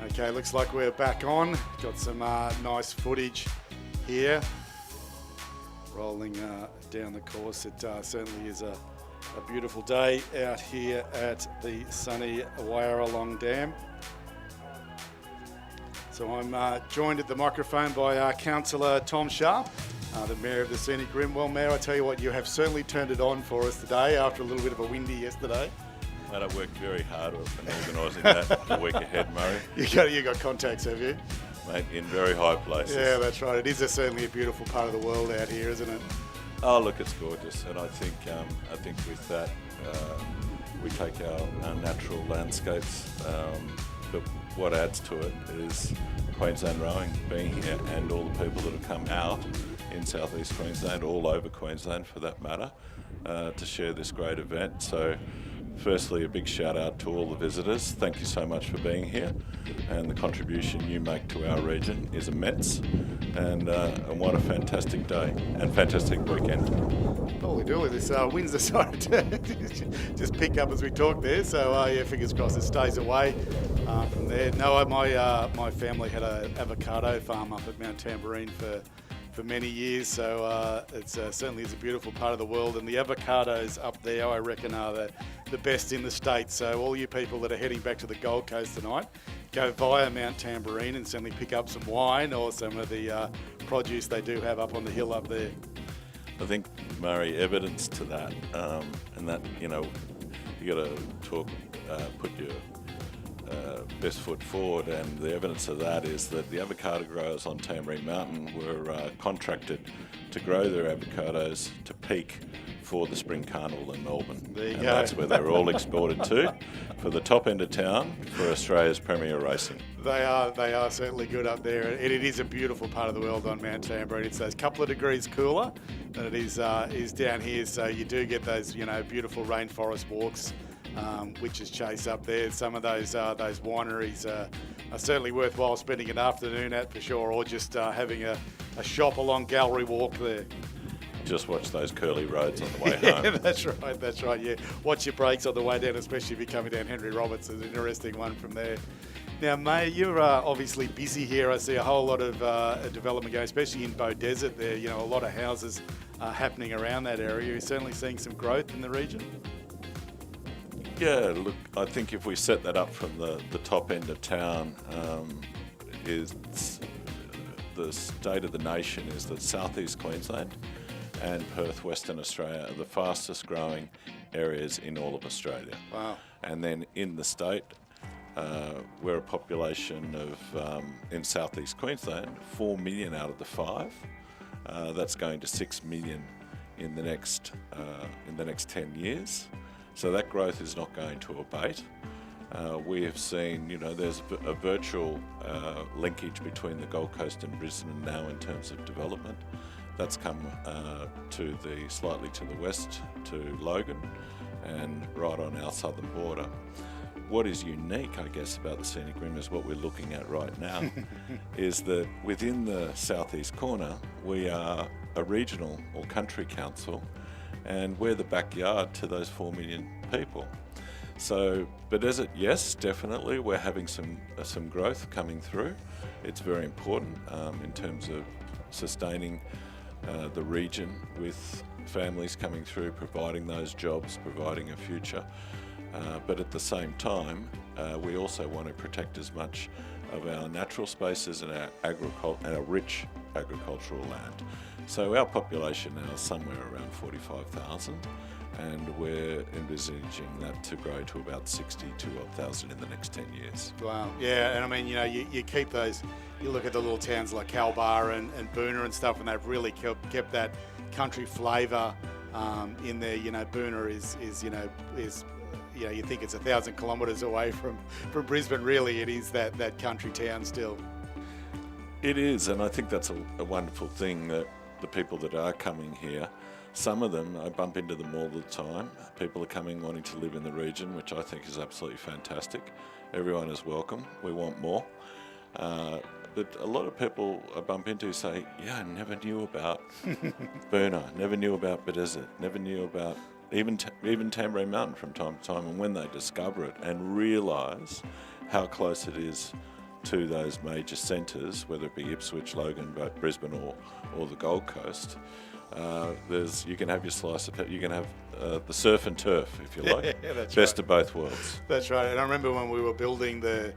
Okay, looks like we're back on. Got some nice footage here. Rolling down the course. It certainly is a beautiful day out here at the sunny Wyaralong Dam. So I'm joined at the microphone by Councillor Tom Sharp, the Mayor of the Scenic Rim. Well, Mayor, I tell you what, you have certainly turned it on for us today after a little bit of a windy yesterday. Mate, I've worked very hard on organising that the week ahead, Murray. You got contacts, have you? Mate, in very high places. Yeah, that's right. It is certainly a beautiful part of the world out here, isn't it? Oh, look, it's gorgeous, and I think with that we take our natural landscapes, but what adds to it is Queensland rowing being here, and all the people that have come out in southeast Queensland, all over Queensland for that matter, to share this great event. So firstly, a big shout out to all the visitors. Thank you so much for being here, and the contribution you make to our region is immense, and what a fantastic day and fantastic weekend. Holy dooly, this wind's decided to just pick up as we talk there, so yeah, fingers crossed it stays away from there. No, my family had an avocado farm up at Mount Tamborine for many years, so it's certainly is a beautiful part of the world, and the avocados up there I reckon are the best in the state. So all you people that are heading back to the Gold Coast tonight, go via Mount Tamborine and certainly pick up some wine or some of the produce they do have up on the hill up there. I think, Murray, evidence to that, and that, you got to put your best foot forward, and the evidence of that is that the avocado growers on Tamborine Mountain were contracted to grow their avocados to peak for the Spring Carnival in Melbourne. There you go. That's where they were all exported to, for the top end of town, for Australia's premier racing. They are certainly good up there, and it is a beautiful part of the world on Mount Tamborine. It's those couple of degrees cooler than it is down here, so you do get those beautiful rainforest walks, which is chase up there. Some of those wineries are certainly worthwhile spending an afternoon at for sure, or just having a shop along Gallery Walk there. Just watch those curly roads on the way home. Yeah, that's right, yeah. Watch your brakes on the way down, especially if you're coming down Henry Roberts. There's an interesting one from there. Now, May, you're obviously busy here. I see a whole lot of development going, especially in Bow Desert there. A lot of houses happening around that area. You're certainly seeing some growth in the region. Yeah, look, I think if we set that up from the top end of town, is the state of the nation is that southeast Queensland and Perth, Western Australia are the fastest growing areas in all of Australia. Wow. And then in the state, we're a population of, in southeast Queensland, 4 million out of the 5. That's going to 6 million in the next 10 years. So that growth is not going to abate. We have seen, there's a virtual linkage between the Gold Coast and Brisbane now in terms of development. That's come slightly to the west to Logan and right on our southern border. What is unique, I guess, about the Scenic Rim is what we're looking at right now, is that within the southeast corner, we are a regional or country council, and we're the backyard to those 4 million people. So, but is it? Yes, definitely. We're having some growth coming through. It's very important in terms of sustaining the region with families coming through, providing those jobs, providing a future. But at the same time, we also want to protect as much of our natural spaces and our rich agricultural land. So our population now is somewhere around 45,000, and we're envisaging that to grow to about 62,000 in the next 10 years. Wow, yeah, and I mean, you keep those, you look at the little towns like Kalbar and Boona and stuff, and they've really kept that country flavour in there. Boona is you think it's 1,000 kilometres away from Brisbane. Really, it is that country town still. It is, and I think that's a wonderful thing that the people that are coming here, some of them, I bump into them all the time. People are coming wanting to live in the region, which I think is absolutely fantastic. Everyone is welcome. We want more. But a lot of people I bump into say, I never knew about Boona, never knew about Bedesert, never knew about even Tamborine Mountain from time to time. And when they discover it and realise how close it is to those major centres, whether it be Ipswich, Logan, Brisbane, or the Gold Coast. You can have your slice of it. You can have the surf and turf, if you like. Yeah, that's Best right. of both worlds. That's right. And I remember when we were building the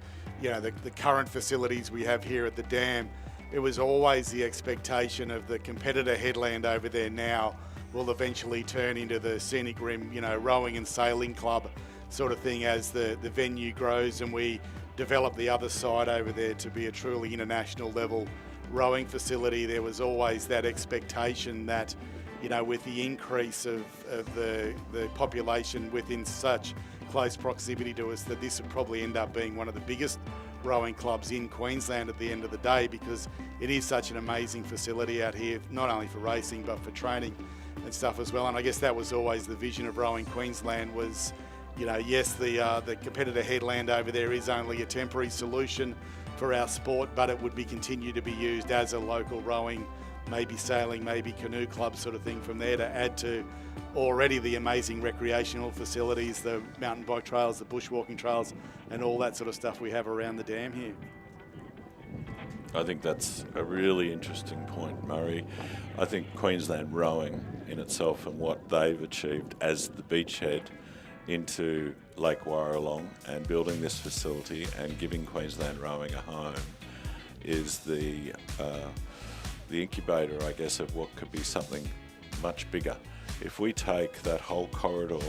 current facilities we have here at the dam, it was always the expectation of the competitor headland over there now will eventually turn into the scenic rim, rowing and sailing club sort of thing as the venue grows and we develop the other side over there to be a truly international level rowing facility. There was always that expectation that, with the increase of the population within such close proximity to us, that this would probably end up being one of the biggest rowing clubs in Queensland at the end of the day, because it is such an amazing facility out here, not only for racing but for training and stuff as well. And I guess that was always the vision of Rowing Queensland was, yes, the competitor headland over there is only a temporary solution for our sport, but it would be continue to be used as a local rowing, maybe sailing, maybe canoe club sort of thing from there to add to already the amazing recreational facilities, the mountain bike trails, the bushwalking trails, and all that sort of stuff we have around the dam here. I think that's a really interesting point, Murray. I think Queensland rowing in itself and what they've achieved as the beachhead into Lake Wyaralong and building this facility and giving Queensland rowing a home is the incubator, I guess, of what could be something much bigger. If we take that whole corridor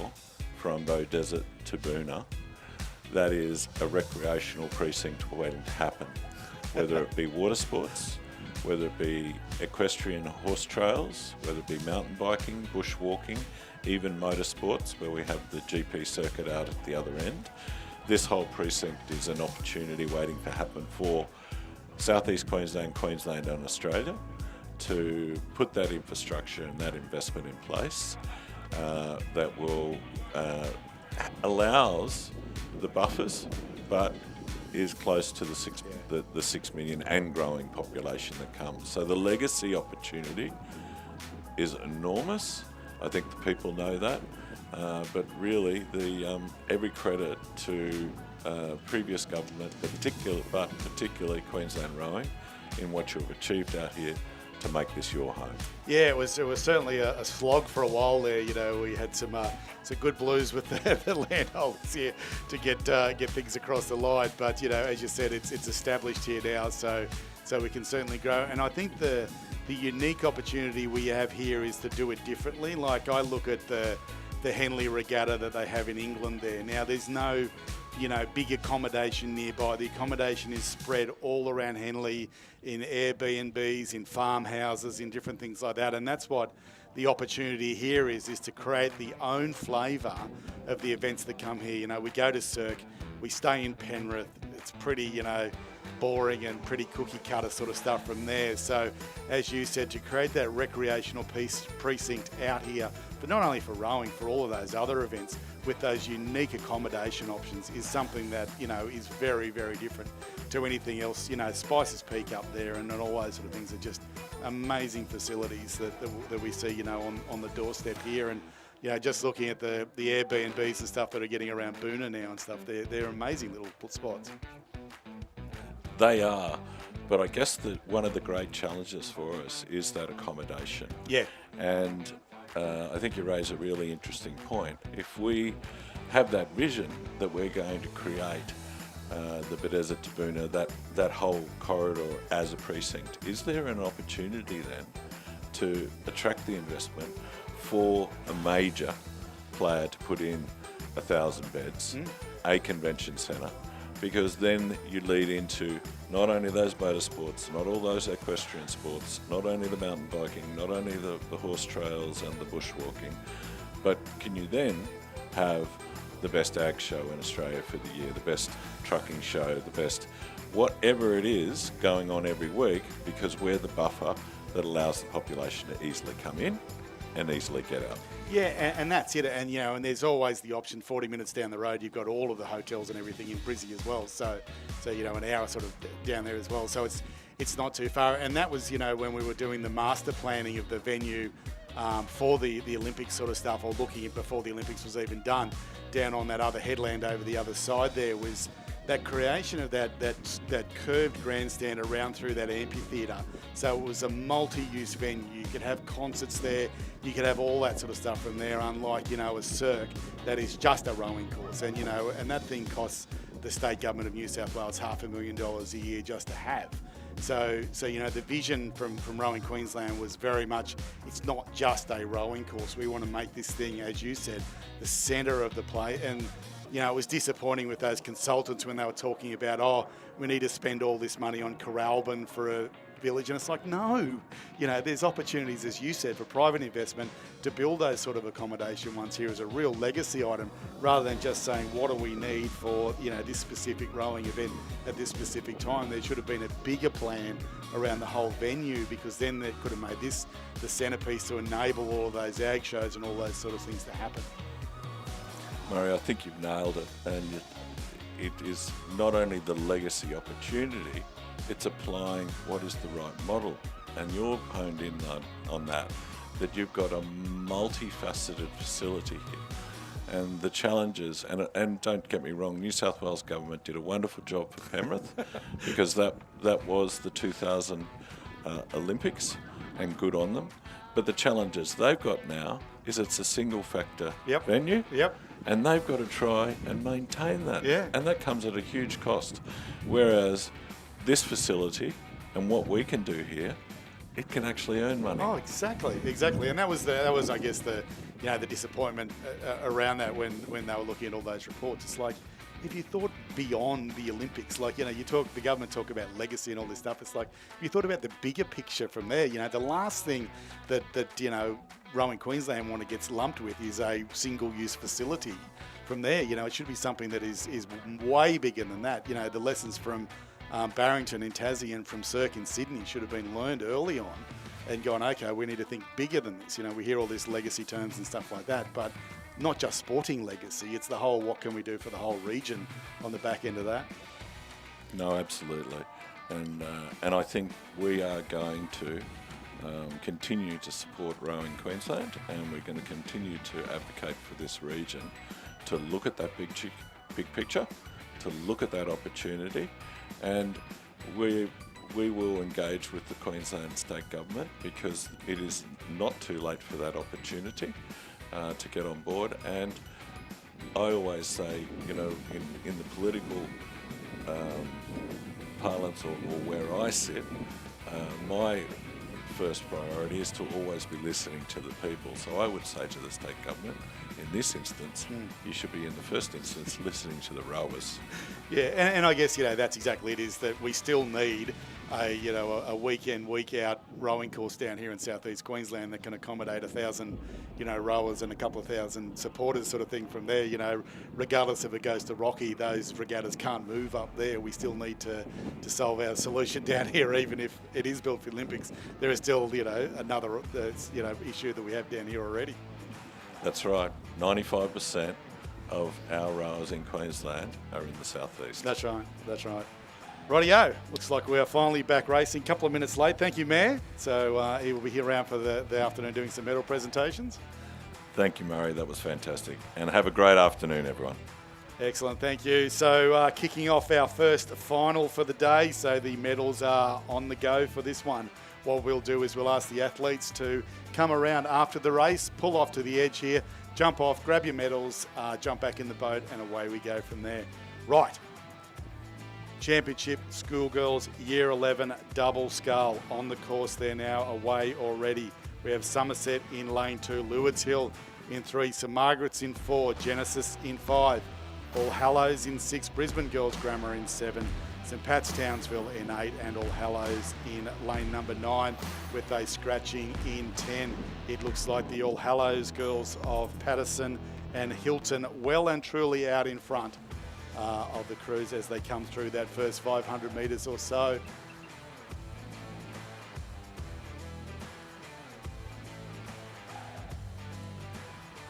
from Beaudesert to Boona, that is a recreational precinct waiting to happen, whether it be water sports, whether it be equestrian horse trails, whether it be mountain biking, bushwalking, even motorsports, where we have the GP circuit out at the other end. This whole precinct is an opportunity waiting to happen for Southeast Queensland, Queensland and Australia to put that infrastructure and that investment in place that will allows the buffers, but is close to the 6 million and growing population that comes. So the legacy opportunity is enormous. I think the people know that, but really every credit to previous government, but particularly Queensland Rowing, in what you've achieved out here to make this your home. Yeah, it was certainly a slog for a while there. We had some good blues with the landholders here to get things across the line. But as you said, it's established here now, so we can certainly grow. And I think the unique opportunity we have here is to do it differently. Like I look at the Henley Regatta that they have in England there. Now there's no big accommodation nearby. The accommodation is spread all around Henley in Airbnbs, in farmhouses, in different things like that. And that's what the opportunity here is to create the own flavour of the events that come here. We go to Cirque, we stay in Penrith. It's pretty, boring and pretty cookie cutter sort of stuff from there. So as you said, to create that recreational precinct out here, but not only for rowing, for all of those other events with those unique accommodation options is something that, is very, very different to anything else. Spices Peak up there and all those sort of things are just amazing facilities that we see, on the doorstep here. And, just looking at the Airbnbs and stuff that are getting around Boona now and stuff, they're amazing little spots. They are, but I guess that one of the great challenges for us is that accommodation. Yeah. And I think you raise a really interesting point. If we have that vision that we're going to create the Beaudesert to Boona, that whole corridor as a precinct, is there an opportunity then to attract the investment for a major player to put in 1,000 beds, a convention centre? Because then you lead into not only those motorsports, not all those equestrian sports, not only the mountain biking, not only the horse trails and the bushwalking, but can you then have the best ag show in Australia for the year, the best trucking show, the best whatever it is going on every week, because we're the buffer that allows the population to easily come in and easily get out. Yeah, and that's it. And and there's always the option 40 minutes down the road, you've got all of the hotels and everything in Brizzy as well. So an hour sort of down there as well. So it's not too far. And that was, when we were doing the master planning of the venue for the Olympics sort of stuff, or looking at before the Olympics was even done, down on that other headland over the other side there was, that creation of that curved grandstand around through that amphitheatre. So it was a multi-use venue. You could have concerts there. You could have all that sort of stuff from there, unlike, a cirque that is just a rowing course. And, and that thing costs the state government of New South Wales $500,000 a year just to have. So the vision from Rowing Queensland was very much, it's not just a rowing course. We want to make this thing, as you said, the centre of the play. And, it was disappointing with those consultants when they were talking about, we need to spend all this money on Coralbin for a village. And it's like, no, there's opportunities, as you said, for private investment to build those sort of accommodation ones here as a real legacy item, rather than just saying, what do we need for, this specific rowing event at this specific time. There should have been a bigger plan around the whole venue, because then they could have made this the centrepiece to enable all of those ag shows and all those sort of things to happen. Murray, I think you've nailed it, and it is not only the legacy opportunity, it's applying what is the right model. And you're honed in on that you've got a multifaceted facility here. And the challenges, and don't get me wrong, New South Wales government did a wonderful job for Penrith because that was the 2000 Olympics, and good on them. But the challenges they've got now is it's a single factor venue. Yep. And they've got to try and maintain that. Yeah. And that comes at a huge cost. Whereas this facility and what we can do here, it can actually earn money. Oh, exactly. And that was I guess the disappointment around that when they were looking at all those reports. It's like, if you thought beyond the Olympics, like, the government talk about legacy and all this stuff. It's like, if you thought about the bigger picture from there, the last thing that Rowing Queensland want to get lumped with is a single-use facility. From there, it should be something that is way bigger than that. The lessons from Barrington in Tassie and from Cirque in Sydney should have been learned early on, and gone, okay, we need to think bigger than this. We hear all these legacy terms and stuff like that, but not just sporting legacy. It's the whole, what can we do for the whole region on the back end of that? No, absolutely. And I think we are going to continue to support Rowing Queensland, and we're going to continue to advocate for this region to look at that big picture, to look at that opportunity, and we will engage with the Queensland State Government, because it is not too late for that opportunity to get on board. And I always say, in the political parlance, or where I sit, my first priority is to always be listening to the people. So I would say to the state government, in this instance, you should be in the first instance listening to the rowers. Yeah, and I guess, that's exactly it, is that we still need a weekend, week out rowing course down here in southeast Queensland that can accommodate 1,000, rowers and a couple of thousand supporters, sort of thing from there. Regardless if it goes to Rocky, those regattas can't move up there. We still need to solve our solution down here, even if it is built for the Olympics. There is still, another, issue that we have down here already. That's right. 95% of our rowers in Queensland are in the southeast. That's right. Rightio. Looks like we are finally back racing. A couple of minutes late. Thank you, Mayor. So he will be here around for the afternoon doing some medal presentations. Thank you, Murray. That was fantastic. And have a great afternoon, everyone. Excellent. Thank you. So kicking off our first final for the day. So the medals are on the go for this one. What we'll do is we'll ask the athletes to come around after the race, pull off to the edge here, jump off, grab your medals, jump back in the boat, and away we go from there. Right. Championship Schoolgirls Year 11 double scull on the course there now, away already. We have Somerset in lane 2, Lewards Hill in 3, St Margaret's in 4, Genesis in 5, All Hallows in 6, Brisbane Girls Grammar in 7, St Pat's Townsville in 8, and All Hallows in lane number 9 with a scratching in 10. It looks like the All Hallows girls of Patterson and Hilton well and truly out in front of the crews as they come through that first 500 metres or so.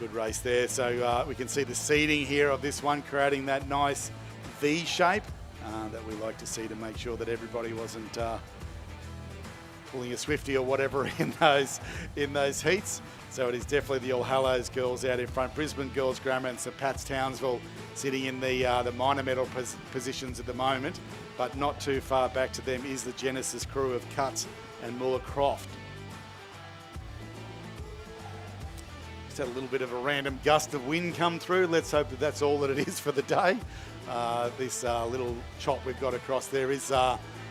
Good race there. So we can see the seating here of this one, creating that nice V shape that we like to see to make sure that everybody wasn't pulling a Swifty or whatever in those heats. So it is definitely the All Hallows girls out in front. Brisbane Girls Grammar and St Pat's Townsville sitting in the minor medal positions at the moment, but not too far back to them is the Genesis crew of Cuts and Muller Croft. Just had a little bit of a random gust of wind come through. Let's hope that that's all that it is for the day. This little chop we've got across there is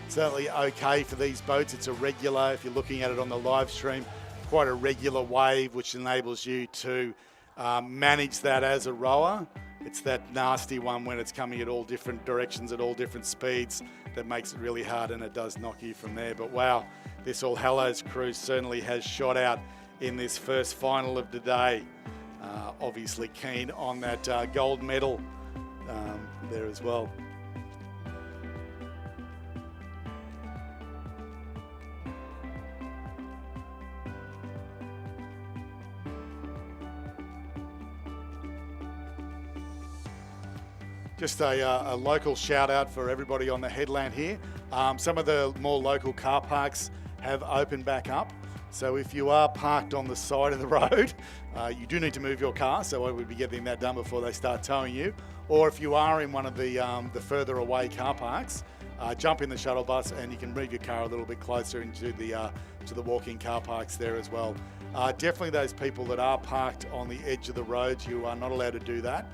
certainly okay for these boats. It's a regular, if you're looking at it on the live stream, quite a regular wave, which enables you to manage that as a rower. It's that nasty one when it's coming at all different directions, at all different speeds, that makes it really hard, and it does knock you from there. But wow, this All Hallows crew certainly has shot out in this first final of the day. Obviously keen on that gold medal there as well. Just a local shout out for everybody on the headland here. Some of the more local car parks have opened back up. So if you are parked on the side of the road, you do need to move your car. So I would be getting that done before they start towing you. Or if you are in one of the further away car parks, jump in the shuttle bus and you can move your car a little bit closer into the walk-in car parks there as well. Definitely those people that are parked on the edge of the roads, you are not allowed to do that.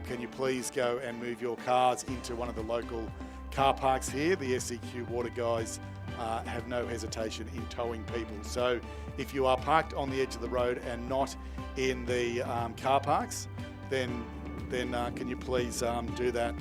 Can you please go and move your cars into one of the local car parks here? The SEQ water guys have no hesitation in towing people. So if you are parked on the edge of the road and not in the car parks, then can you please do that?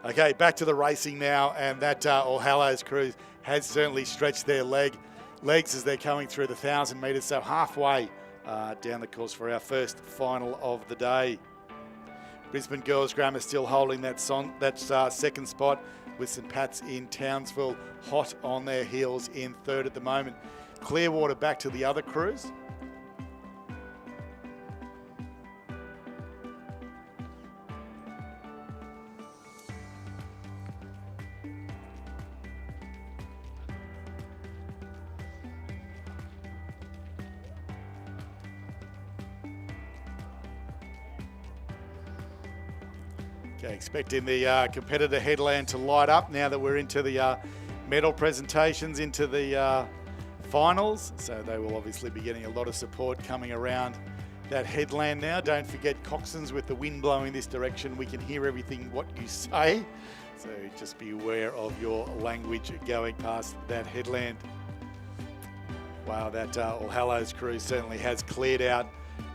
Okay, back to the racing now, and that All Hallows crew has certainly stretched their legs as they're coming through the 1,000 metres, so halfway down the course for our first final of the day. Brisbane Girls Grammar still holding that second spot, with St Pat's in Townsville hot on their heels in third at the moment. Clearwater back to the other crews. Okay, expecting the competitor headland to light up now that we're into the medal presentations, into the finals. So they will obviously be getting a lot of support coming around that headland now. Don't forget coxswains, with the wind blowing this direction, we can hear everything what you say. So just be aware of your language going past that headland. Wow, that All Hallows crew certainly has cleared out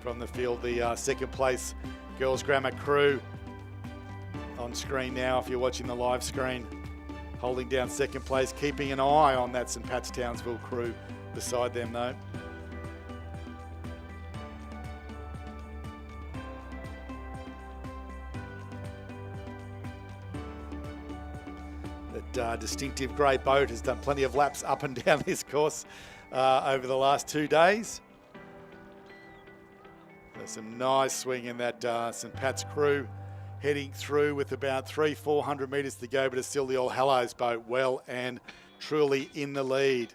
from the field. The second place Girls Grammar crew on screen now, if you're watching the live screen, holding down second place, keeping an eye on that St Pat's Townsville crew beside them though. That distinctive grey boat has done plenty of laps up and down this course over the last 2 days. There's some nice swing in that St Pat's crew, heading through with about 300-400 metres to go, but it's still the All Hallows boat well and truly in the lead.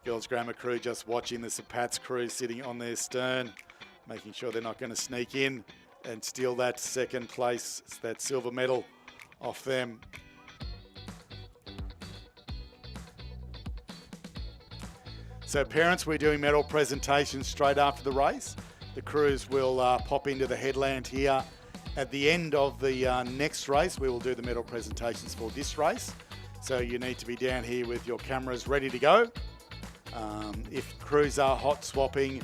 Girls Grammar crew just watching the St Pat's crew sitting on their stern, making sure they're not going to sneak in and steal that second place, that silver medal off them. So parents, we're doing medal presentations straight after the race. The crews will pop into the headland here. At the end of the next race, we will do the medal presentations for this race. So you need to be down here with your cameras ready to go. If crews are hot swapping,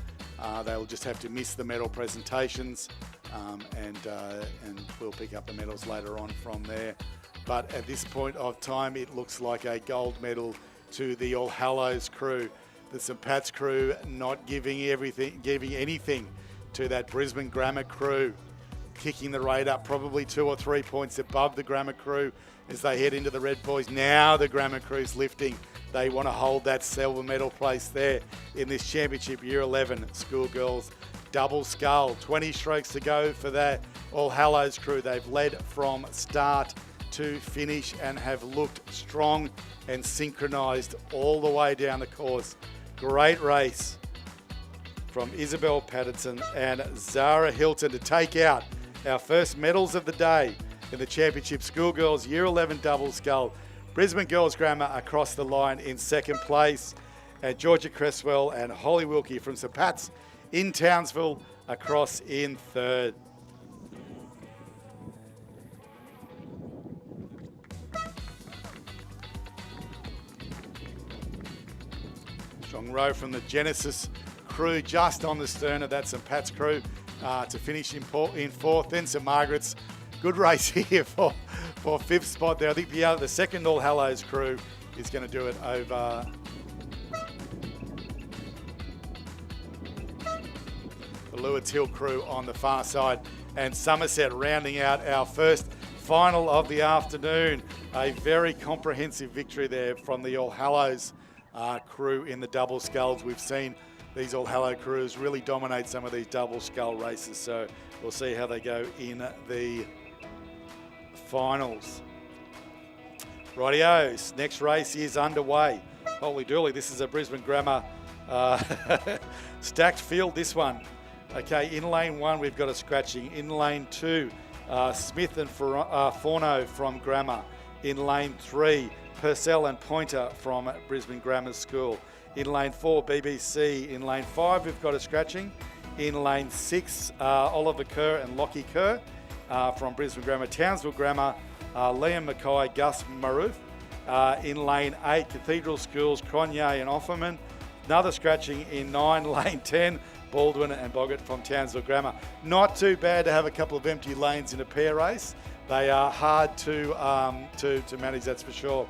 they'll just have to miss the medal presentations, and we'll pick up the medals later on from there. But at this point of time, it looks like a gold medal to the All Hallows crew. The St Pat's crew not giving anything to that Brisbane Grammar crew. kicking the rate up probably 2 or 3 points above the grammar crew as they head into the red boys. Now the grammar crew's lifting. They want to hold that silver medal place there in this championship Year 11 schoolgirls double scull. 20 strokes to go for that All Hallows crew. They've led from start to finish and have looked strong and synchronised all the way down the course. Great race from Isabel Patterson and Zara Hilton to take out our first medals of the day in the championship schoolgirls Year 11 double scull. Brisbane Girls Grammar across the line in second place, and Georgia Cresswell and Holly Wilkie from St Pat's in Townsville across in third. Strong row from the Genesis crew just on the stern of that St Pat's crew to finish in fourth. Then St Margaret's. Good race here for fifth spot there. I think the second All Hallows crew is going to do it over the Lewis Hill crew on the far side. And Somerset rounding out our first final of the afternoon. A very comprehensive victory there from the All Hallows crew in the double sculls. We've seen these All Hallows crews really dominate some of these double scull races, so we'll see how they go in the finals. Righty-os, next race is underway. Holy dooly, this is a Brisbane Grammar stacked field, this one. Okay, in lane 1 we've got a scratching. In lane 2, Smith and Forno from Grammar. In lane 3, Purcell and Pointer from Brisbane Grammar School. In lane 4, BBC. In lane 5 we've got a scratching. In lane 6, Oliver Kerr and Lockie Kerr from Brisbane Grammar. Townsville Grammar, Liam Mackay, Gus Maroof. In lane 8, Cathedral Schools, Cronje and Offerman. Another scratching in 9, lane 10, Baldwin and Boggart from Townsville Grammar. Not too bad to have a couple of empty lanes in a pair race. They are hard to manage, that's for sure.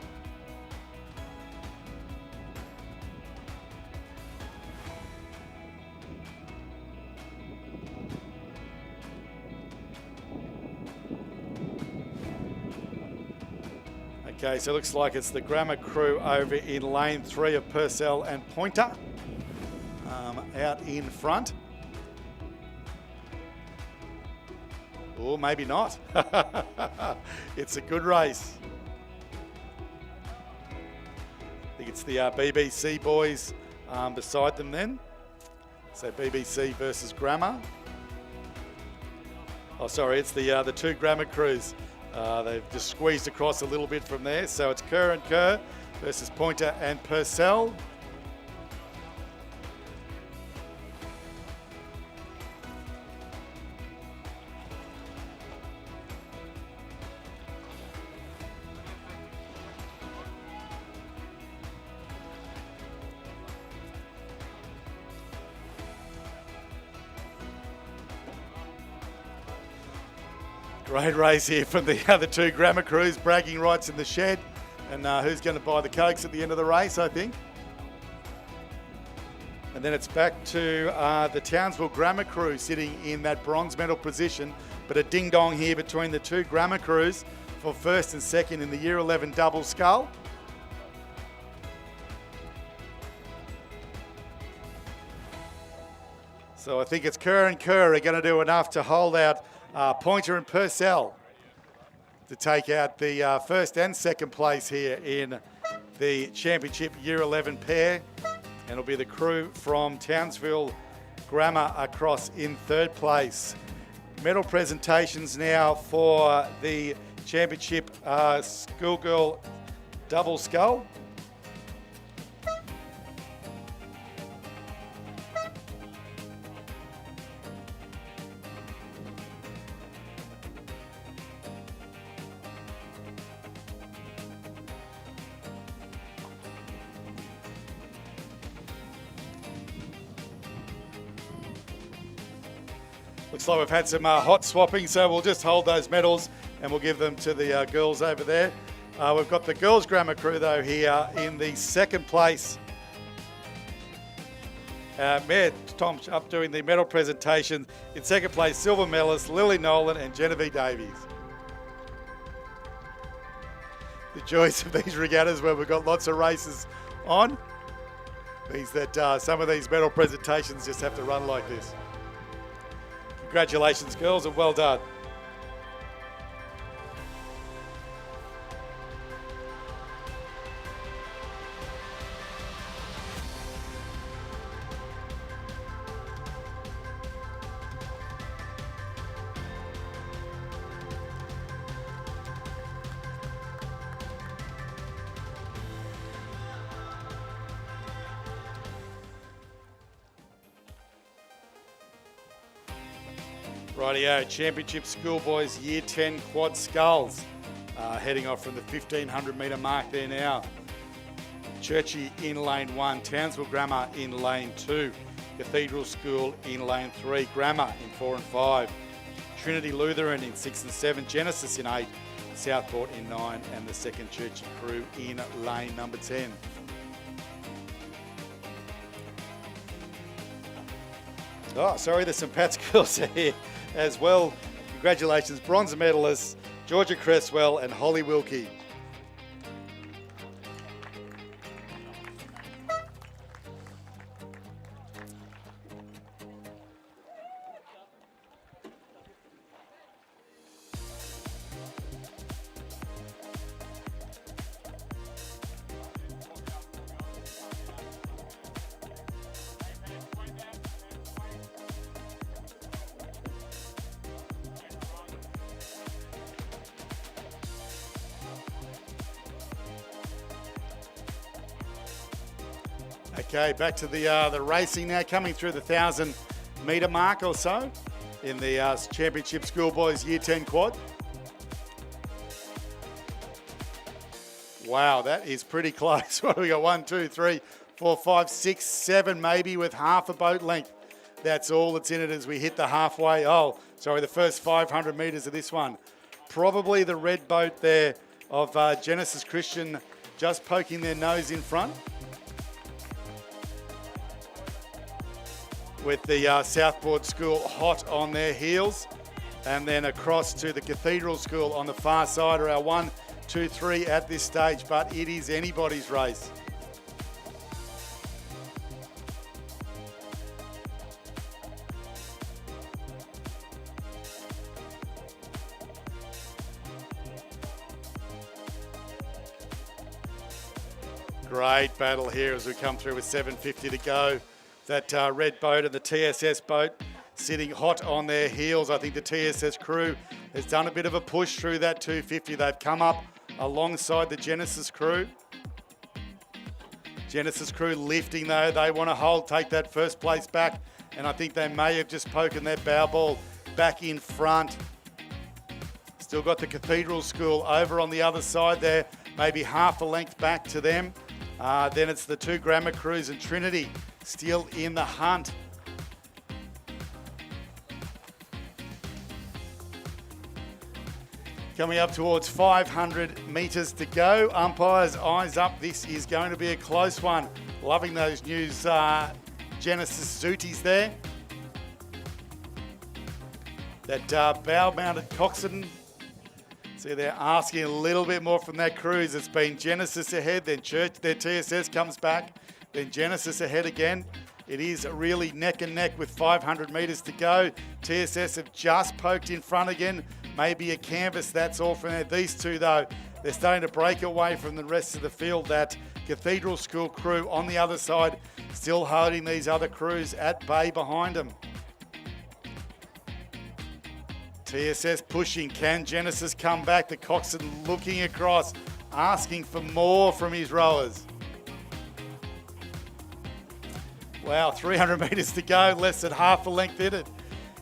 Okay, so it looks like it's the Grammar crew over in lane 3 of Purcell and Pointer out in front. Or maybe not. It's a good race. I think it's the BBC boys beside them then. So BBC versus Grammar. Oh, sorry, it's the two Grammar crews. They've just squeezed across a little bit from there. So it's Kerr and Kerr versus Pointer and Purcell. Great race here from the other two Grammar crews, bragging rights in the shed. And who's going to buy the cokes at the end of the race, I think. And then it's back to the Townsville Grammar crew sitting in that bronze medal position. But a ding-dong here between the two Grammar crews for first and second in the Year 11 double scull. So I think it's Kerr and Kerr are going to do enough to hold out Pointer and Purcell to take out the first and second place here in the championship Year 11 pair. And it'll be the crew from Townsville Grammar across in third place. Medal presentations now for the championship schoolgirl double scull. Looks like we've had some hot swapping, so we'll just hold those medals and we'll give them to the girls over there. We've got the girls Grammar crew though here in the second place. Mayor Tom up doing the medal presentation. In second place, silver medalist Lily Nolan and Genevieve Davies. The joys of these regattas where we've got lots of races on means that some of these medal presentations just have to run like this. Congratulations, girls, and well done. Rightio, Championship Schoolboys Year 10 Quad Sculls. Heading off from the 1500 metre mark there now. Churchy in lane 1, Townsville Grammar in lane 2, Cathedral School in lane 3, Grammar in 4 and 5, Trinity Lutheran in 6 and 7, Genesis in 8, Southport in 9, and the second Churchy crew in lane number 10. Oh, sorry, there's some Pats girls here as well. Congratulations, bronze medalists Georgia Cresswell and Holly Wilkie. Okay, back to the racing now, coming through the 1,000 metre mark or so in the Championship Schoolboys Year 10 Quad. Wow, that is pretty close. What do we got? 1, 2, 3, 4, 5, 6, 7 maybe with half a boat length. That's all that's in it as we hit the halfway. Oh, sorry, the first 500 metres of this one. Probably the red boat there of Genesis Christian just poking their nose in front. With the Southport School hot on their heels. And then across to the Cathedral School on the far side are our 1, 2, 3 at this stage, but it is anybody's race. Great battle here as we come through with 7:50 to go. That red boat and the TSS boat sitting hot on their heels. I think the TSS crew has done a bit of a push through that 250. They've come up alongside the Genesis crew. Genesis crew lifting though. They want to hold, take that first place back. And I think they may have just poken their bow ball back in front. Still got the Cathedral School over on the other side there. Maybe half a length back to them. Then it's the two Grammar crews and Trinity still in the hunt. Coming up towards 500 metres to go. Umpires, eyes up. This is going to be a close one. Loving those new Genesis Zooties there. That bow-mounted coxswain. See, they're asking a little bit more from that cruise. It's been Genesis ahead, then their TSS comes back, then Genesis ahead again. It is really neck and neck with 500 metres to go. TSS have just poked in front again. Maybe a canvas, that's all from there. These two, though, they're starting to break away from the rest of the field. That Cathedral School crew on the other side, still holding these other crews at bay behind them. TSS pushing. Can Genesis come back? The coxswain looking across, asking for more from his rowers. Wow, 300 metres to go, less than half a length in it.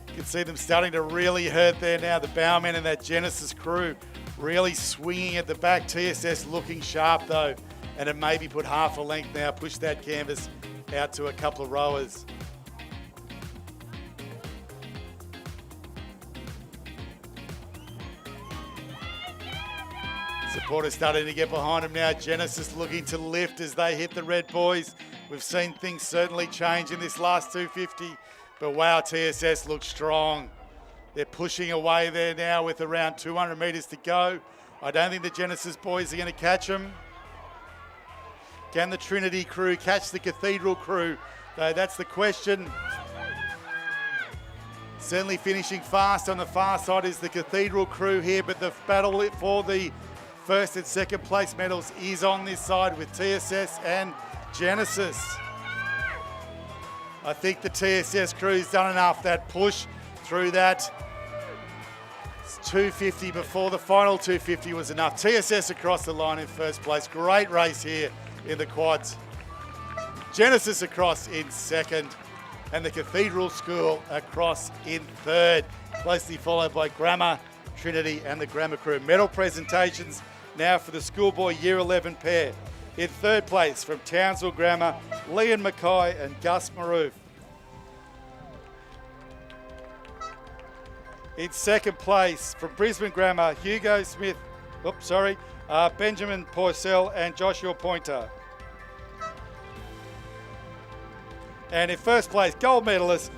You can see them starting to really hurt there now. The bowmen and that Genesis crew really swinging at the back. TSS looking sharp though, and it maybe put half a length now, push that canvas out to a couple of rowers. Supporters starting to get behind them now. Genesis looking to lift as they hit the red buoys. We've seen things certainly change in this last 250, but wow, TSS looks strong. They're pushing away there now with around 200 metres to go. I don't think the Genesis boys are going to catch them. Can the Trinity crew catch the Cathedral crew? Though that's the question. Certainly finishing fast on the far side is the Cathedral crew here, but the battle for the first and second place medals is on this side with TSS and Genesis. I think the TSS crew's done enough. That push through that 250 before the final 250 was enough. TSS across the line in first place. Great race here in the quads. Genesis across in second, and the Cathedral School across in third, closely followed by Grammar, Trinity and the Grammar crew. Medal presentations now for the schoolboy year 11 pair. In third place from Townsville Grammar, Leon Mackay and Gus Maroof. In second place from Brisbane Grammar, Hugo Smith, Benjamin Porcel and Joshua Pointer. And in first place, gold medalist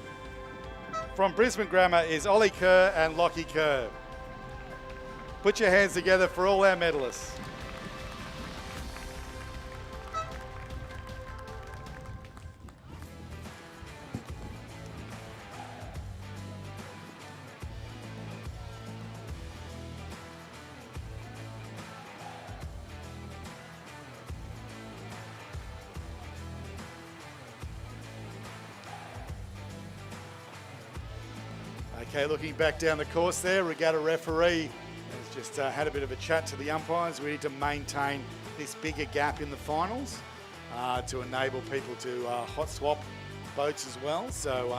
from Brisbane Grammar is Ollie Kerr and Lockie Kerr. Put your hands together for all our medalists. Okay, looking back down the course there, regatta referee has just had a bit of a chat to the umpires. We need to maintain this bigger gap in the finals to enable people to hot swap boats as well. So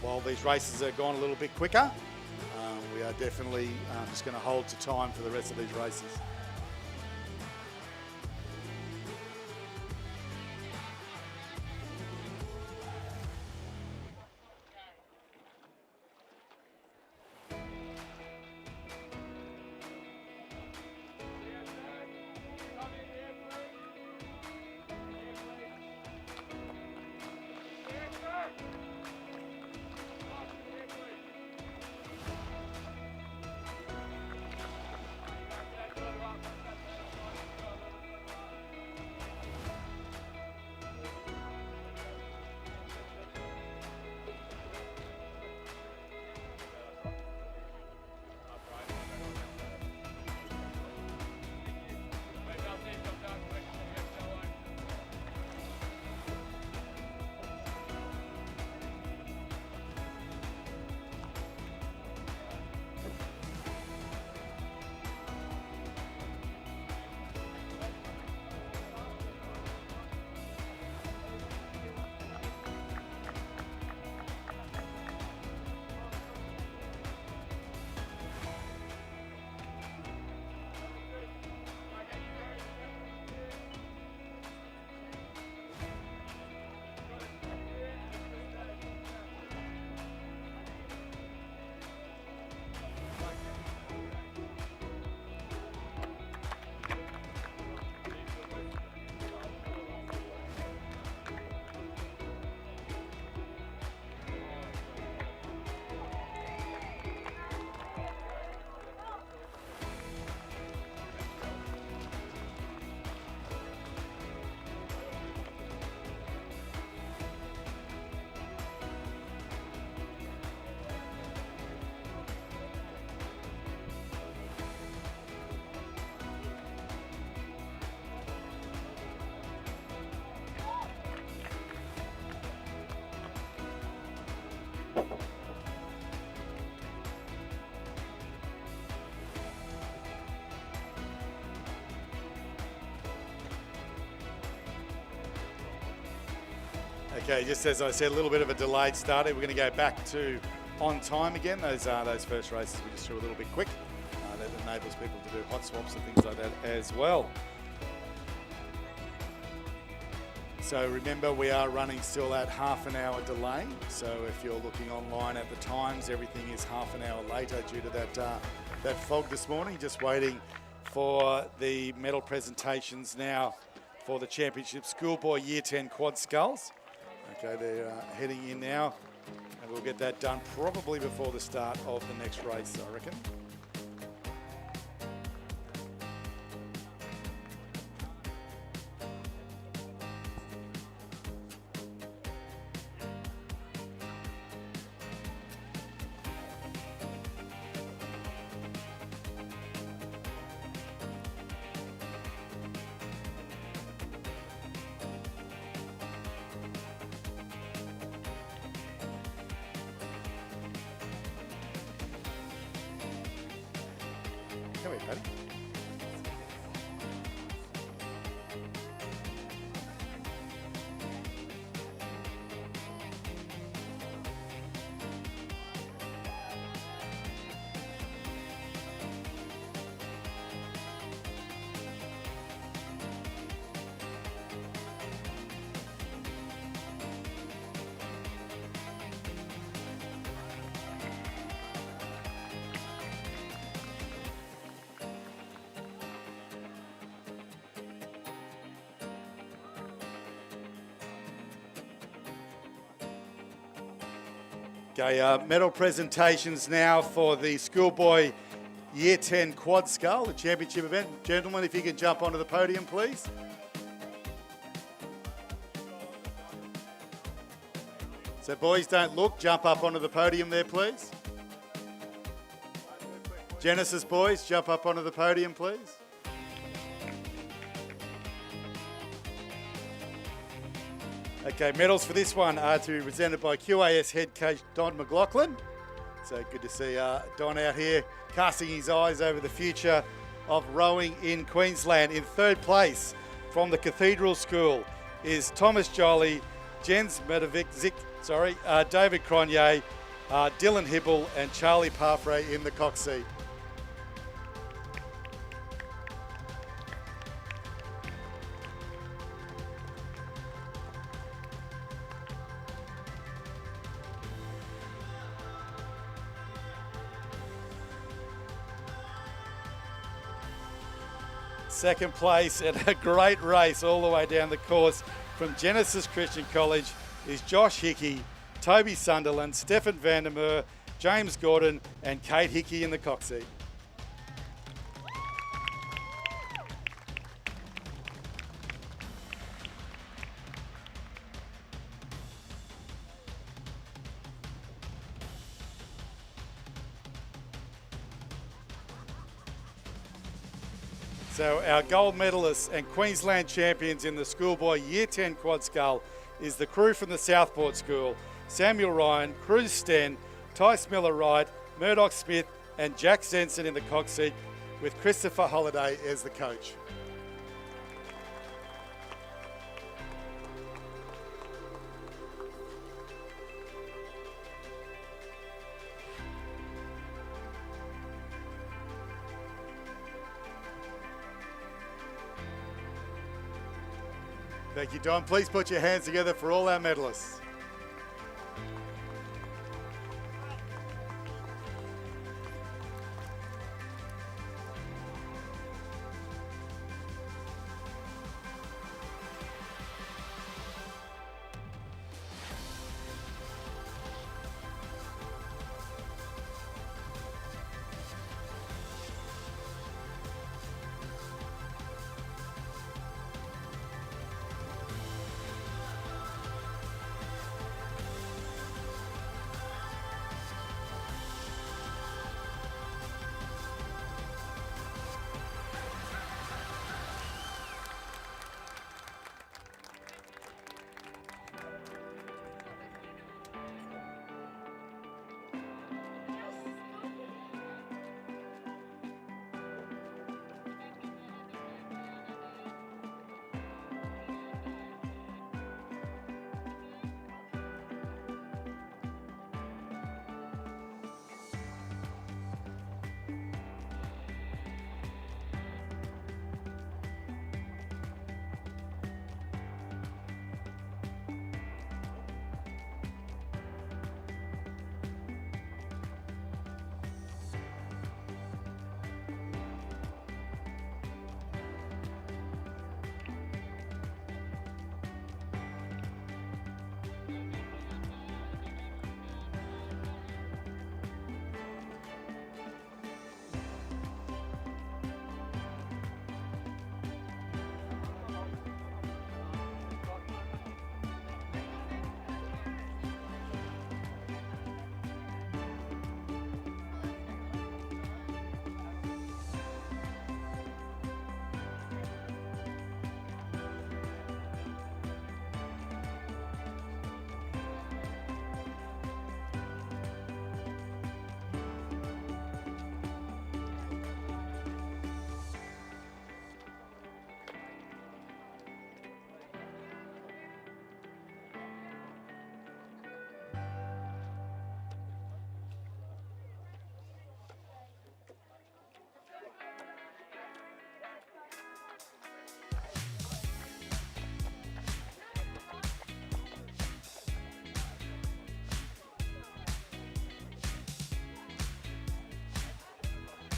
while these races are gone a little bit quicker, we are definitely just going to hold to time for the rest of these races. Okay, just as I said, a little bit of a delayed start. We're going to go back to on time again. Those first races we just threw a little bit quick. That enables people to do hot swaps and things like that as well. So remember, we are running still at half an hour delay. So if you're looking online at the times, everything is half an hour later due to that fog this morning. Just waiting for the medal presentations now for the championship schoolboy Year 10 quad sculls. Okay, they're heading in now, and we'll get that done probably before the start of the next race, I reckon. Come here, Paddy. Okay, medal presentations now for the schoolboy Year 10 quad scull, the championship event. Gentlemen, if you can jump onto the podium, please. So boys, don't look, jump up onto the podium there, please. Genesis boys, jump up onto the podium, please. Okay, medals for this one are to be presented by QAS head coach Don McLaughlin. So good to see Don out here casting his eyes over the future of rowing in Queensland. In third place from the Cathedral School is Thomas Jolly, Jens Medovic, David Cronje, Dylan Hibble and Charlie Parfrey in the cock seat. Second place at a great race all the way down the course from Genesis Christian College is Josh Hickey, Toby Sunderland, Stefan Vandermeer, James Gordon and Kate Hickey in the cock seat. So our gold medalists and Queensland champions in the schoolboy Year 10 quad scull is the crew from the Southport School, Samuel Ryan, Cruz Sten, Tice Miller-Wright, Murdoch Smith and Jack Stenson in the cock seat with Christopher Holliday as the coach. Thank you, Don. Please put your hands together for all our medalists.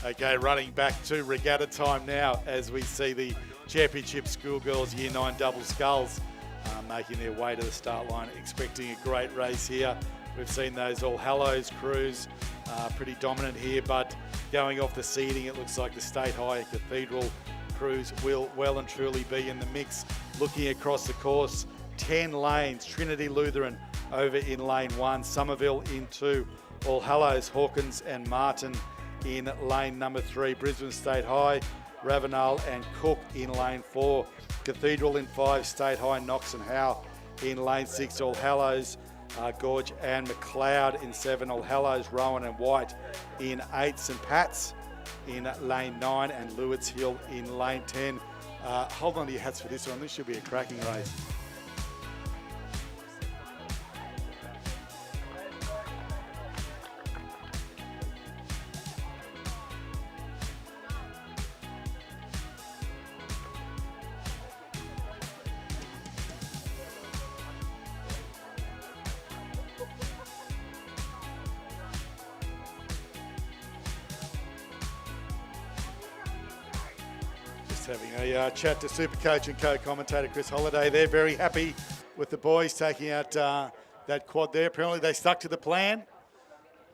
Okay, running back to regatta time now as we see the championship schoolgirls Year 9 double sculls making their way to the start line, expecting a great race here. We've seen those All Hallows crews pretty dominant here, but going off the seeding, it looks like the State High and Cathedral crews will well and truly be in the mix. Looking across the course, 10 lanes, Trinity Lutheran over in lane 1, Somerville in 2, All Hallows, Hawkins and Martin in lane number 3, Brisbane State High, Ravenel and Cook in lane 4, Cathedral in 5, State High, Knox and Howe in lane 6, All Hallows, Gorge and McLeod in 7, All Hallows, Rowan and White in 8, St Pat's in lane 9 and Lewards Hill in lane 10. Hold on to your hats for this one, this should be a cracking race. Having a chat to Supercoach and co-commentator Chris Holliday. They're very happy with the boys taking out that quad there. Apparently they stuck to the plan.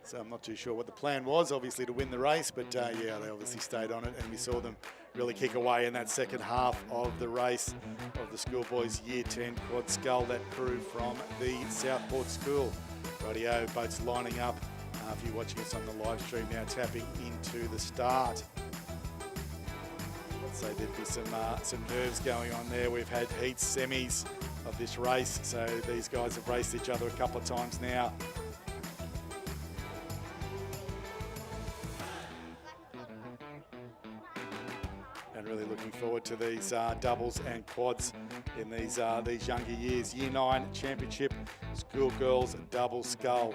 So I'm not too sure what the plan was, obviously to win the race, but yeah, they obviously stayed on it, and we saw them really kick away in that second half of the race of the schoolboys Year 10 quad scull, that crew from the Southport School. Radio boats lining up. If you're watching us on the live stream now, tapping into the start. So there'd be some nerves going on there. We've had heats, semis of this race, so these guys have raced each other a couple of times now. And really looking forward to these doubles and quads in these younger years. Year 9 Championship Schoolgirls Double Scull.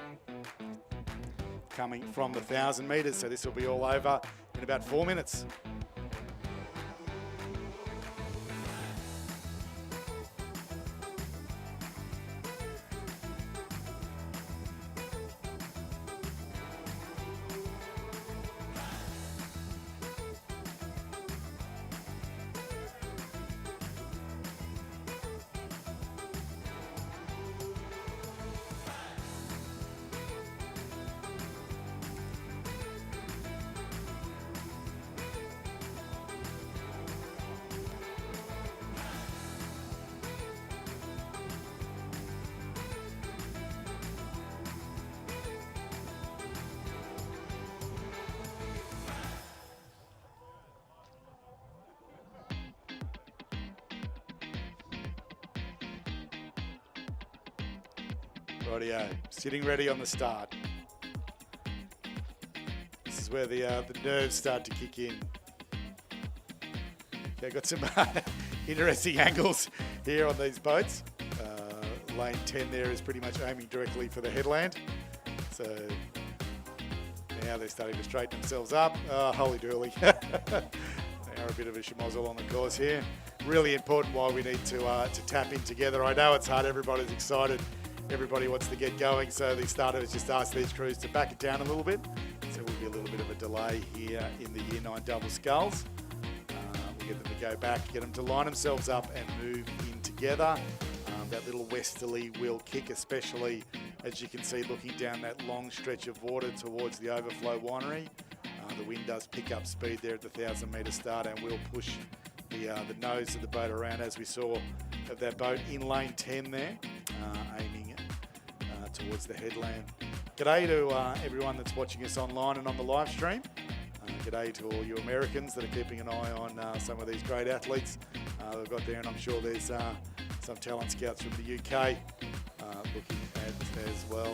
Coming from the 1,000 metres, so this will be all over in about 4 minutes. Rightio, sitting ready on the start. This is where the nerves start to kick in. Okay, got some interesting angles here on these boats. Lane 10 there is pretty much aiming directly for the headland. So now they're starting to straighten themselves up. Holy dooly. They are a bit of a schmozzle on the course here. Really important why we need to tap in together. I know it's hard, everybody's excited. Everybody wants to get going, so the starters just asked these crews to back it down a little bit. So we'll be a little bit of a delay here in the Year 9 double sculls. We'll get them to go back, get them to line themselves up and move in together. That little westerly will kick, especially as you can see looking down that long stretch of water towards the overflow winery. The wind does pick up speed there at the 1,000 metre start and will push the nose of the boat around, as we saw of that boat in lane 10 there, aiming towards the headland. G'day to everyone that's watching us online and on the live stream. G'day to all you Americans that are keeping an eye on some of these great athletes they've got there, and I'm sure there's some talent scouts from the UK looking at as well.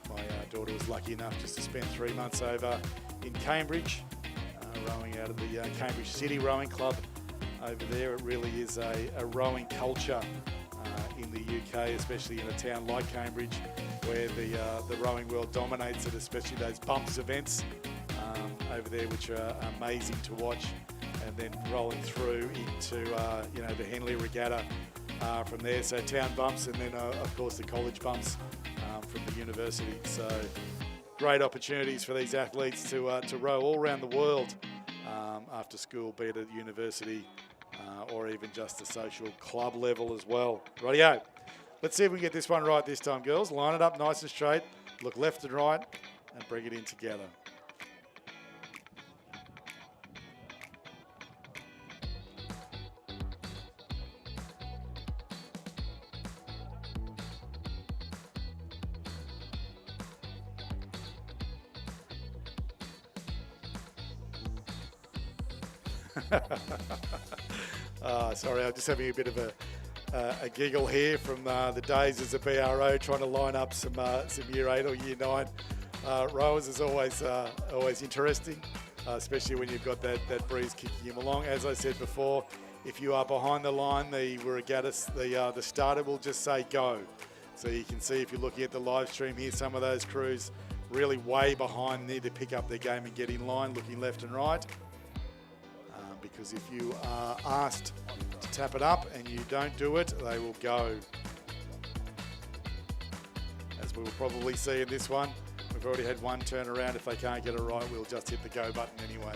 My daughter was lucky enough just to spend 3 months over in Cambridge, rowing out of the Cambridge City Rowing Club over there. It really is a rowing culture in the UK, especially in a town like Cambridge, where the rowing world dominates it, especially those bumps events over there, which are amazing to watch. And then rolling through into the Henley Regatta from there. So town bumps, and then of course the college bumps from the university. So great opportunities for these athletes to row all around the world after school, be it at university or even just a social club level as well. Rightio. Let's see if we can get this one right this time, girls. Line it up nice and straight. Look left and right and bring it in together. Sorry, I'm just having a bit of a giggle here from the days as a BRO, trying to line up some Year 8 or Year 9 rowers is always interesting, especially when you've got that breeze kicking him along. As I said before, if you are behind the line, the regatta, the starter will just say go. So you can see if you're looking at the live stream here, some of those crews really way behind, need to pick up their game and get in line, looking left and right. Because if you are asked to tap it up and you don't do it, they will go. As we will probably see in this one, we've already had one turn around. If they can't get it right, we'll just hit the go button anyway.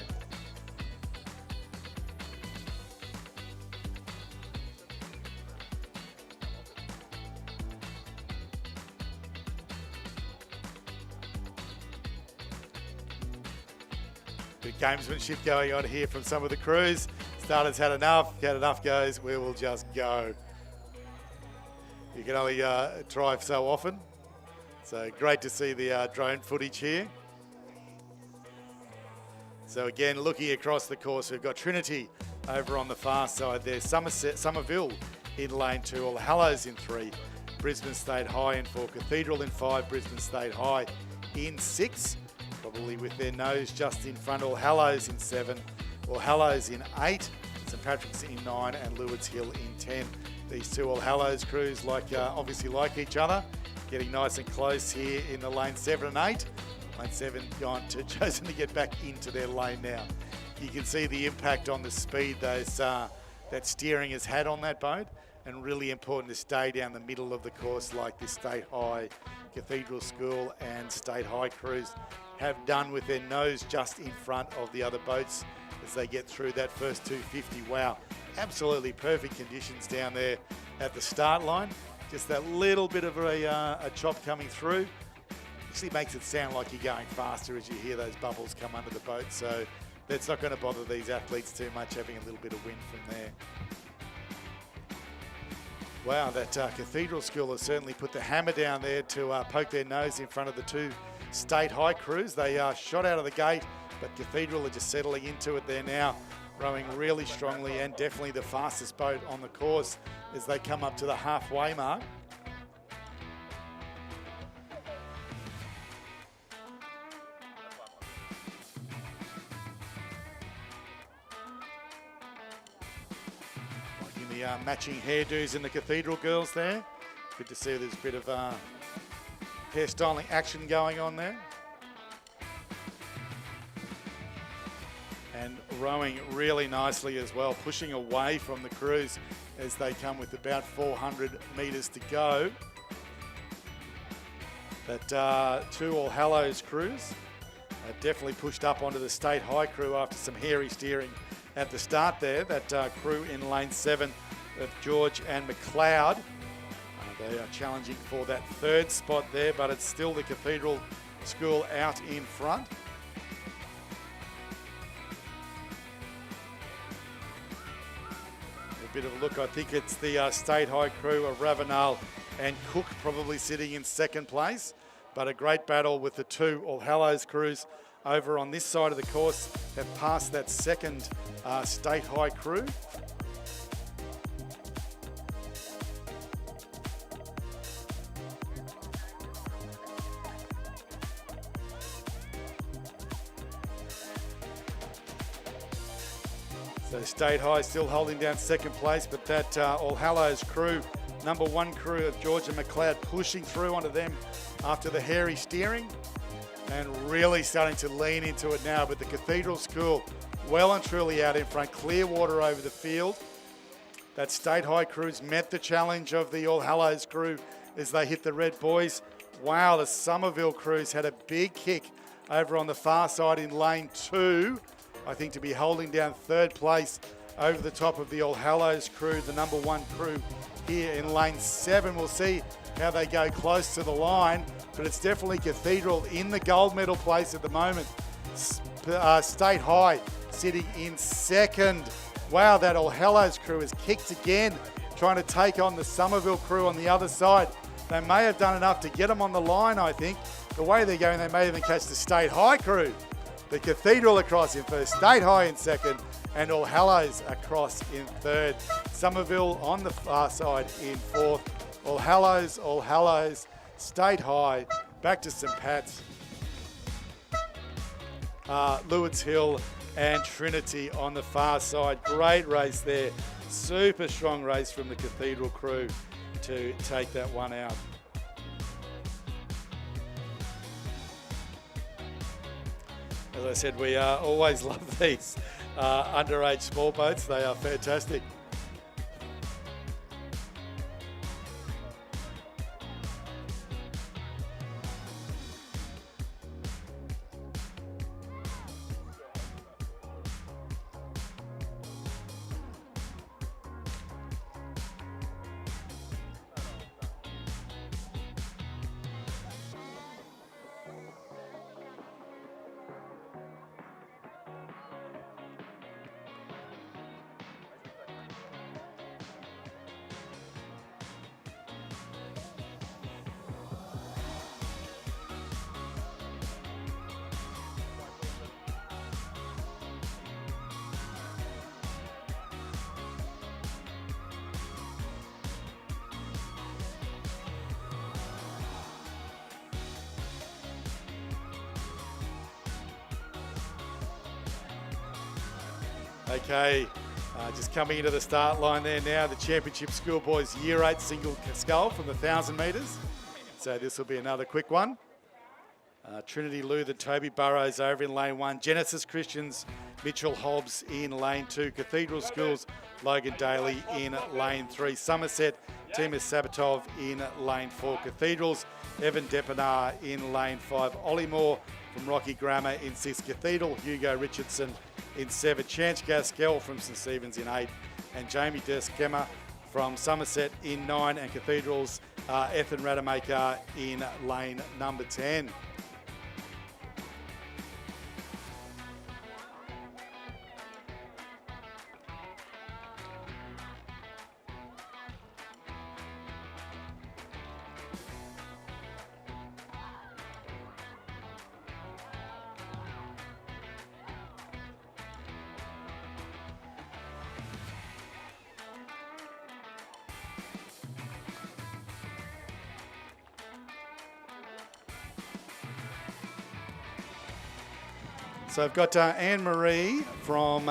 Good gamesmanship going on here from some of the crews. Starters had enough goes, we will just go. You can only try so often. So great to see the drone footage here. So again, looking across the course, we've got Trinity over on the far side there. Somerville in lane 2, All Hallows in 3, Brisbane State High in 4, Cathedral in 5, Brisbane State High in 6. Probably with their nose just in front, All Hallows in 7, All Hallows in 8, St Patrick's in 9 and Lewards Hill in 10. These two All Hallows crews obviously like each other, getting nice and close here in the lane 7 and 8. Lane 7 chosen to get back into their lane now. You can see the impact on the speed that steering has had on that boat, and really important to stay down the middle of the course like this State High, Cathedral School and State High crews have done, with their nose just in front of the other boats as they get through that first 250. Wow, absolutely perfect conditions down there at the start line. Just that little bit of a chop coming through actually makes it sound like you're going faster as you hear those bubbles come under the boat. So that's not going to bother these athletes too much, having a little bit of wind from there. Wow, that Cathedral School has certainly put the hammer down there to poke their nose in front of the two State High crews. They shot out of the gate, but Cathedral are just settling into it there now, rowing really strongly and definitely the fastest boat on the course as they come up to the halfway mark. Liking the matching hairdos in the Cathedral girls there. Good to see there's a bit of hairstyling action going on there. And rowing really nicely as well, pushing away from the crews as they come with about 400 metres to go. That two All Hallows crews have definitely pushed up onto the State High crew after some hairy steering at the start there. That crew in lane 7 of George and McLeod. They are challenging for that third spot there, but it's still the Cathedral School out in front. A bit of a look, I think it's the State High crew of Ravenel and Cook probably sitting in second place, but a great battle with the two All Hallows crews over on this side of the course have passed that second State High crew. So State High still holding down second place, but that All Hallows crew, number 1 crew of George and McLeod, pushing through onto them after the hairy steering and really starting to lean into it now. But the Cathedral School well and truly out in front, clear water over the field. That State High crews met the challenge of the All Hallows crew as they hit the red buoys. Wow, the Somerville crews had a big kick over on the far side in lane 2. I think to be holding down third place over the top of the All Hallows crew, the number 1 crew here in lane 7. We'll see how they go close to the line, but it's definitely Cathedral in the gold medal place at the moment. State High sitting in second. Wow, that All Hallows crew has kicked again, trying to take on the Somerville crew on the other side. They may have done enough to get them on the line, I think. The way they're going, they may even catch the State High crew. The Cathedral across in first, State High in second, and All Hallows across in third. Somerville on the far side in fourth. All Hallows, State High, back to St. Pat's, Lewards Hill and Trinity on the far side. Great race there. Super strong race from the Cathedral crew to take that one out. As I said, we always love these underage small boats. They are fantastic. Okay, just coming into the start line there now, the Championship Schoolboys Year 8 single scull from the 1,000 metres. So this will be another quick one. Trinity Luther, Toby Burrows over in lane 1. Genesis Christians, Mitchell Hobbs in lane 2. Cathedral Schools, Logan Daly in lane 3. Somerset, Timus Sabatov in lane 4. Cathedrals, Evan Depenar in lane 5. Ollie Moore from Rocky Grammar in 6. Cathedral, Hugo Richardson in 7. Chance Gaskell from St Stephen's in 8. And Jamie Deskemmer from Somerset in 9. And Cathedrals, Ethan Rademacher in lane number 10. So I've got Anne-Marie from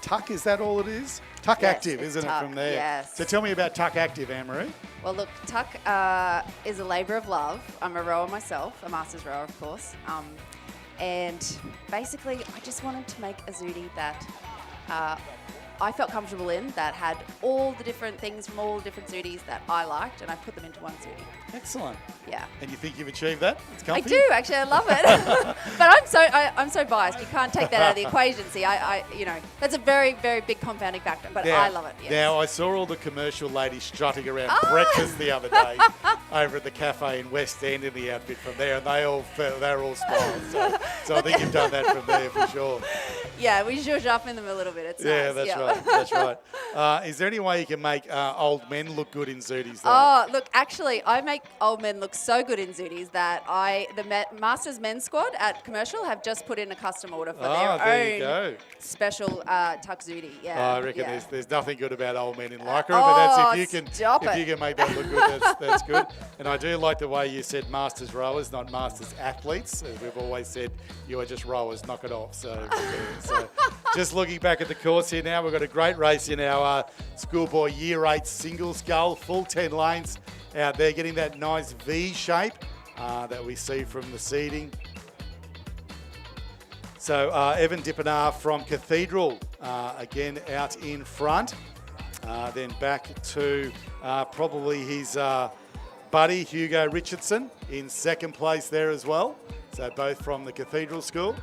Tuck, is that all it is? Tuck Yes, Active, it's isn't Tuck, it, from there? yes. So tell me about Tuck Active, Anne-Marie. Well, look, Tuck is a labour of love. I'm a rower myself, a masters rower, of course. And basically, I just wanted to make a zooty that I felt comfortable in, that had all the different things from all the different zooties that I liked, and I put them into one zooty. Excellent. Yeah. And you think you've achieved that? It's I comfy? do actually. I love it, but I'm so biased. You can't take that out of the equation. See, you know, that's a very, very big compounding factor. But I love it. Yes. Now, I saw all the commercial ladies strutting around breakfast the other day over at the cafe in West End in the outfit from there, and they were all smiles. So I think you've done that from there for sure. Yeah, we zhuzh up in them a little bit. It's Yeah, nice. that's right. That's right. Is there any way you can make old men look good in zooties? Though? Oh, look, actually, I make old men look so good in zooties that the Masters men's squad at Commercial have just put in a custom order for their own special tuck zootie. Yeah, I reckon yeah. there's nothing good about old men in lycra, but that's if you can make that look good, that's good. And I do like the way you said Masters rowers, not Masters athletes. As we've always said, you are just rowers, knock it off. So just looking back at the course here now, we've got a great race in our schoolboy Year 8 single scull, full 10 lanes out there, getting that nice V shape that we see from the seating. So Evan Dippenar from Cathedral, again out in front. Then back to probably his buddy Hugo Richardson in second place there as well. So both from the Cathedral School.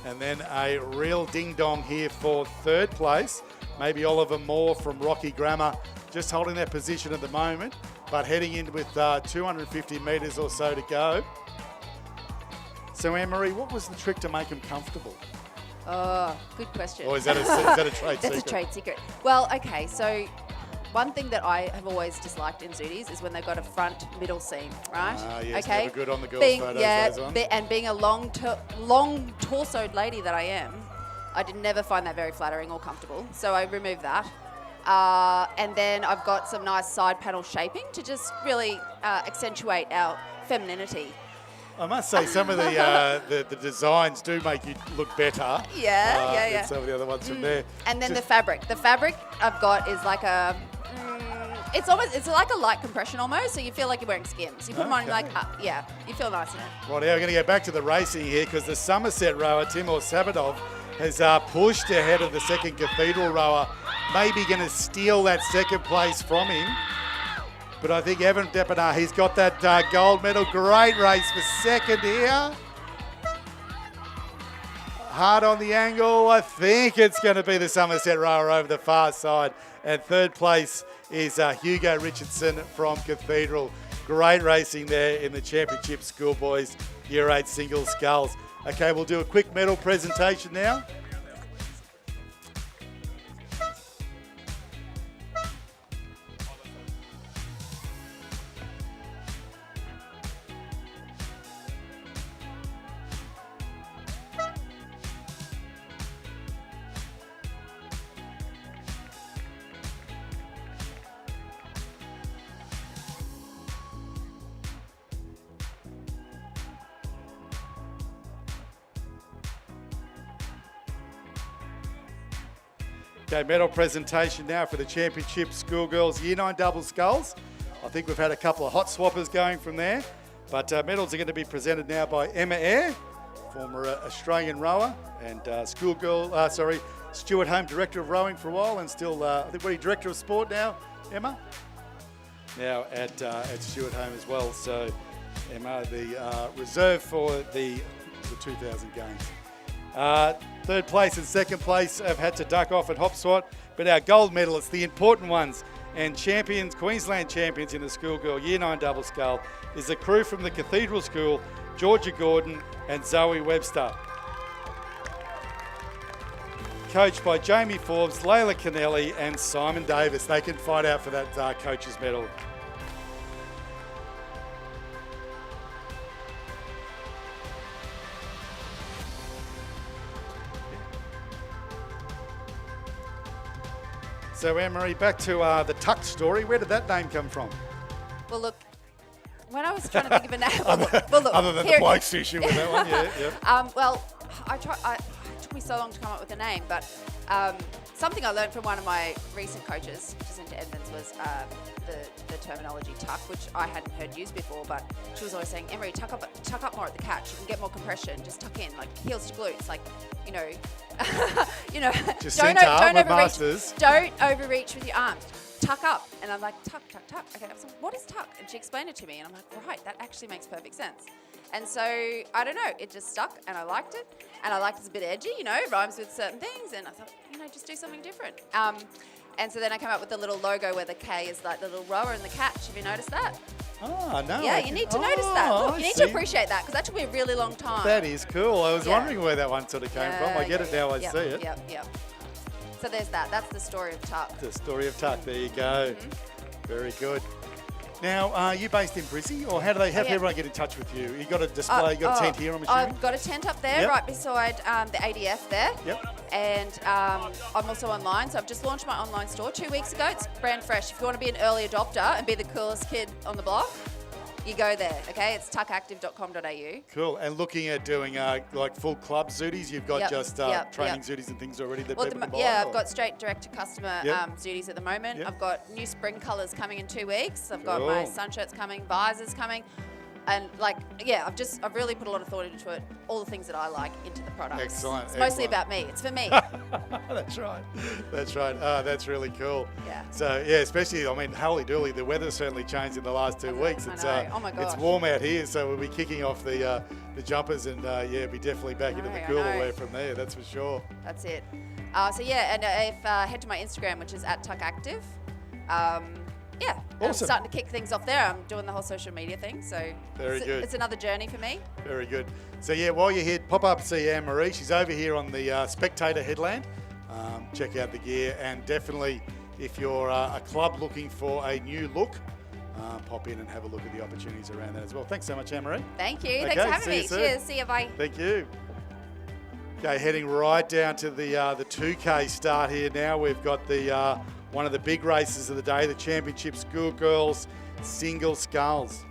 And then a real ding-dong here for third place. Maybe Oliver Moore from Rocky Grammar, just holding that position at the moment, but heading in with 250 metres or so to go. So, Anne-Marie, what was the trick to make him comfortable? Oh, good question. Or is that a trade secret? That's a trade secret. Well, okay, so one thing that I have always disliked in Zooties is when they've got a front middle seam, right? Yes, okay. never good on the girls' photos, those ones. And being a long torsoed lady that I am, I did never find that very flattering or comfortable. So I removed that. And then I've got some nice side panel shaping to just really accentuate our femininity. I must say, some of the designs do make you look better. Yeah. Than some of the other ones from there. And then the fabric. The fabric I've got is like a... it's like a light compression almost, so you feel like you're wearing Skims. You put them on, you're like, you feel nice in it. Right, now we're going to go back to the racing here because the Somerset rower, Timur Sabadov, has pushed ahead of the second Cathedral rower, maybe going to steal that second place from him. But I think Evan Depanar, he's got that gold medal. Great race for second here. Hard on the angle. I think it's going to be the Somerset rower over the far side. And third place is Hugo Richardson from Cathedral. Great racing there in the championship schoolboys Year 8 single sculls. Okay, we'll do a quick medal presentation now. Okay, medal presentation now for the championship schoolgirls Year 9 double sculls. I think we've had a couple of hot swappers going from there, but medals are going to be presented now by Emma Eyre, former Australian rower and Stuart Home Director of Rowing for a while, and still I think what are you, Director of Sport now, Emma? Now at Stuart Home as well. So Emma, the reserve for the 2000 games. Third place and second place have had to duck off at Hopswat, but our gold medalists, the important ones, and champions, Queensland champions in the schoolgirl Year 9 double scull, is the crew from the Cathedral School, Georgia Gordon and Zoe Webster. Coached by Jamie Forbes, Layla Kennelly and Simon Davis. They can fight out for that coach's medal. So, Anne-Marie, back to the Tuck story. Where did that name come from? Well, look, when I was trying to think of a name... Other than the bloke's issue with that one, yeah. Well, it took me so long to come up with a name, but something I learned from one of my recent coaches, Jacinta Edmonds, was the terminology tuck, which I hadn't heard used before, but she was always saying, Emery, tuck up more at the catch. You can get more compression. Just tuck in, like heels to glutes, like, you know... don't overreach with your arms. Tuck up. And I'm like, tuck. Okay, so what is tuck? And she explained it to me, and I'm like, right, that actually makes perfect sense. And so, I don't know, it just stuck, and I liked it. And I liked it's a bit edgy, it rhymes with certain things, and I thought, just do something different. And so then I came up with the little logo where the K is like the little rower in the catch. Have you noticed that? Oh, no. Yeah, you need to notice that. Look, you need to appreciate that, because that took me a really long time. That is cool. I was wondering where that one sort of came from. I get it now, I see it. Yep. So there's that. That's the story of Tuck. The story of Tuck. There you go. Mm-hmm. Very good. Now, are you based in Brizzy, or how everyone get in touch with you? You got a display, you got a tent here, I'm assuming? I've got a tent up there, right beside the ADF there. Yep. And I'm also online, so I've just launched my online store 2 weeks ago. It's brand fresh. If you want to be an early adopter and be the coolest kid on the block, you go there, okay? It's tuckactive.com.au. Cool. And looking at doing like full club Zooties, you've got training Zooties and things already that people can buy? Yeah, I've got straight direct-to-customer Zooties at the moment. Yep. I've got new spring colours coming in 2 weeks. I've got my sun shirts coming, visors coming. And I've really put a lot of thought into it. All the things that I like into the product. Excellent. It's mostly excellent. about me. It's for me. That's right. That's right. Oh, that's really cool. Yeah. So, yeah, especially, I mean, holy dooly, the weather's certainly changed in the last 2 weeks. I It's know. Oh my It's gosh. warm out here, so we'll be kicking off the jumpers and, be definitely back into the I cooler know. wear from there, that's for sure. That's it. If head to my Instagram, which is @tuckactive. I'm Awesome. starting to kick things off there. I'm doing the whole social media thing, so Very good. It's another journey for me. Very good. So, yeah, while you're here, pop up and see Anne-Marie. She's over here on the Spectator headland. Check out the gear, and definitely if you're a club looking for a new look, pop in and have a look at the opportunities around that as well. Thanks so much, Anne-Marie. Thank you. Okay, Thanks for having see you me. soon. Cheers. See you. Bye. Thank you. Okay, heading right down to the 2K start here now. We've got the one of the big races of the day, the Championship Schoolgirls Single Sculls.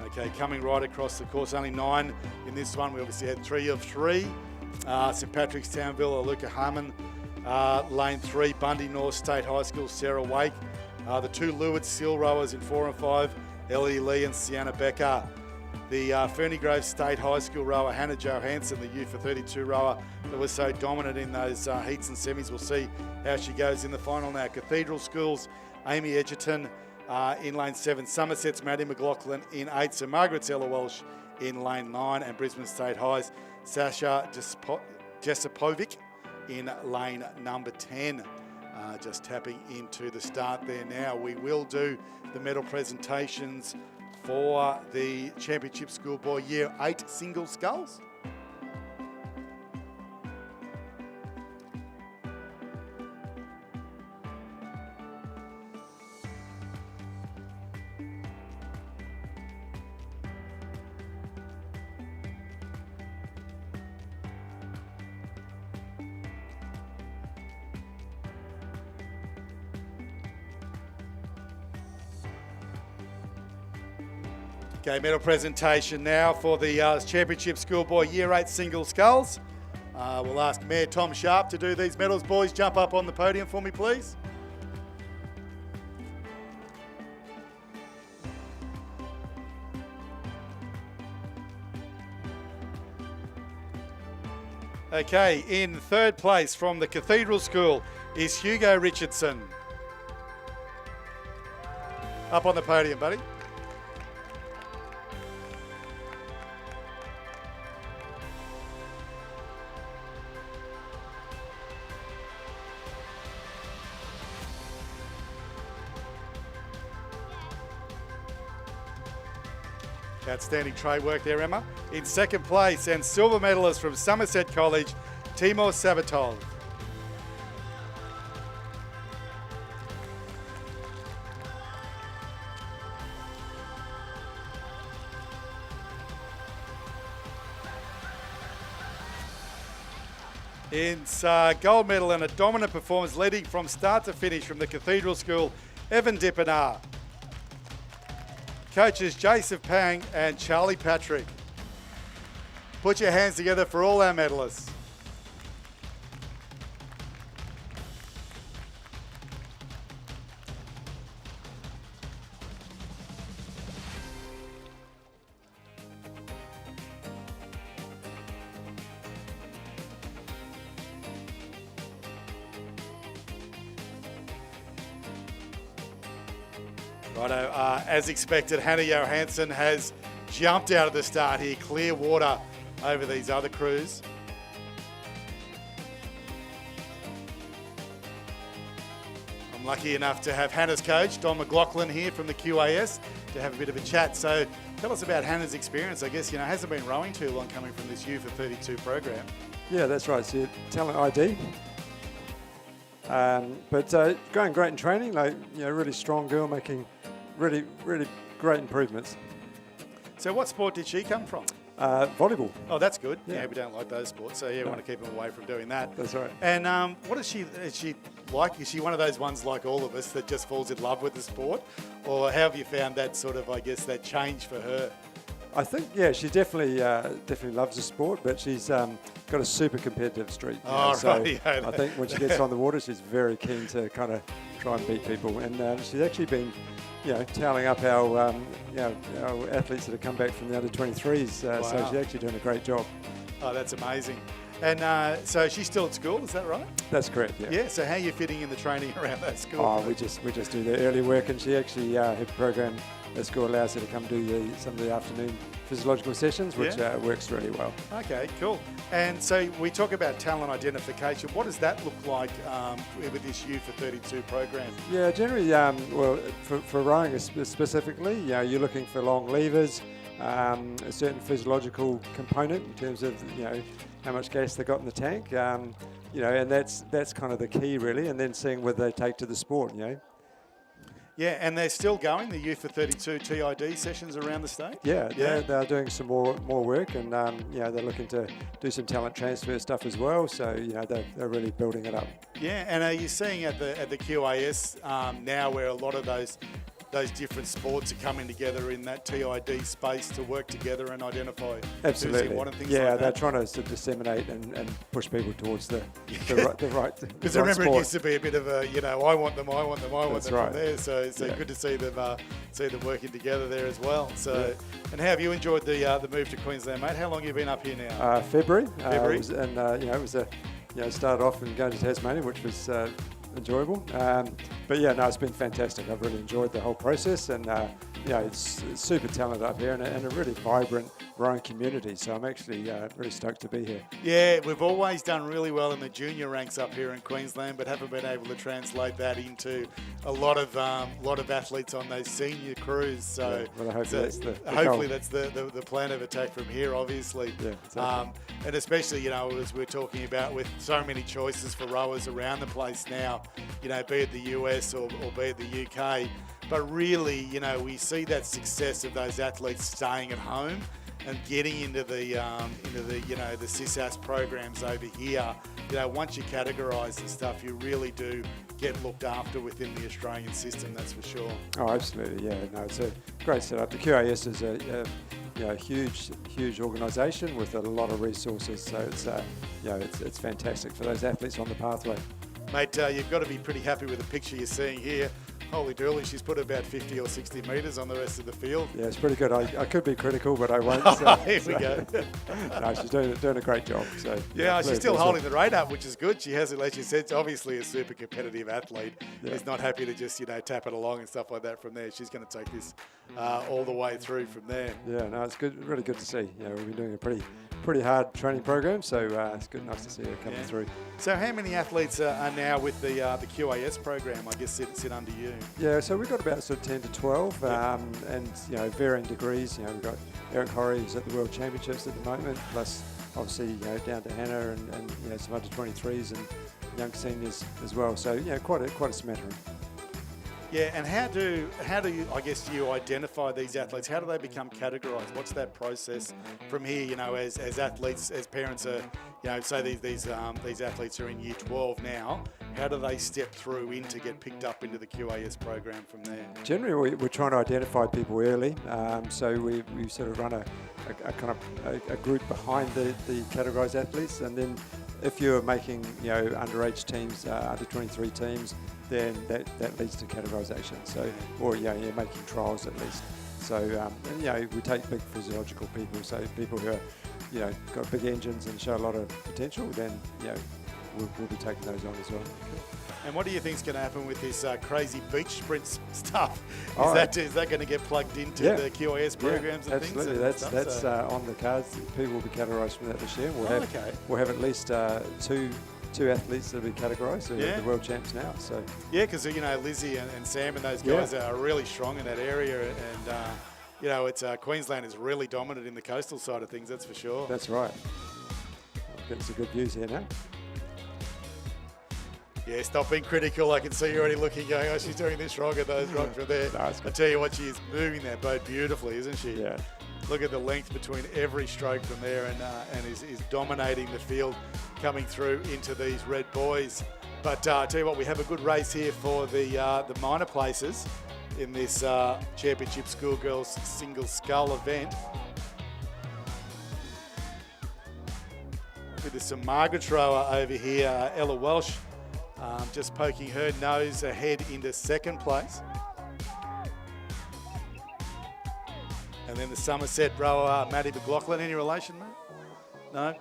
Okay, coming right across the course, only 9 in this one. We obviously had 3 of 3. St Patrick's Townville, Aluka Harmon, Lane 3, Bundy North State High School, Sarah Wake. The 2 Leeward Seal rowers in 4 and 5, Ellie Lee and Sienna Becker. The Ferny Grove State High School rower, Hannah Johansson, the U for 32 rower that was so dominant in those heats and semis. We'll see how she goes in the final now. Cathedral Schools, Amy Edgerton in lane 7, Somerset's Maddie McLaughlin in 8, St Margaret's Ella Walsh in lane 9, and Brisbane State High's Sasha Jesipovic in lane number 10. Just tapping into the start there now. We will do the medal presentations for the Championship Schoolboy Year 8 Single Sculls. Okay, medal presentation now for the Championship Schoolboy Year 8 Single Sculls. We'll ask Mayor Tom Sharp to do these medals. Boys, jump up on the podium for me, please. Okay, in 3rd place from the Cathedral School is Hugo Richardson. Up on the podium, buddy. Outstanding trade work there, Emma. In 2nd place, and silver medalist from Somerset College, Timur Sabatov. In gold medal and a dominant performance leading from start to finish from the Cathedral School, Evan Dippenar. Coaches Joseph Pang and Charlie Patrick. Put your hands together for all our medalists. Righto, as expected, Hannah Johansson has jumped out of the start here. Clear water over these other crews. I'm lucky enough to have Hannah's coach, Don McLaughlin, here from the QAS to have a bit of a chat. So tell us about Hannah's experience. I guess, hasn't been rowing too long coming from this U for 32 program. Yeah, that's right. So talent ID. But going great in training, really strong girl, making really great improvements. So what sport did she come from? Volleyball. Oh, that's good. Yeah. Yeah, we don't like those sports, so we want to keep them away from doing that. That's right. And what is she like? Is she one of those ones like all of us that just falls in love with the sport? Or how have you found that sort of, that change for her? I think, she definitely loves the sport, but she's got a super competitive streak. So I think when she gets on the water, she's very keen to kind of try and beat people. And she's actually been tallying up our athletes that have come back from the under 23s. So Wow. she's actually doing a great job. Oh, that's amazing. And so she's still at school, is that right? That's correct. Yeah. Yeah. So how are you fitting in the training around that school? Oh, we just do the early work, and she actually her program at school allows her to come do some of the afternoon physiological sessions, which works really well. Okay, cool. And so we talk about talent identification. What does that look like with this U for 32 program? Yeah, generally, well, for rowing specifically, you're looking for long levers, a certain physiological component in terms of how much gas they got in the tank, and that's kind of the key really, and then seeing whether they take to the sport. Yeah, and they're still going, the U for 32 TID sessions around the state? Yeah, they're doing some more work, and they're looking to do some talent transfer stuff as well. So they're really building it up. Yeah, and are you seeing at the QAS now where a lot of those different sports are coming together in that TID space to work together and identify who's in what and things like that? They're trying to sort of disseminate and push people towards the right. Because I remember it used to be a bit of a, I want them That's from right. there. So it's good to see them working together there as well. So, and how have you enjoyed the move to Queensland, mate? How long have you been up here now? February. February. It was started off and going to Tasmania, which was enjoyable. But it's been fantastic. I've really enjoyed the whole process, and it's super talented up here, and a really vibrant rowing community. So I'm actually really stoked to be here. Yeah, we've always done really well in the junior ranks up here in Queensland, but haven't been able to translate that into a lot of athletes on those senior crews. So, hopefully that's the plan of attack from here, obviously. Yeah, exactly. And especially, as we're talking about with so many choices for rowers around the place now, be it the US or be it the UK, but really, we see that success of those athletes staying at home and getting into the CISAS programs over here. Once you categorise the stuff, you really do get looked after within the Australian system, that's for sure. Oh, absolutely, yeah. No, it's a great setup. The QAS is a huge organisation with a lot of resources, so it's fantastic for those athletes on the pathway. Mate, you've got to be pretty happy with the picture you're seeing here. Holy dooly, she's put about 50 or 60 metres on the rest of the field. Yeah, it's pretty good. I could be critical, but I won't. Here we go. No, she's doing a great job. So she's still holding the rate up, which is good. She has, like you said, obviously a super competitive athlete. Who's not happy to just tap it along and stuff like that from there. She's going to take this all the way through from there. Yeah, no, it's good. Really good to see. We've been doing a pretty hard training program, so it's nice to see her coming through. So how many athletes are now with the QAS program, I guess, sit under you? Yeah, so we've got about sort of 10 to 12, and varying degrees. We've got Eric Horry, who's at the World Championships at the moment, plus obviously down to Hannah and some under 23s and young seniors as well. So quite a smattering. Yeah, and how do you, I guess, you identify these athletes? How do they become categorised? What's that process from here? As athletes, as parents are, say these athletes are in year 12 now. How do they step through to get picked up into the QAS program from there? Generally, we're trying to identify people early, so we sort of run a kind of a group behind the categorised athletes, and then if you're making underage teams, under 23 teams, then that leads to categorisation. So, or you're making trials at least. So we take big physiological people, so people who are got big engines and show a lot of potential. Then we'll be taking those on as well. And what do you think is going to happen with this crazy beach sprints stuff? Is that going to get plugged into the QAS programs and things? Absolutely, that's on the cards. People will be categorised from that this year. We'll have at least two athletes that will be categorised. So the world champs now. So because Lizzie and Sam and those guys are really strong in that area, and it's Queensland is really dominant in the coastal side of things. That's for sure. That's right. Getting some good views here now. Yeah, stop being critical. I can see you already looking, going, oh, she's doing this wrong and those wrong from there. I tell you what, she is moving that boat beautifully, isn't she? Yeah. Look at the length between every stroke from there, and is dominating the field coming through into these red buoys. But I tell you what, we have a good race here for the minor places in this Championship Schoolgirls Single Scull event. With the St Margaret's rower over here, Ella Welsh, just poking her nose ahead into second place. And then the Somerset rower, Matty McLaughlin. Any relation, mate? No?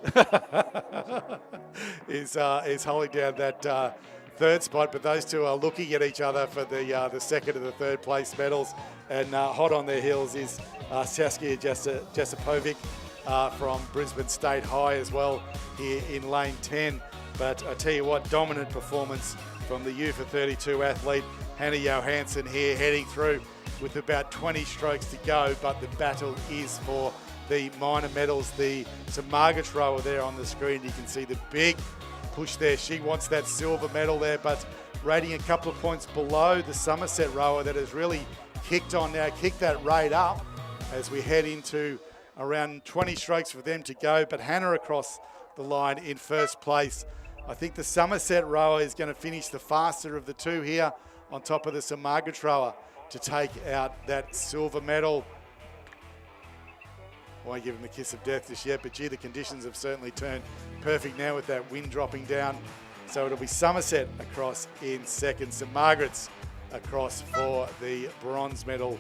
is holding down that third spot, but those two are looking at each other for the second and the third place medals. And hot on their heels is Saskia Jasipovic from Brisbane State High as well here in lane 10. But I tell you what, dominant performance from the U for 32 athlete, Hannah Johansson here heading through with about 20 strokes to go, but the battle is for the minor medals. The St Margaret's rower there on the screen, you can see the big push there. She wants that silver medal there, but rating a couple of points below the Somerset rower that has really kicked on now, kicked that rate up as we head into around 20 strokes for them to go. But Hannah across the line in first place. I think the Somerset rower is going to finish the faster of the two here on top of the St Margaret's rower to take out that silver medal. I won't give him the kiss of death just yet, but gee, the conditions have certainly turned perfect now with that wind dropping down. So it'll be Somerset across in second, St Margaret's across for the bronze medal.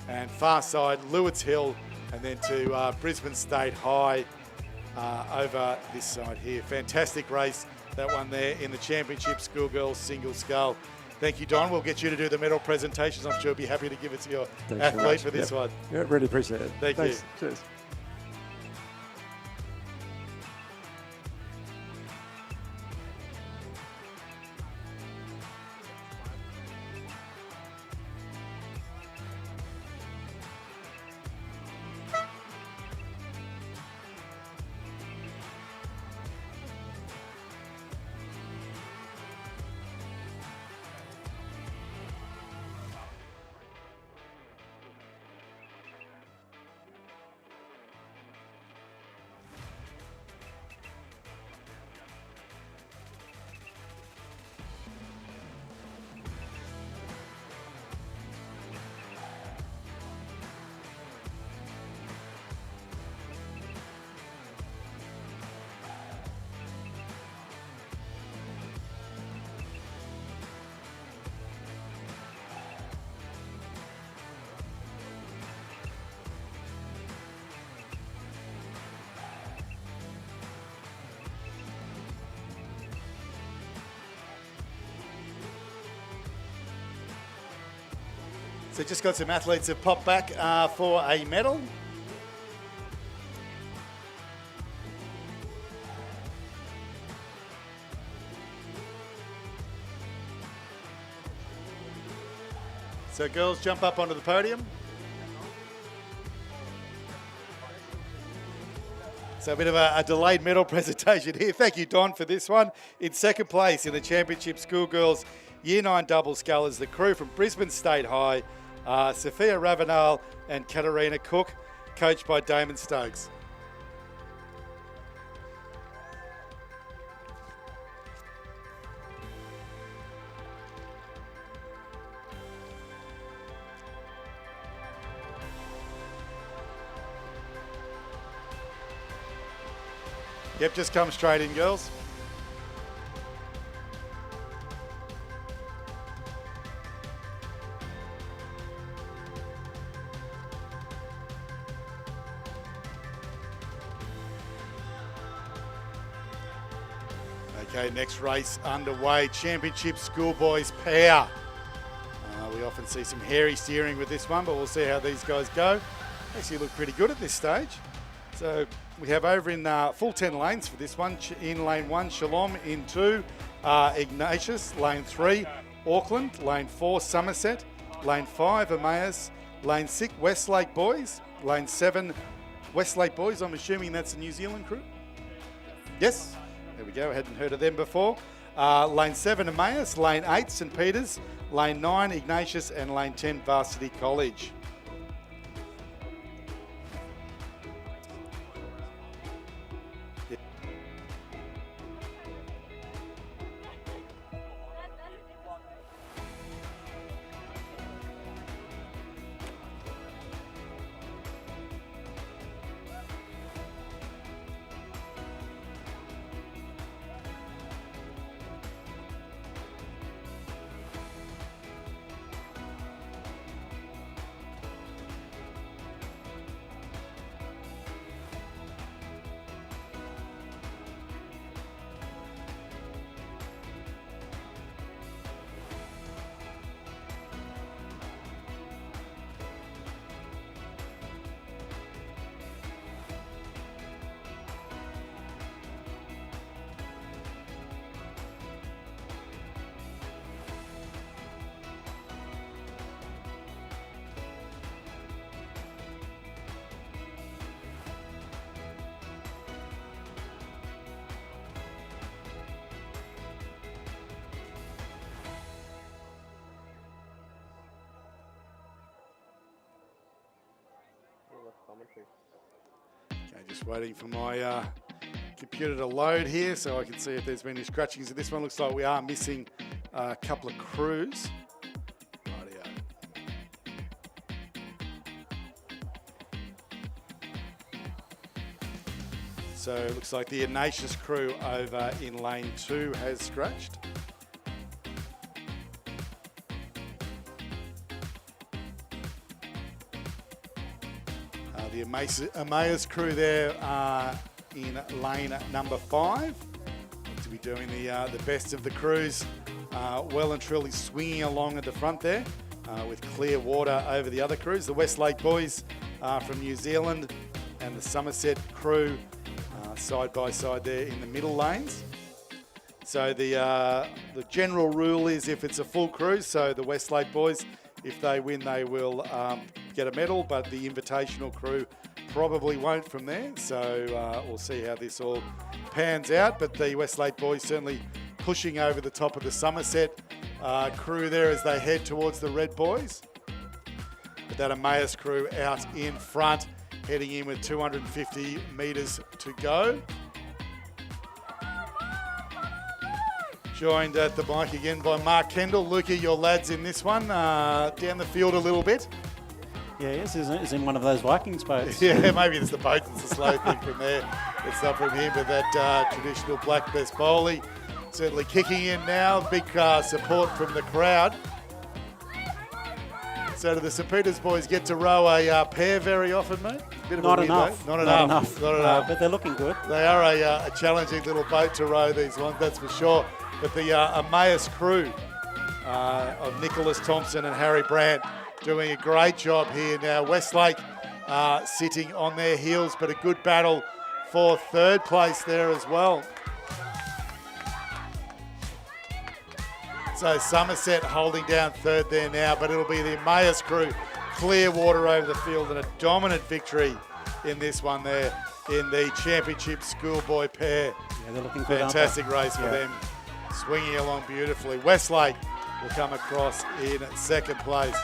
And far side, Lewis Hill, and then to Brisbane State High over this side here. Fantastic race, that one there in the championship schoolgirls single scull. Thank you, Don. We'll get you to do the medal presentations. I'm sure you'll be happy to give it to your athlete for this one. Yeah, really appreciate it. Thanks. You. Cheers. So just got some athletes that pop back for a medal. So girls, jump up onto the podium. So a bit of a delayed medal presentation here. Thank you, Don, for this one. In second place in the championship schoolgirls Year 9 double scullers, the crew from Brisbane State High, Sophia Ravenal and Katarina Cook, coached by Damon Stokes. Yep, just come straight in, girls. Okay, next race underway. Championship schoolboys pair. We often see some hairy steering with this one, but we'll see how these guys go. Actually look pretty good at this stage. So we have over in full 10 lanes for this one. In lane 1, Shalom. In 2, Ignatius. Lane 3, Auckland. Lane 4, Somerset. Lane 5, Emmaus. Lane 6, Westlake Boys. Lane 7, Westlake Boys. I'm assuming that's a New Zealand crew. Yes. There we go. I hadn't heard of them before. Lane 7, Emmaus. Lane 8, St Peter's. Lane 9, Ignatius. And lane 10, Varsity College. Okay, just waiting for my computer to load here so I can see if there's been any scratchings. This one looks like we are missing a couple of crews. Rightio. So it looks like the Ignatius crew over in lane 2 has scratched. The Emmaus crew there in lane number 5. To be doing the best of the crews, well and truly swinging along at the front there with clear water over the other crews. The Westlake boys from New Zealand and the Somerset crew side by side there in the middle lanes. So the general rule is if it's a full crew, so the Westlake boys, if they win, they will get a medal, but the invitational crew probably won't from there. So we'll see how this all pans out. But the Westlake boys certainly pushing over the top of the Somerset crew there as they head towards the Red boys. But that Emmaus crew out in front, heading in with 250 metres to go. Joined at the bike again by Mark Kendall. Lukey, your lads in this one, down the field a little bit. Yeah, yes, is in one of those Vikings boats. Yeah, maybe it's the boat that's a slow thing from there. It's not from him, but that traditional black best bowley certainly kicking in now. Big support from the crowd. So do the St Peters boys get to row a pair very often, mate? Bit of Not a weird enough. boat. Not enough. But they're looking good. They are a challenging little boat to row, these ones, that's for sure. But the Emmaus crew of Nicholas Thompson and Harry Brandt doing a great job here now. Westlake sitting on their heels, but a good battle for third place there as well. So Somerset holding down third there now, but it'll be the Emmaus crew, clear water over the field, and a dominant victory in this one there in the championship schoolboy pair. Yeah, they're looking good. Fantastic race for them, swinging along beautifully. Westlake will come across in second place.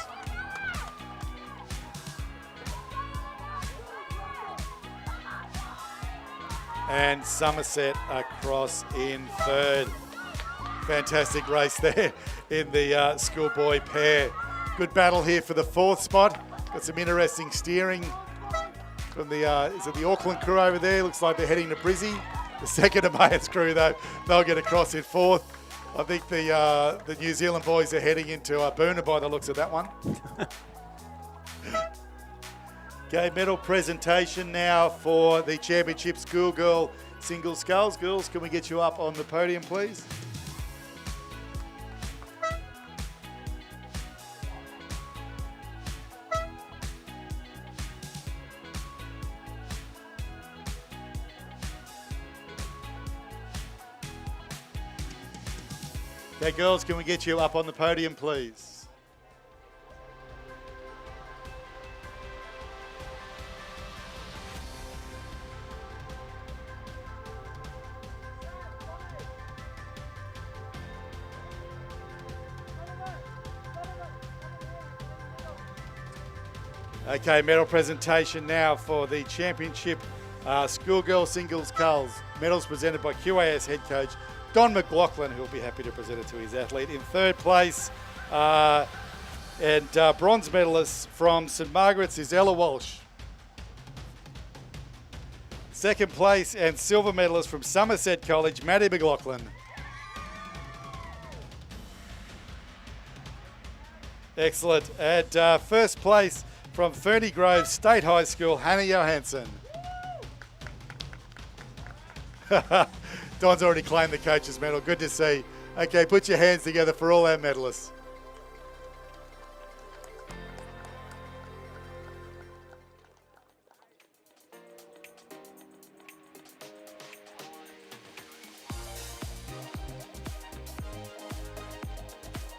And Somerset across in third. Fantastic race there in the schoolboy pair. Good battle here for the fourth spot. Got some interesting steering from the, is it the Auckland crew over there? Looks like they're heading to Brizzy. The second Emmaus crew, though, they'll get across in fourth. I think the New Zealand boys are heading into Boona by the looks of that one. Okay, medal presentation now for the championship schoolgirl single sculls. Girls, can we get you up on the podium, please? Okay, girls, can we get you up on the podium, please? Okay, medal presentation now for the championship schoolgirl singles sculls. Medals presented by QAS head coach Don McLaughlin, who will be happy to present it to his athlete. In third place, and bronze medalist from St Margaret's is Ella Walsh. Second place and silver medalist from Somerset College, Maddie McLaughlin. Excellent. And first place from Ferny Grove State High School, Hannah Johansson. Don's already claimed the coach's medal. Good to see. Okay, put your hands together for all our medalists.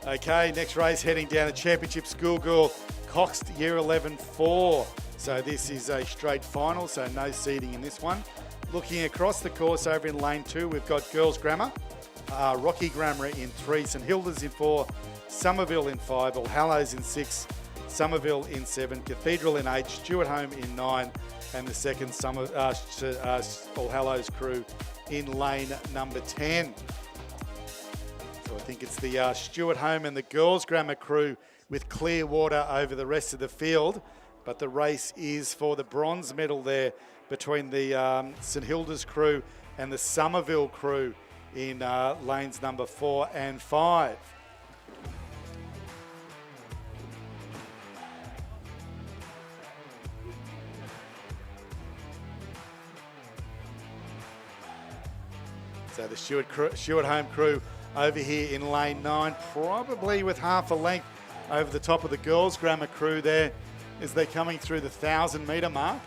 Okay, next race heading down to Championship Schoolgirl Coxed Year 11 4. So this is a straight final, so no seeding in this one. Looking across the course over in lane 2, we've got Girls Grammar, Rocky Grammar in 3, St Hilda's in 4, Somerville in 5, All Hallows in 6, Somerville in 7, Cathedral in 8, Stuart Home in 9, and the second All Hallows crew in lane number 10. So I think it's the Stuart Home and the Girls Grammar crew with clear water over the rest of the field, but the race is for the bronze medal there between the St Hilda's crew and the Somerville crew in lanes number 4 and 5. So the Stuart Home crew over here in lane 9, probably with half a length over the top of the Girls Grammar crew there as they're coming through the 1,000 metre mark.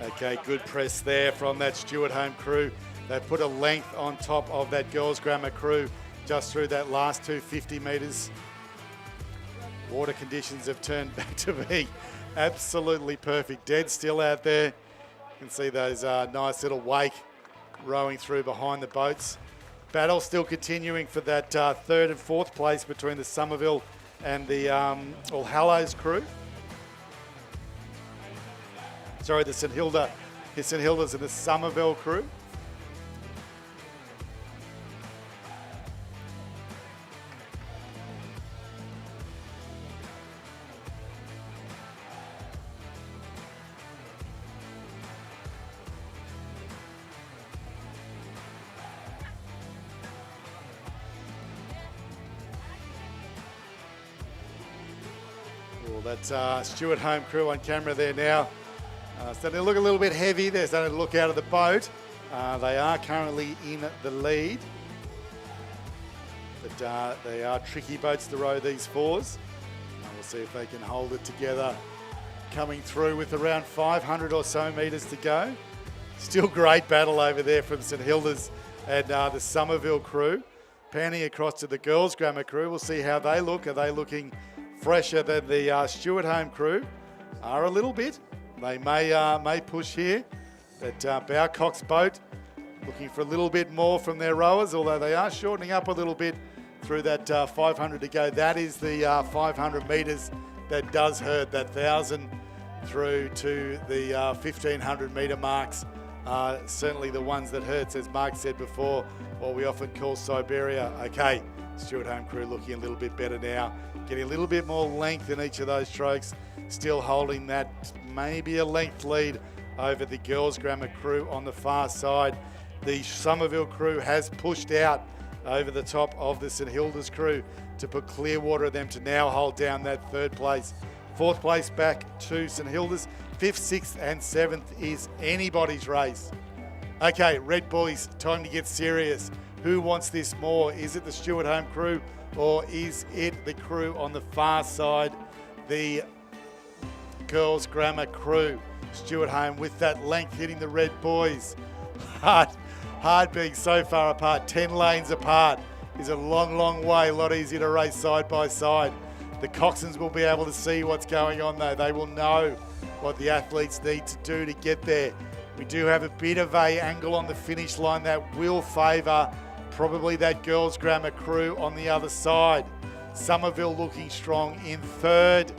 Okay, good press there from that Stuart Home crew. They put a length on top of that Girls Grammar crew just through that last 250 metres. Water conditions have turned back to be absolutely perfect. Dead still out there. You can see those nice little wake rowing through behind the boats. Battle still continuing for that 3rd and 4th place between the Somerville and the All Hallows crew. Sorry, the St Hilda's and the Somerville crew. Well, that's Stuart Home crew on camera there now. Starting to look a little bit heavy. They're starting to look out of the boat. They are currently in the lead. But they are tricky boats to row, these 4s. We'll see if they can hold it together. Coming through with around 500 or so metres to go. Still great battle over there from St Hilda's and the Somerville crew. Panning across to the Girls Grammar crew. We'll see how they look. Are they looking fresher than the Stuart Home crew? Are a little bit. They may push here, but Bowcock's boat looking for a little bit more from their rowers, although they are shortening up a little bit through that 500 to go. That is the 500 metres that does hurt. That 1,000 through to the 1,500 metre marks are certainly the ones that hurts, as Mark said before, what we often call Siberia. Okay, Stuart Home crew looking a little bit better now, getting a little bit more length in each of those strokes. Still holding that maybe a length lead over the Girls Grammar crew on the far side. The Somerville crew has pushed out over the top of the St Hilda's crew to put clear water of them to now hold down that 3rd place. 4th place back to St Hilda's. 5th, 6th and 7th is anybody's race. Okay, Red Boys, time to get serious. Who wants this more? Is it the Stuart Home crew or is it the crew on the far side? The Girls Grammar crew. Stuart Home with that length hitting the Red Boys. Hard being so far apart. 10 lanes apart is a long way. A lot easier to race side by side. The coxswains will be able to see what's going on though. They will know what the athletes need to do to get there. We do have a bit of a angle on the finish line that will favour probably that Girls Grammar crew on the other side. Somerville looking strong in 3rd.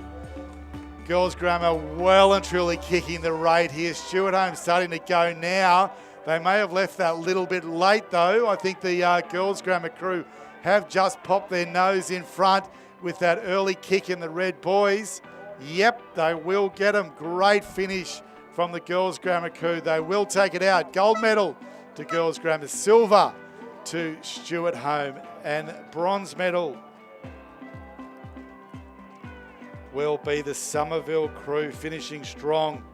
Girls Grammar well and truly kicking the rate here. Stuart Home starting to go now. They may have left that little bit late though. I think the Girls Grammar crew have just popped their nose in front with that early kick in the Red Boys. Yep, they will get them. Great finish from the Girls Grammar crew. They will take it out. Gold medal to Girls Grammar. Silver to Stuart Home. And bronze medal will be the Somerville crew, finishing strong.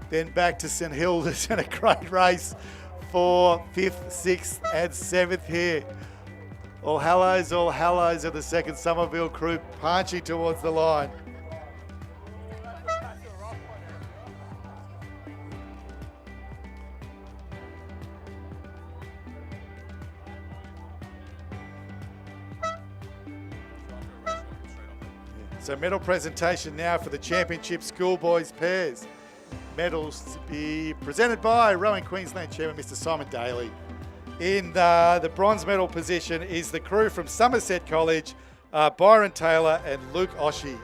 Then back to St Hilda's and a great race for 5th, 6th and 7th here. All Hallows of the second Somerville crew punching towards the line. So medal presentation now for the championship schoolboys pairs. Medals to be presented by Rowing Queensland Chairman Mr. Simon Daly. In the bronze medal position is the crew from Somerset College, Byron Taylor and Luke Oshie.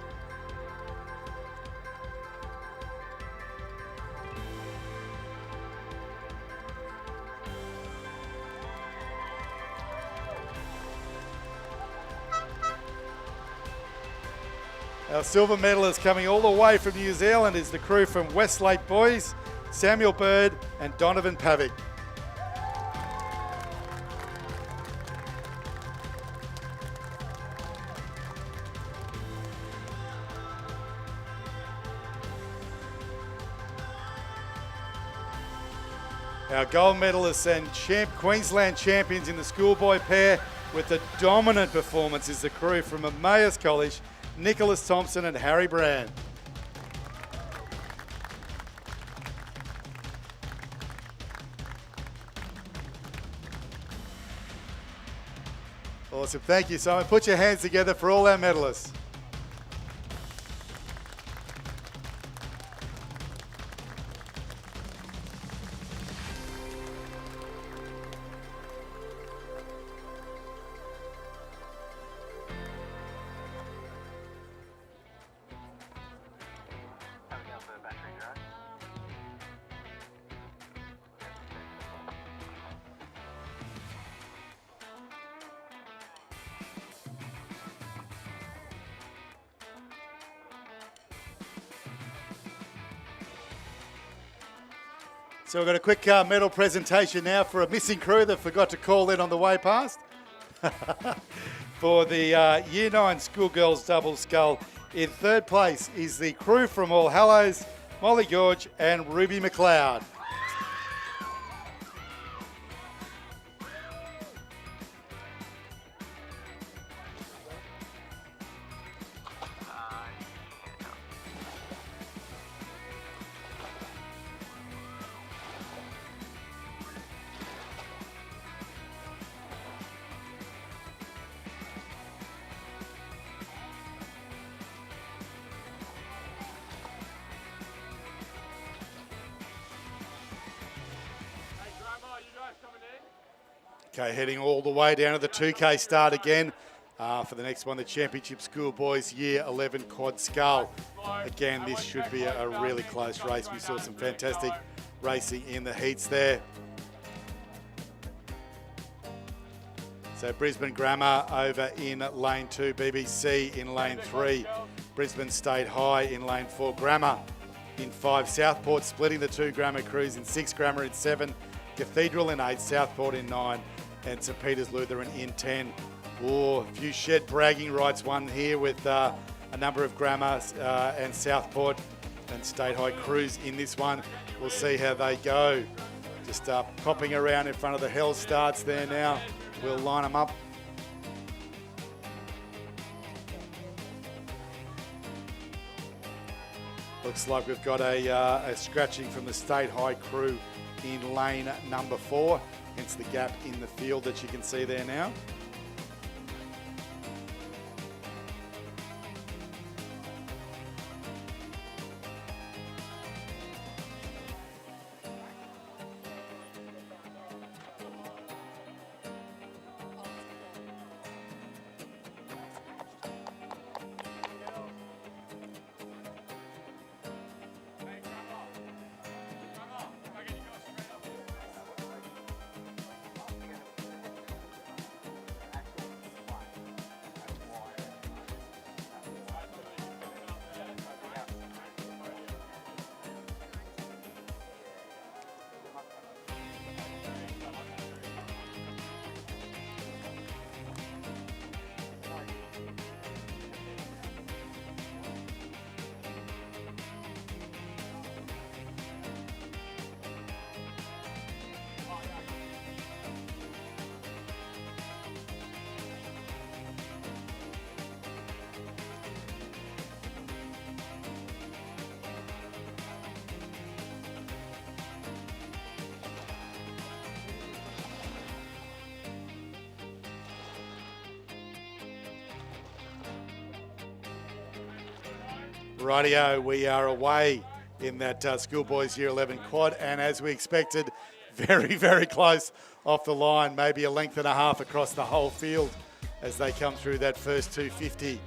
Our silver medalist coming all the way from New Zealand is the crew from Westlake Boys, Samuel Bird and Donovan Pavic. Our gold medalists and Queensland champions in the schoolboy pair with a dominant performance is the crew from Emmaus College, Nicholas Thompson and Harry Brand. Awesome, thank you, Simon. Put your hands together for all our medalists. So we've got a quick medal presentation now for a missing crew that forgot to call in on the way past. For the Year 9 Schoolgirls Double Scull, in third place is the crew from All Hallows, Molly Gorge and Ruby McLeod. Okay, heading all the way down to the 2K start again. For the next one, the Championship Schoolboys Year 11 Quad Scull. Again, this should be a really close race. We saw some fantastic racing in the heats there. So Brisbane Grammar over in lane 2, BBC in lane 3, Brisbane State High in lane 4, Grammar in 5, Southport splitting the 2 Grammar crews in 6, Grammar in 7, Cathedral in 8, Southport in 9, and St Peter's Lutheran in 10. Oh, a few shed bragging rights won here with a number of Grammar and Southport and State High crews in this one. We'll see how they go. Just popping around in front of the Hell Starts there now. We'll line them up. Looks like we've got a scratching from the State High crew in lane number 4, hence the gap in the field that you can see there now. Rightio, we are away in that schoolboys year 11 quad, and as we expected, very, very close off the line, maybe a length and a half across the whole field as they come through that first 250.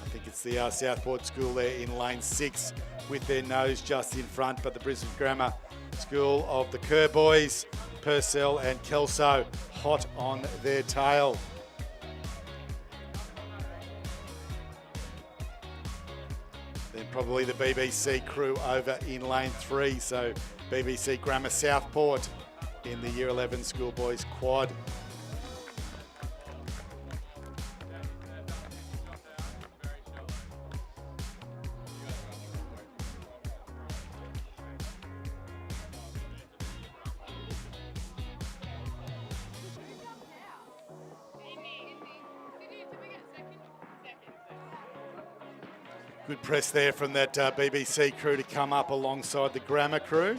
I think it's the Southport School there in lane 6 with their nose just in front, but the Brisbane Grammar School of the Kerr boys, Purcell and Kelso, hot on their tail. Then probably the BBC crew over in lane 3, so BBC Grammar Southport in the year 11 schoolboys quad. Good press there from that BBC crew to come up alongside the Grammar crew.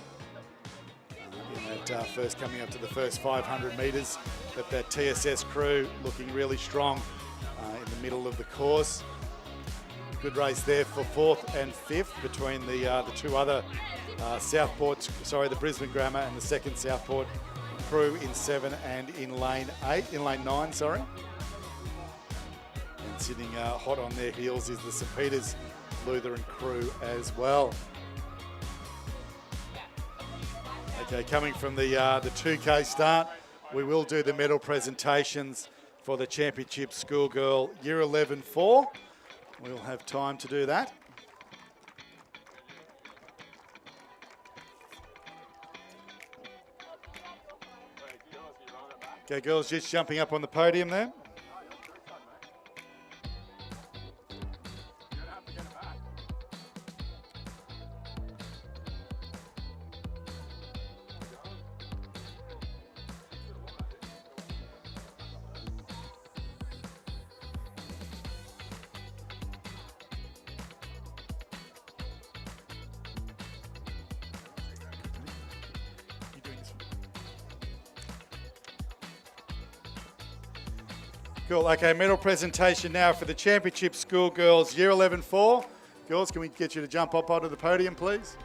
In that first coming up to the first 500 metres, but that TSS crew looking really strong in the middle of the course. Good race there for 4th and 5th between the two other the Brisbane Grammar and the second Southport crew in 7 and in lane 9, sorry. And sitting hot on their heels is the St Peters Lutheran crew as well. Okay, coming from the 2K start, we will do the medal presentations for the Championship Schoolgirl Year 11 4. We'll have time to do that. Okay, girls just jumping up on the podium there. Cool, okay, medal presentation now for the Championship Schoolgirls Year 11 4. Girls, can we get you to jump up onto the podium, please?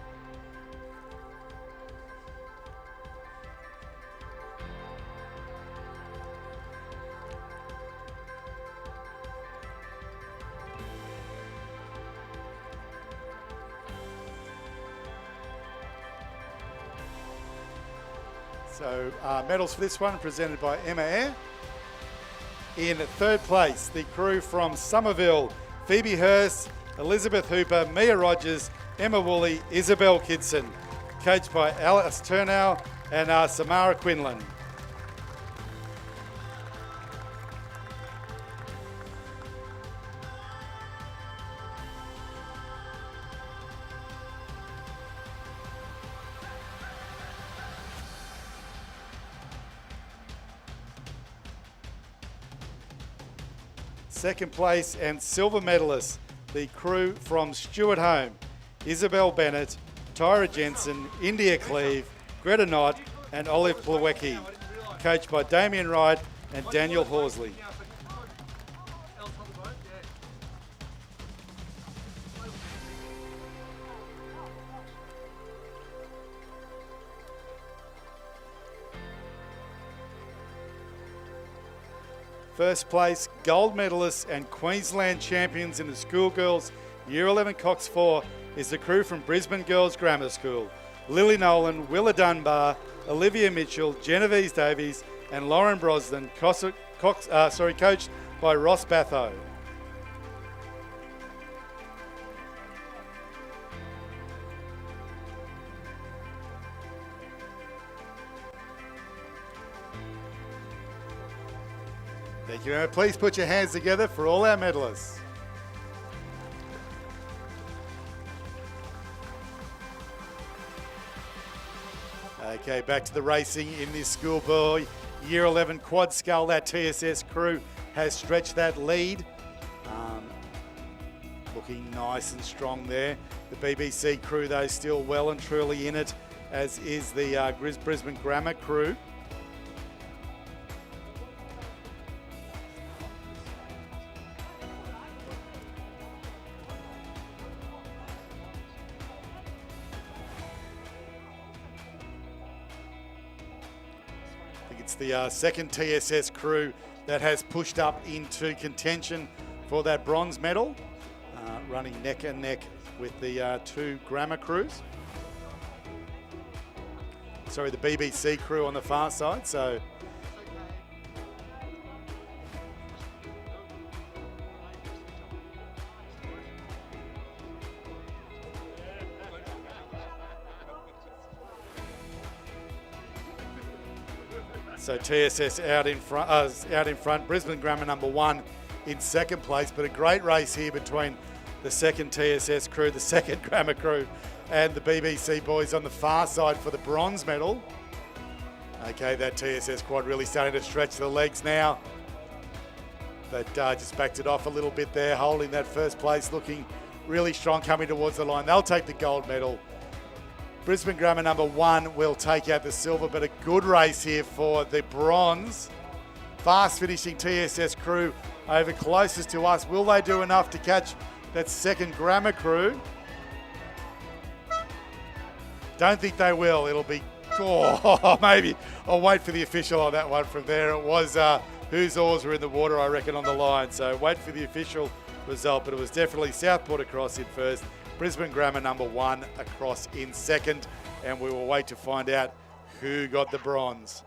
So, medals for this one presented by Emma Eyre. In 3rd place, the crew from Somerville, Phoebe Hurst, Elizabeth Hooper, Mia Rogers, Emma Woolley, Isabel Kidson. Coached by Alice Turnow and Samara Quinlan. Second place and silver medalist, the crew from Stewart Home, Isabel Bennett, Tyra Jensen, India Cleve, Greta Knott and Olive Plawecki. Coached by Damien Wright and Daniel Horsley. First place, gold medalists and Queensland champions in the schoolgirls Year 11 Cox 4 is the crew from Brisbane Girls Grammar School. Lily Nolan, Willa Dunbar, Olivia Mitchell, Genevieve Davies and Lauren Brosnan, coached by Ross Batho. Thank you, Emma. Please put your hands together for all our medalists. Okay, back to the racing in this schoolboy Year 11 quad scull. That TSS crew has stretched that lead. Looking nice and strong there. The BBC crew, though, still well and truly in it, as is the Brisbane Grammar crew. It's the second TSS crew that has pushed up into contention for that bronze medal, running neck and neck with the two Grammar crews. Sorry, the BBC crew on the far side. So TSS out in front. Brisbane Grammar number 1 in second place, but a great race here between the second TSS crew, the second Grammar crew, and the BBC boys on the far side for the bronze medal. Okay, that TSS quad really starting to stretch the legs now. But just backed it off a little bit there, holding that first place, looking really strong coming towards the line. They'll take the gold medal. Brisbane Grammar number 1 will take out the silver, but a good race here for the bronze. Fast finishing TSS crew over closest to us. Will they do enough to catch that second Grammar crew? Don't think they will. It'll be, maybe. I'll wait for the official on that one from there. It was whose oars were in the water, I reckon, on the line. So wait for the official result, but it was definitely Southport across in first. Brisbane Grammar number 1 across in second, and we will wait to find out who got the bronze.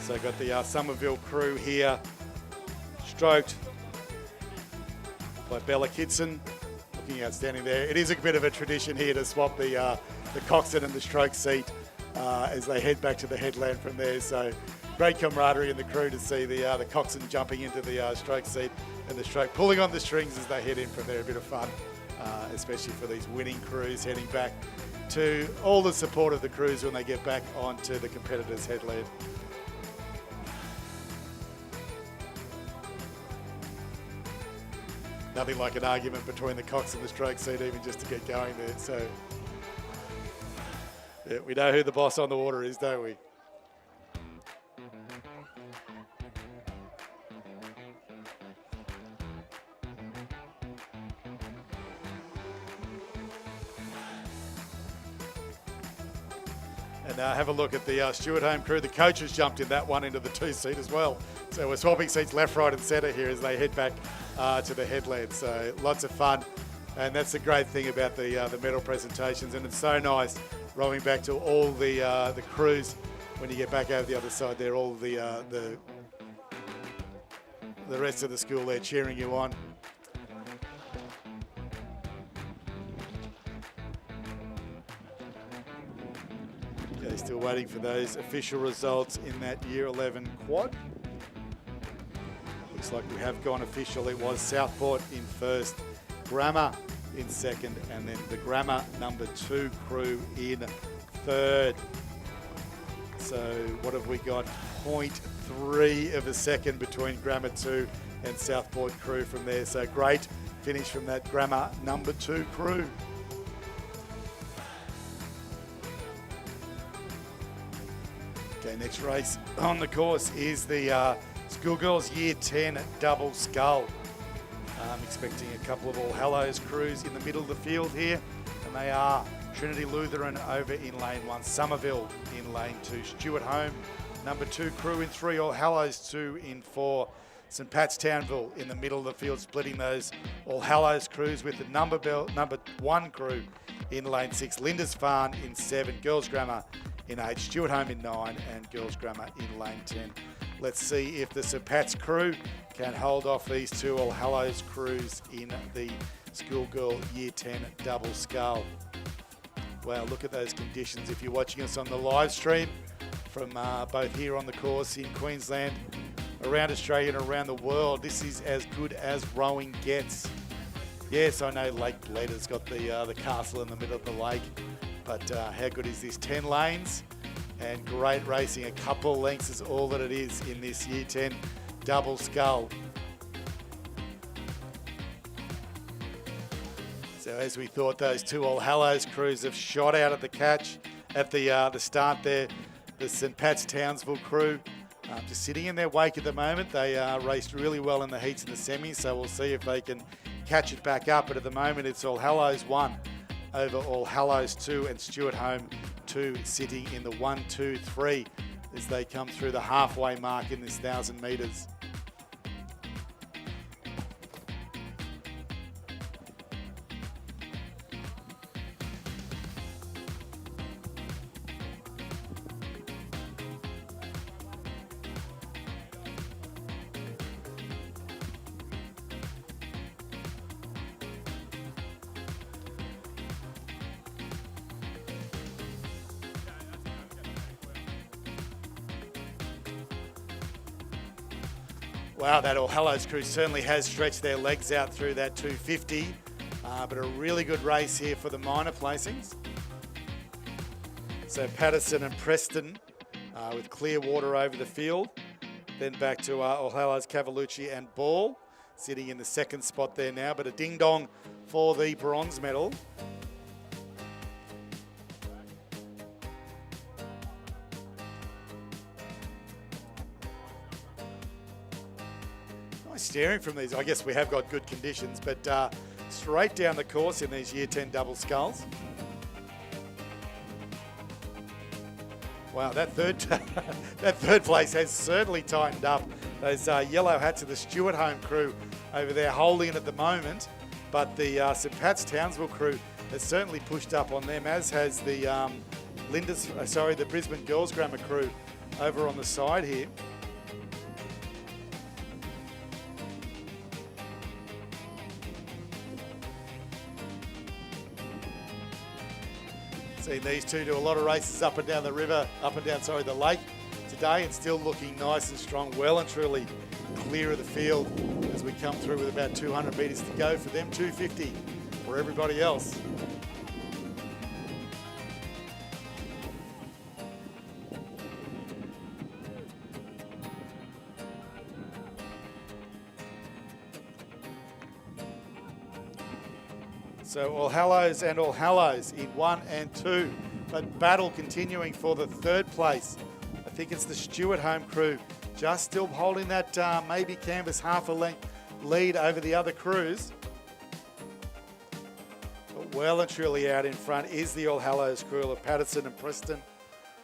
So got the Somerville crew here, stroked by Bella Kidson, looking outstanding there. It is a bit of a tradition here to swap the coxswain and the stroke seat as they head back to the headland from there. So great camaraderie in the crew to see the coxswain jumping into the stroke seat and the stroke pulling on the strings as they head in from there. A bit of fun, especially for these winning crews heading back to all the support of the crews when they get back onto the competitors' headland. Nothing like an argument between the cox and the stroke seat, even just to get going there. So, yeah, we know who the boss on the water is, don't we? And have a look at the Stewart Home crew. The coaches jumped in that one into the 2-seat as well. So we're swapping seats left, right and centre here as they head back to the headland. So lots of fun. And that's the great thing about the medal presentations. And it's so nice rowing back to all the crews when you get back over the other side there, all the rest of the school there cheering you on. Okay, still waiting for those official results in that Year 11 quad. Looks like we have gone official. It was Southport in first, Grammar in second, and then the Grammar number 2 crew in third. So what have we got? 0.3 of a second between Grammar 2 and Southport crew from there. So great finish from that Grammar number 2 crew. Okay, next race on the course is the Schoolgirls Year 10 Double Scull. I'm expecting a couple of All Hallows crews in the middle of the field here, and they are Trinity Lutheran over in lane 1, Somerville in lane 2, Stewart Home number 2 crew in 3, All Hallows 2 in 4, St Pat's Townville in the middle of the field, splitting those All Hallows crews with the number 1 crew in lane 6, Lindisfarne in 7, Girls Grammar in 8, Stewart Home in 9, and Girls Grammar in lane 10. Let's see if the St Pat's crew can hold off these two All Hallows crews in the schoolgirl Year 10 double scull. Wow, look at those conditions. If you're watching us on the live stream from both here on the course in Queensland, around Australia and around the world, this is as good as rowing gets. Yes, I know Lake Bledder's got the castle in the middle of the lake, but how good is this? 10 lanes and great racing. A couple lengths is all that it is in this Year 10 double scull. So as we thought, those two All Hallows crews have shot out at the catch at the start there. The St Pat's Townsville crew just sitting in their wake at the moment. They raced really well in the heats and the semis, so we'll see if they can catch it back up. But at the moment, it's All Hallows 1 over All Hallows 2 and Stuart Home 2 sitting in the 1, 2, 3 as they come through the halfway mark in this 1,000 metres. Wow, that All Hallows crew certainly has stretched their legs out through that 250, but a really good race here for the minor placings. So Patterson and Preston with clear water over the field. Then back to All Hallows, Cavalucci and Ball sitting in the second spot there now, but a ding-dong for the bronze medal. Steering from these, I guess we have got good conditions, but straight down the course in these Year 10 double sculls. Wow, that third place has certainly tightened up. Those yellow hats of the Stuart Home crew over there holding it at the moment, but the St Pat's Townsville crew has certainly pushed up on them, as has the the Brisbane Girls Grammar crew over on the side here. Seen these two do a lot of races up and down the river, the lake today, and still looking nice and strong, well and truly clear of the field as we come through with about 200 metres to go for them, 250 for everybody else. So All Hallows and All Hallows in 1 and 2, but battle continuing for the third place. I think it's the Stuart Home crew just still holding that maybe canvas half a length lead over the other crews. But well and truly out in front is the All Hallows crew of Patterson and Preston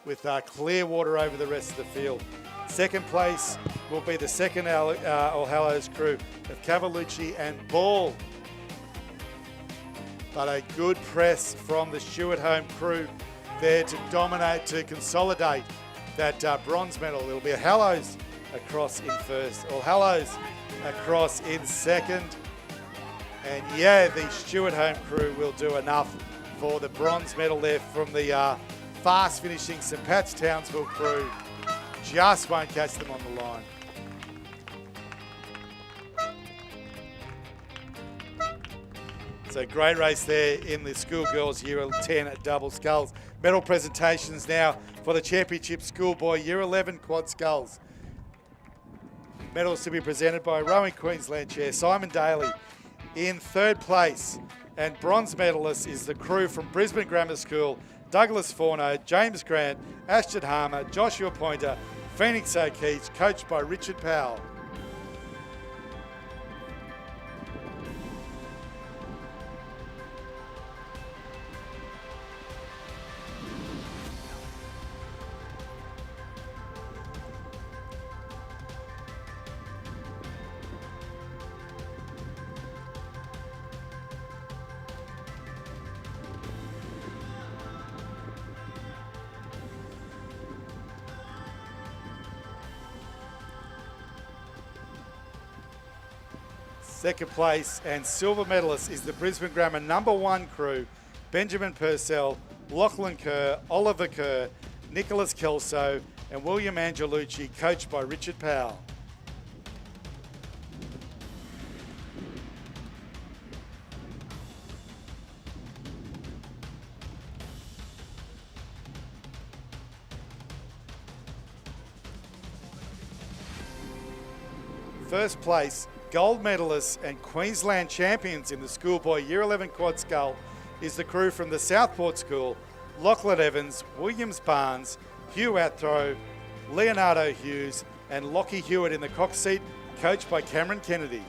with clear water over the rest of the field. Second place will be the second All Hallows crew of Cavalucci and Ball. But a good press from the Stuart Home crew there to dominate, to consolidate that bronze medal. It'll be a Hallows across in first, All Hallows across in second. And yeah, the Stuart Home crew will do enough for the bronze medal there from the fast finishing St Pat's Townsville crew. Just won't catch them on the line. So great race there in the schoolgirls Year 10 at double sculls. Medal presentations now for the championship schoolboy Year 11 quad sculls. Medals to be presented by Rowing Queensland Chair Simon Daly in third place. And bronze medalist is the crew from Brisbane Grammar School, Douglas Forno, James Grant, Ashton Harmer, Joshua Pointer, Phoenix O'Keefe, coached by Richard Powell. Second place and silver medalist is the Brisbane Grammar #1 crew, Benjamin Purcell, Lachlan Kerr, Oliver Kerr, Nicholas Kelso, and William Angelucci, coached by Richard Powell. First place, gold medalists and Queensland champions in the schoolboy Year 11 quad scull is the crew from the Southport School, Lachlan Evans, Williams Barnes, Hugh Athrow, Leonardo Hughes, and Lockie Hewitt in the cox seat, coached by Cameron Kennedy.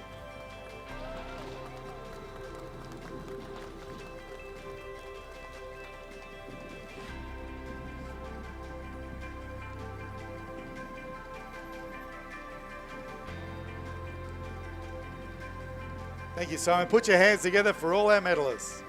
Thank you, Simon. Put your hands together for all our medalists.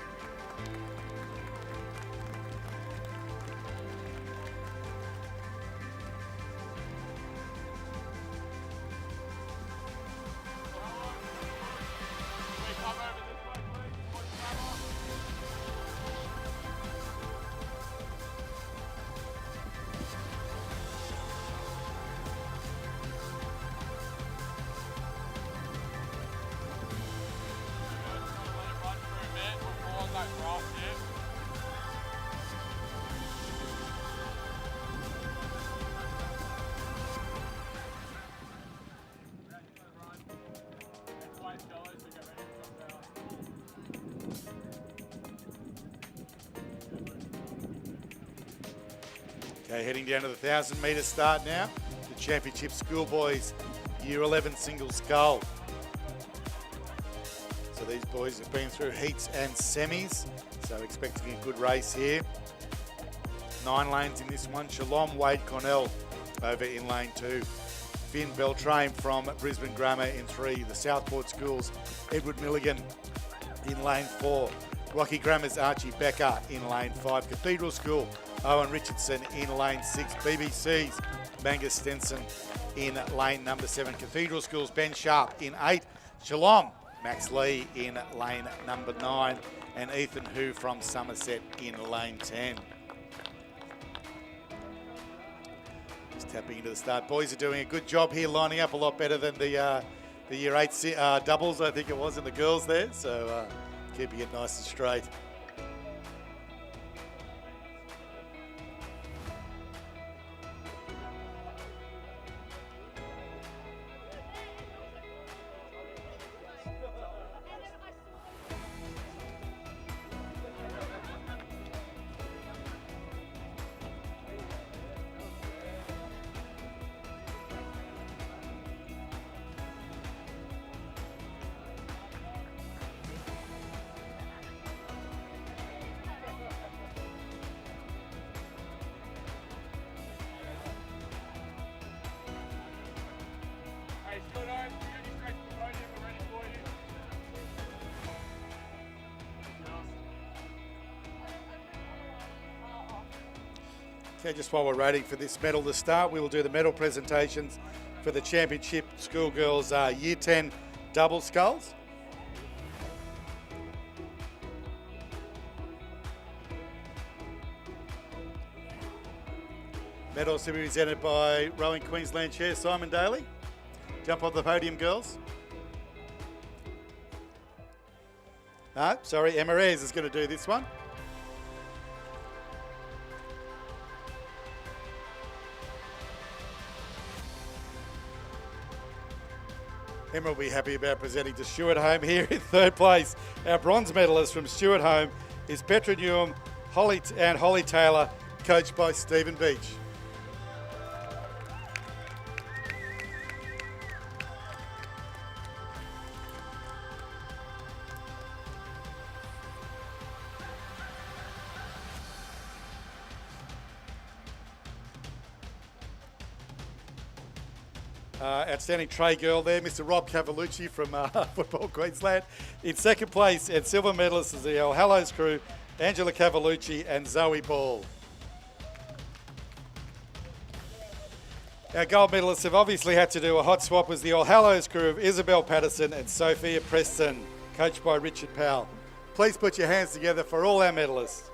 Okay, heading down to the 1,000 metre start now. The championship schoolboys Year 11 single scull. So these boys have been through heats and semis, so expecting a good race here. 9 lanes in this one. Shalom Wade Cornell over in lane 2. Finn Beltrame from Brisbane Grammar in 3. The Southport Schools, Edward Milligan in lane 4. Rocky Grammar's Archie Becker in lane 5. Cathedral School, Owen Richardson in lane 6. BBC's Mangus Stenson in lane number 7. Cathedral School's Ben Sharp in 8. Geelong, Max Lee in lane number 9. And Ethan Hu from Somerset in lane 10. Just tapping into the start. Boys are doing a good job here, lining up a lot better than the Year 8 doubles, I think it was, in the girls there. So keeping it nice and straight. Okay, just while we're waiting for this medal to start, we will do the medal presentations for the championship schoolgirls Year 10 double sculls. Medals to be presented by Rowing Queensland Chair Simon Daly. Jump off the podium, girls. Sorry, Emma Ayres is going to do this one. Emma will be happy about presenting to Stuart Home here in 3rd place. Our bronze medalist from Stuart Home is Petra Newham, Holly Taylor, coached by Stephen Beach. Outstanding tray girl there, Mr. Rob Cavalucci from Football Queensland. In 2nd place, and silver medalists is the El Hallows crew, Angela Cavalucci and Zoe Ball. Our gold medalists have obviously had to do a hot swap as the All Hallows crew of Isabel Patterson and Sophia Preston, coached by Richard Powell. Please put your hands together for all our medalists.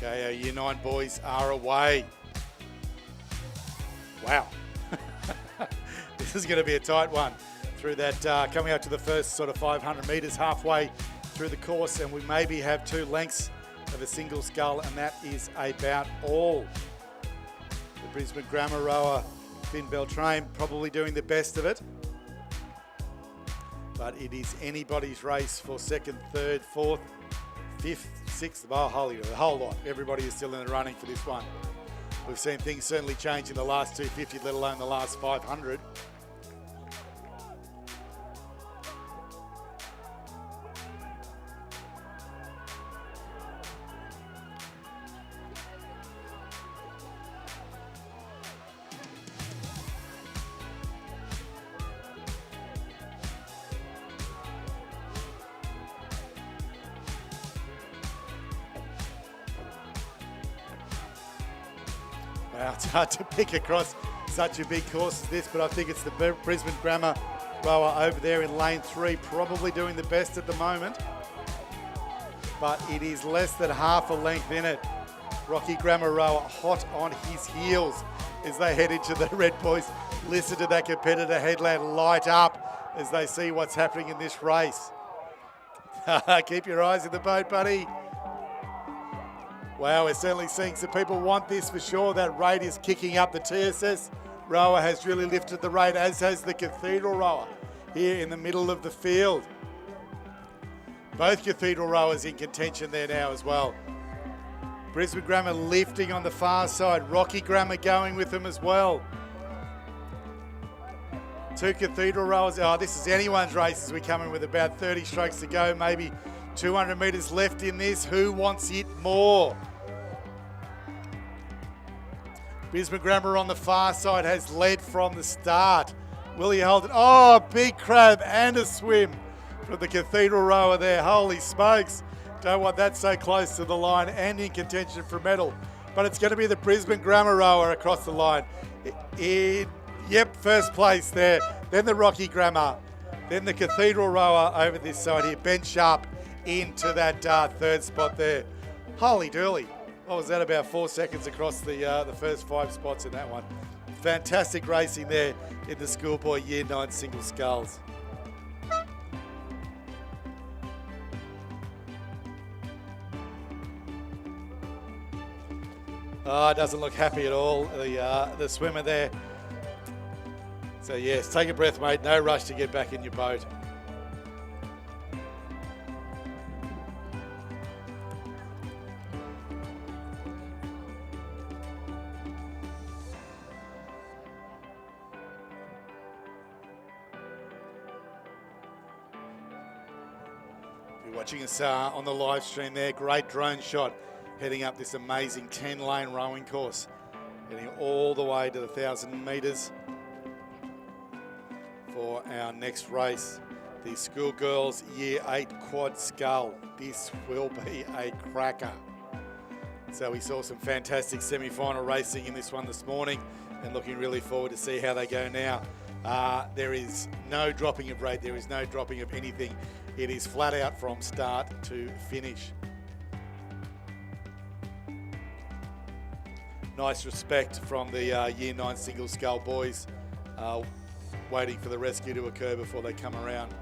Okay, our Year 9 boys are away. Wow. This is going to be a tight one through that, coming up to the first sort of 500 metres, halfway through the course, and we maybe have 2 lengths of a single scull, and that is about all. The Brisbane Grammar rower, Finn Beltrame, probably doing the best of it. But it is anybody's race for second, third, fourth, fifth, sixth, the whole lot. Everybody is still in the running for this one. We've seen things certainly change in the last 250, let alone the last 500. Wow, it's hard to pick across such a big course as this, but I think it's the Brisbane Grammar rower over there in lane 3, probably doing the best at the moment. But it is less than half a length in it. Rocky Grammar rower hot on his heels as they head into the red boys. Listen to that competitor headland light up as they see what's happening in this race. Keep your eyes in the boat, buddy. Wow, we're certainly seeing some people want this for sure. That rate is kicking up. The TSS rower has really lifted the rate, as has the Cathedral rower here in the middle of the field. Both Cathedral rowers in contention there now as well. Brisbane Grammar lifting on the far side. Rocky Grammar going with them as well. 2 Cathedral rowers. Oh, this is anyone's race as we come in with about 30 strokes to go, maybe 200 metres left in this. Who wants it more? Brisbane Grammar on the far side has led from the start. Will he hold it? Oh, big crab and a swim from the Cathedral rower there. Holy smokes. Don't want that so close to the line and in contention for medal. But it's going to be the Brisbane Grammar rower across the line. Yep, first place there. Then the Rocky Grammar. Then the Cathedral rower over this side here. Ben Sharp into that third spot there. Holy dooly. What was that, about 4 seconds across the first 5 spots in that one. Fantastic racing there in the schoolboy Year 9 single sculls. Oh, doesn't look happy at all, the swimmer there. So yes, take a breath, mate. No rush to get back in your boat. You're watching us on the live stream there. Great drone shot heading up this amazing 10-lane rowing course. Heading all the way to the 1,000 metres for our next race. The Schoolgirls Year 8 Quad Scull. This will be a cracker. So we saw some fantastic semi-final racing in this one this morning and looking really forward to see how they go now. There is no dropping of rate. There is no dropping of anything. It is flat out from start to finish. Nice respect from the Year 9 single scull boys, waiting for the rescue to occur before they come around.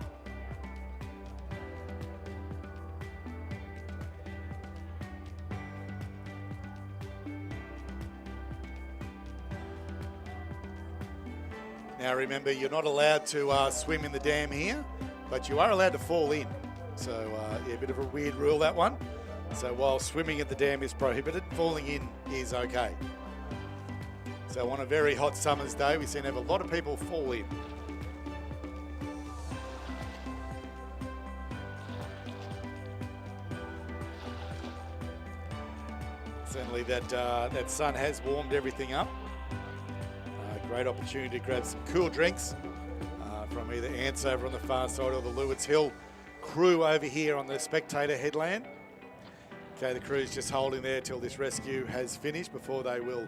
Now remember, you're not allowed to swim in the dam here, but you are allowed to fall in. So yeah, a bit of a weird rule, that one. So while swimming at the dam is prohibited, falling in is okay. So on a very hot summer's day, we seem to have a lot of people fall in. Certainly that sun has warmed everything up. Great opportunity to grab some cool drinks from either Ants over on the far side or the Lewards Hill crew over here on the spectator headland. Okay, the crew's just holding there till this rescue has finished before they will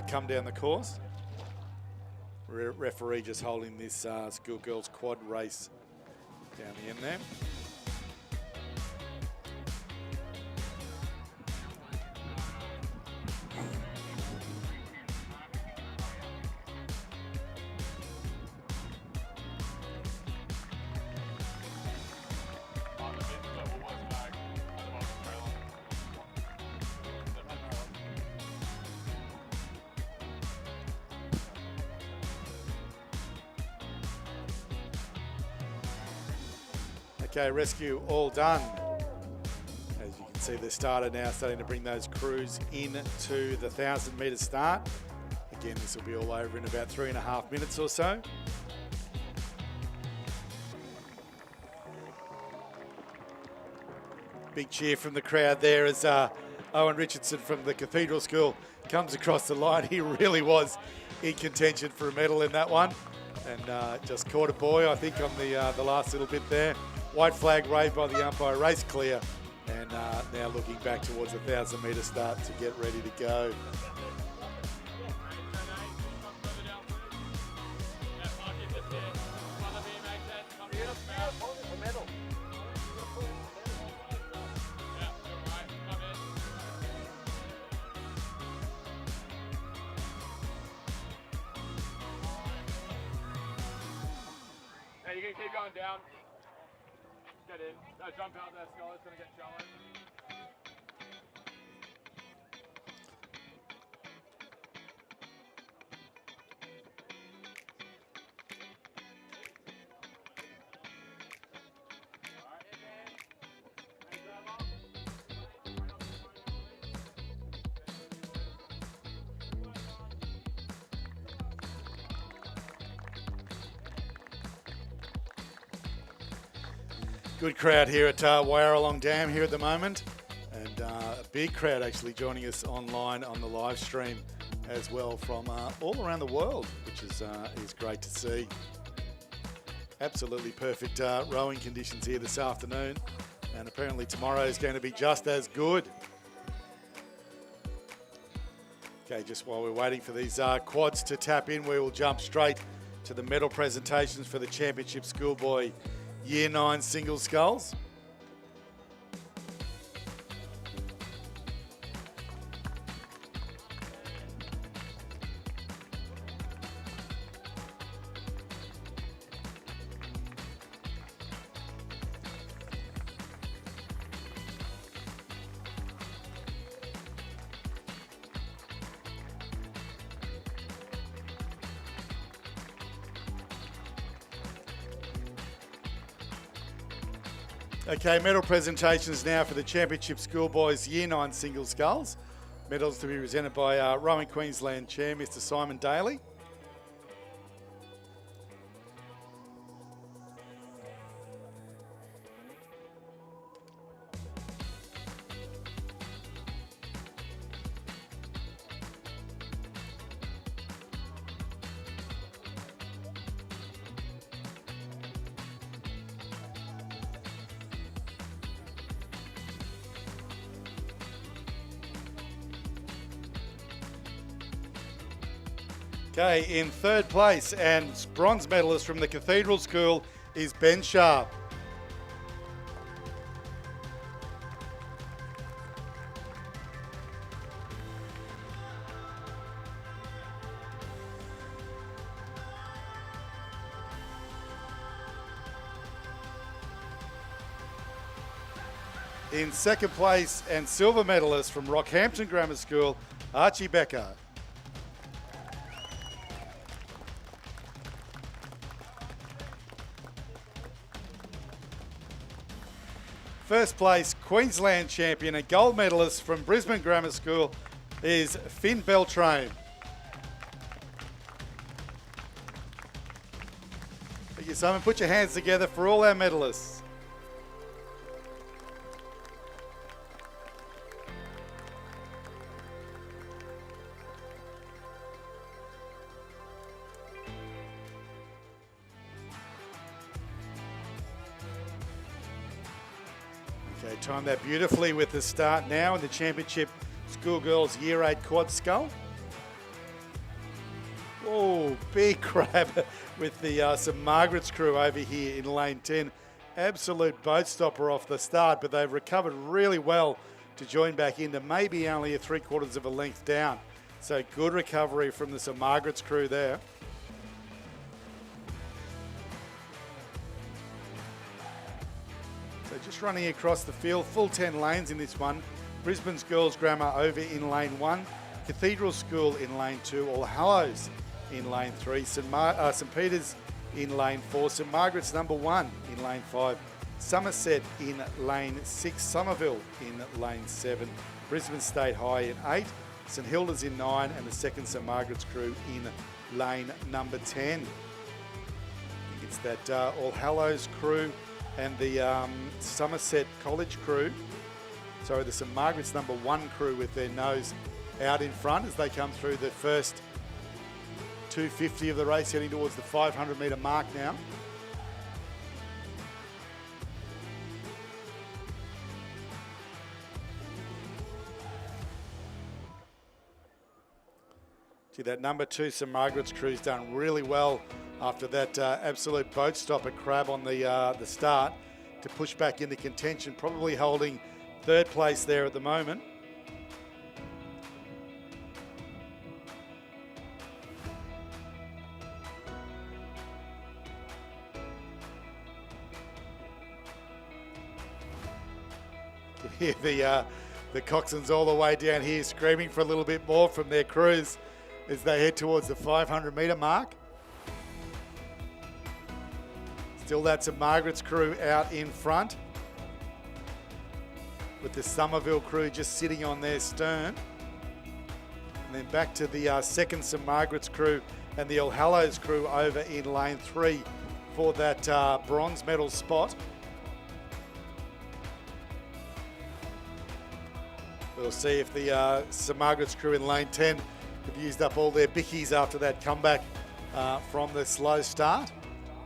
come down the course. Referee just holding this schoolgirls quad race down the end there. Okay, rescue all done. As you can see, the starter now starting to bring those crews into the 1,000 metre start. Again, this will be all over in about 3.5 minutes or so. Big cheer from the crowd there as Owen Richardson from the Cathedral School comes across the line. He really was in contention for a medal in that one, and just caught a boy, I think, on the last little bit there. White flag waved by the umpire, race clear, and now looking back towards the 1,000 metre start to get ready to go. Hey, you can keep going down. Get in. No, jump out there, Skull. It's going to get shallow. Good crowd here at Wyaralong Dam here at the moment, and a big crowd actually joining us online on the live stream as well from all around the world, which is great to see. Absolutely perfect rowing conditions here this afternoon, and apparently tomorrow is going to be just as good. Okay, just while we're waiting for these quads to tap in, we will jump straight to the medal presentations for the Championship Schoolboy Year 9 single sculls. Okay, medal presentations now for the Championship Schoolboys Year 9 single sculls. Medals to be presented by Rowing Queensland Chair, Mr. Simon Daly. Okay, in third place and bronze medalist from the Cathedral School is Ben Sharp. In second place and silver medalist from Rockhampton Grammar School, Archie Becker. First place Queensland champion and gold medalist from Brisbane Grammar School is Finn Beltrame. Thank you, Simon. Put your hands together for all our medalists. They timed that beautifully with the start now in the championship schoolgirls Year 8 quad scull. Oh, big crab with the St Margaret's crew over here in lane 10. Absolute boat stopper off the start, but they've recovered really well to join back into maybe only a 3/4 of a length down. So good recovery from the St Margaret's crew there. So just running across the field, full 10 lanes in this one. Brisbane's Girls Grammar over in lane 1. Cathedral School in lane 2. All Hallows in lane 3. St Peter's in lane 4. St Margaret's number 1 in lane 5. Somerset in lane 6. Somerville in lane 7. Brisbane State High in 8. St Hilda's in 9. And the second St Margaret's crew in lane number 10. I think it's that All Hallows crew and the Somerset College crew. Sorry, the St Margaret's number 1 crew with their nose out in front as they come through the first 250 of the race, heading towards the 500 metre mark now. Gee, that number 2 St Margaret's crew's done really well after that absolute boat stopper crab on the start to push back into contention, probably holding 3rd place there at the moment. You hear the coxswains all the way down here screaming for a little bit more from their crews as they head towards the 500 metre mark. Still that's a Margaret's crew out in front, with the Somerville crew just sitting on their stern. And then back to the second St Margaret's crew and the All Hallows crew over in lane 3 for that bronze medal spot. We'll see if the St Margaret's crew in lane 10 have used up all their bickies after that comeback from the slow start,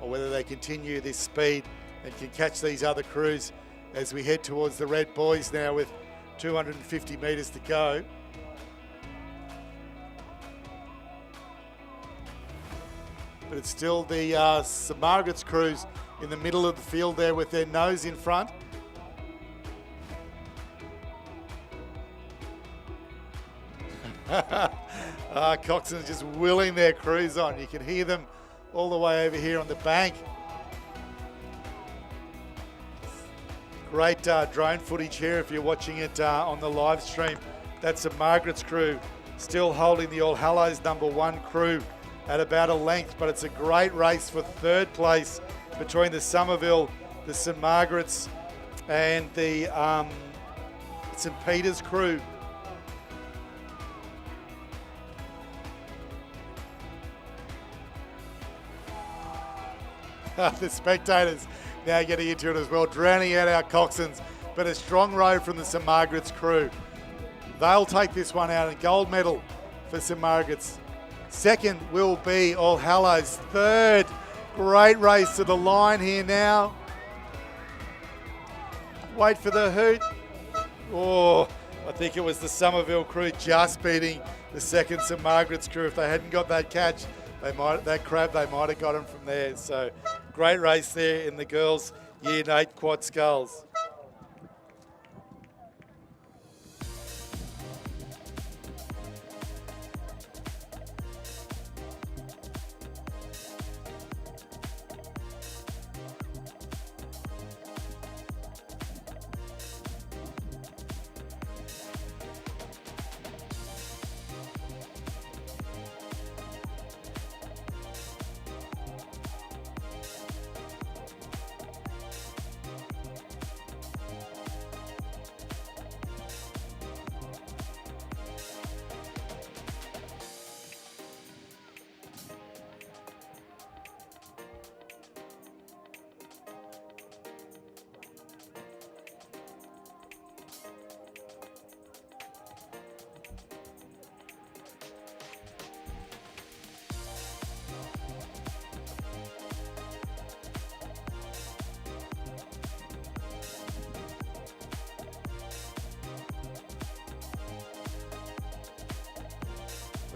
or whether they continue this speed and can catch these other crews as we head towards the red buoys now with 250 metres to go. But it's still the St Margaret's crews in the middle of the field there with their nose in front. Coxswains just willing their crews on. You can hear them all the way over here on the bank. Great drone footage here if you're watching it on the live stream. That's the Margaret's crew still holding the All Hallows number 1 crew at about a length, but it's a great race for 3rd place between the Somerville, the St Margaret's and the St Peter's crew. The spectators now getting into it as well, drowning out our coxswains, but a strong row from the St Margaret's crew. They'll take this one out, and gold medal for St Margaret's. Second will be All Hallows. Third, great race to the line here now. Wait for the hoot. Oh, I think it was the Somerville crew just beating the second St Margaret's crew. If they hadn't got that catch, they might have got him from there. So great race there in the girls' Year 8 quad sculls.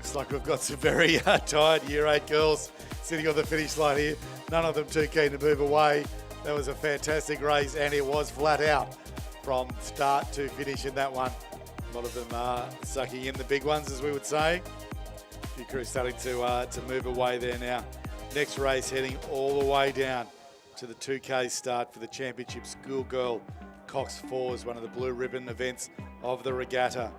Looks like we've got some very tired Year 8 girls sitting on the finish line here. None of them too keen to move away. That was a fantastic race, and it was flat out from start to finish in that one. A lot of them sucking in the big ones, as we would say. A few crews starting to move away there now. Next race heading all the way down to the 2K start for the championship schoolgirl Cox 4s, one of the blue ribbon events of the regatta.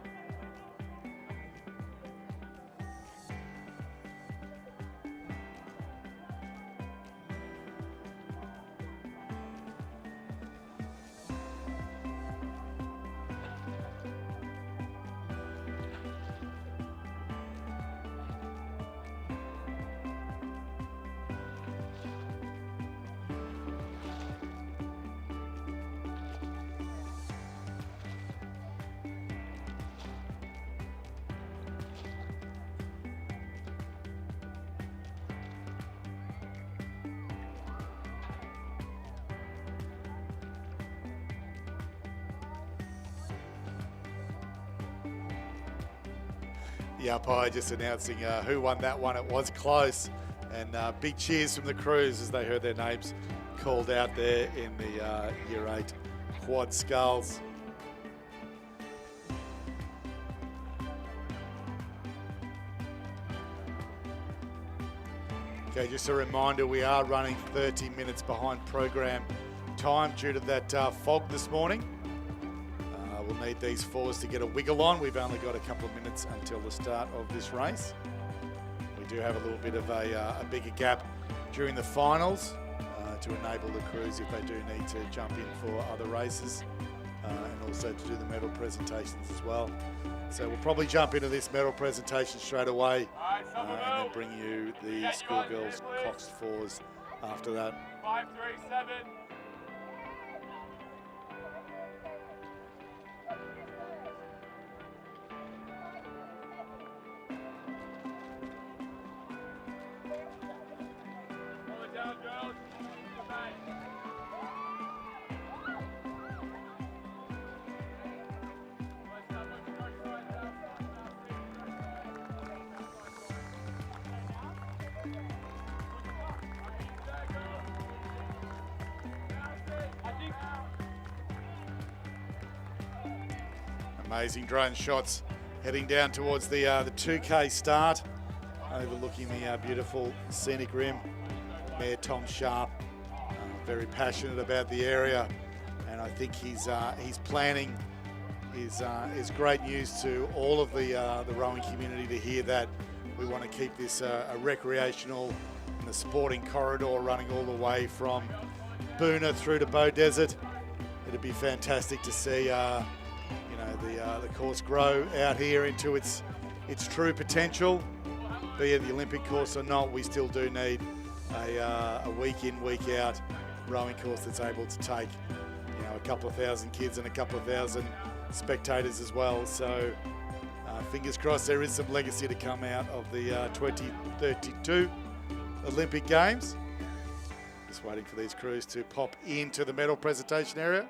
The umpire just announcing who won that one. It was close, and big cheers from the crews as they heard their names called out there in the Year 8 quad sculls. Okay, just a reminder, we are running 30 minutes behind program time due to that fog this morning. We'll need these 4s to get a wiggle on. We've only got a couple of minutes until the start of this race. We do have a little bit of a bigger gap during the finals to enable the crews if they do need to jump in for other races and also to do the medal presentations as well. So we'll probably jump into this medal presentation straight away and then bring you the schoolgirls Cox 4s after that. 537. Amazing drone shots heading down towards the 2K start, overlooking the beautiful scenic rim. Mayor Tom Sharp, very passionate about the area, and I think he's planning is great news to all of the rowing community to hear that. We want to keep this a recreational and a sporting corridor running all the way from Boona through to Bow Desert. It'd be fantastic to see the course grow out here into its true potential. Be it the Olympic course or not, we still do need a week in, week out rowing course that's able to take a couple of thousand kids and a couple of thousand spectators as well. So fingers crossed there is some legacy to come out of the 2032 Olympic Games. Just waiting for these crews to pop into the medal presentation area.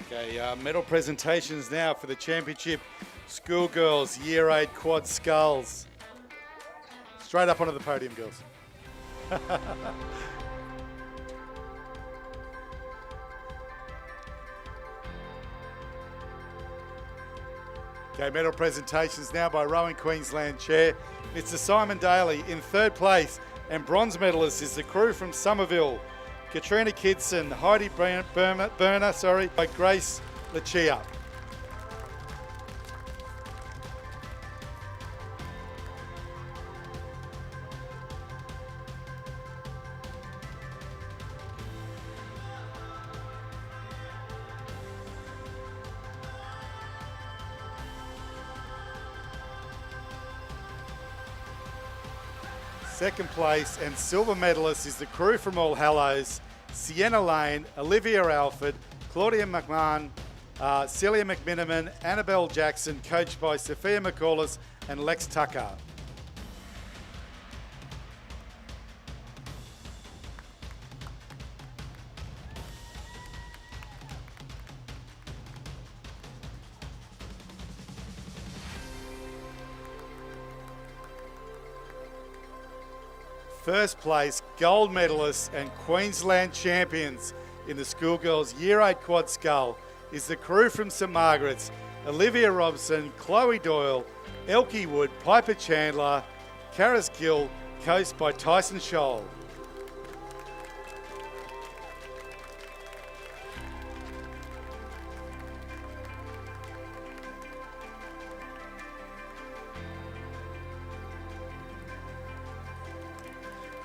Okay, medal presentations now for the championship schoolgirls Year 8 quad sculls. Straight up onto the podium, girls. Okay, medal presentations now by Rowing Queensland Chair, Mr. Simon Daly in third place, and bronze medalist is the crew from Somerville, Katrina Kidson, Heidi Burner, by Grace Lucia. Second place and silver medalist is the crew from All Hallows, Sienna Lane, Olivia Alford, Claudia McMahon, Celia McMiniman, Annabelle Jackson, coached by Sophia McCallis and Lex Tucker. First place, gold medalists and Queensland champions in the schoolgirls Year 8 quad scull is the crew from St Margaret's, Olivia Robson, Chloe Doyle, Elkie Wood, Piper Chandler, Karis Gill, coached by Tyson Scholl.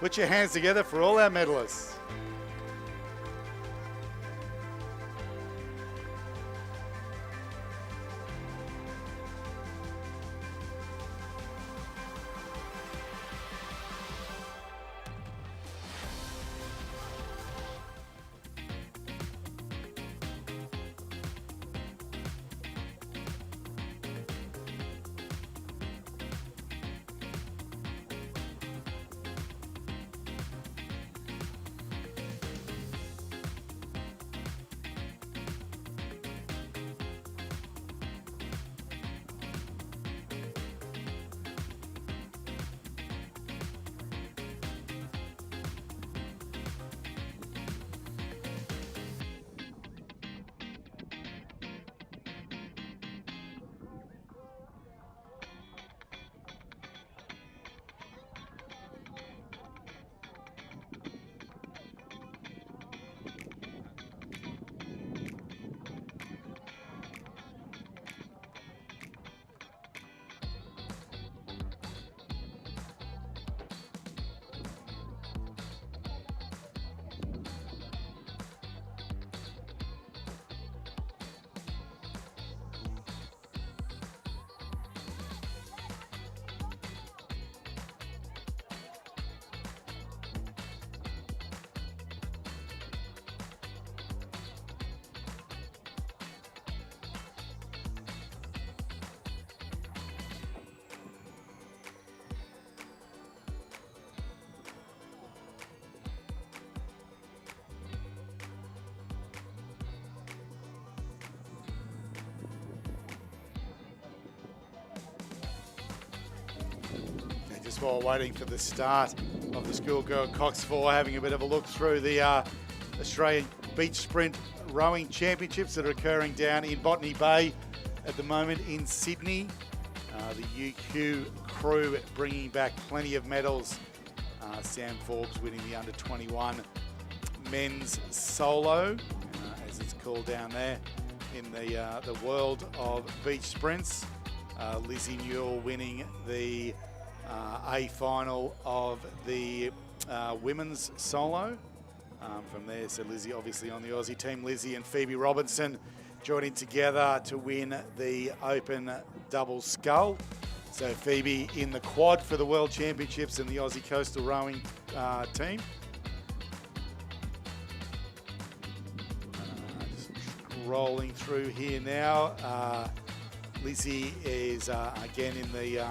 Put your hands together for all our medalists. Just while waiting for the start of the schoolgirl Cox 4, having a bit of a look through the Australian Beach Sprint Rowing Championships that are occurring down in Botany Bay at the moment in Sydney. The UQ crew bringing back plenty of medals. Sam Forbes winning the under-21 men's solo, as it's called down there in the world of beach sprints. Lizzie Newell winning the A final of the women's solo. From there, so Lizzie obviously on the Aussie team. Lizzie and Phoebe Robinson joining together to win the open double scull. So Phoebe in the quad for the World Championships and the Aussie Coastal Rowing team. Just rolling through here now. Lizzie is again in the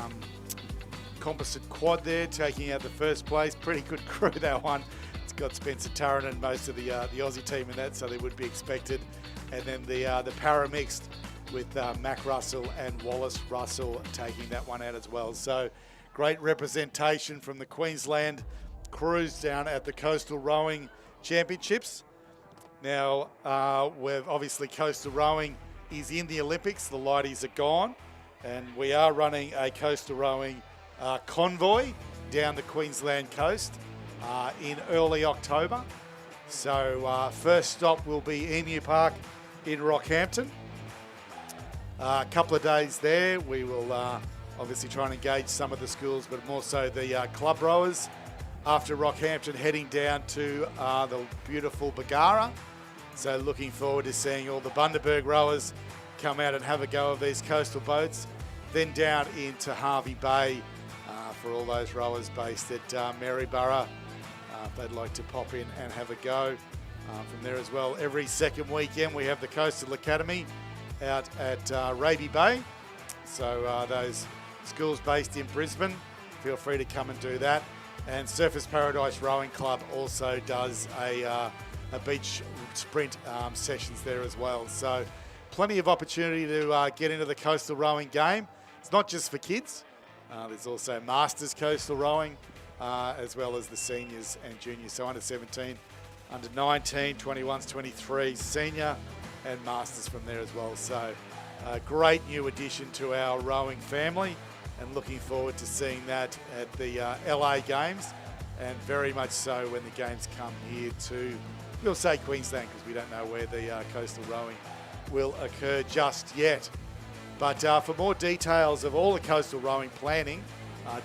composite quad there, taking out the first place. Pretty good crew, that one. It's got Spencer Turren and most of the Aussie team in that, so they would be expected. And then the para mixed with Mac Russell and Wallace Russell taking that one out as well. So great representation from the Queensland crews down at the Coastal Rowing Championships. Now, we've obviously Coastal Rowing is in the Olympics. The lighties are gone. and we are running a coastal rowing convoy down the Queensland coast in early October. So first stop will be Emu Park in Rockhampton. A couple of days there, we will obviously try and engage some of the schools, but more so the club rowers. After Rockhampton, heading down to the beautiful Bargara. So looking forward to seeing all the Bundaberg rowers come out and have a go of these coastal boats. Then down into Harvey Bay for all those rowers based at Maryborough. If they'd like to pop in and have a go from there as well. Every second weekend we have the Coastal Academy out at Raby Bay. So those schools based in Brisbane, feel free to come and do that. And Surfers Paradise Rowing Club also does a beach sprint sessions there as well. So plenty of opportunity to get into the coastal rowing game. It's not just for kids. There's also Masters Coastal Rowing, as well as the seniors and juniors. So under 17, under 19, 21s, 23, senior and Masters from there as well. So a great new addition to our rowing family, and looking forward to seeing that at the LA Games, and very much so when the games come here to, we'll say Queensland, because we don't know where the coastal rowing will occur just yet. But for more details of all the coastal rowing planning,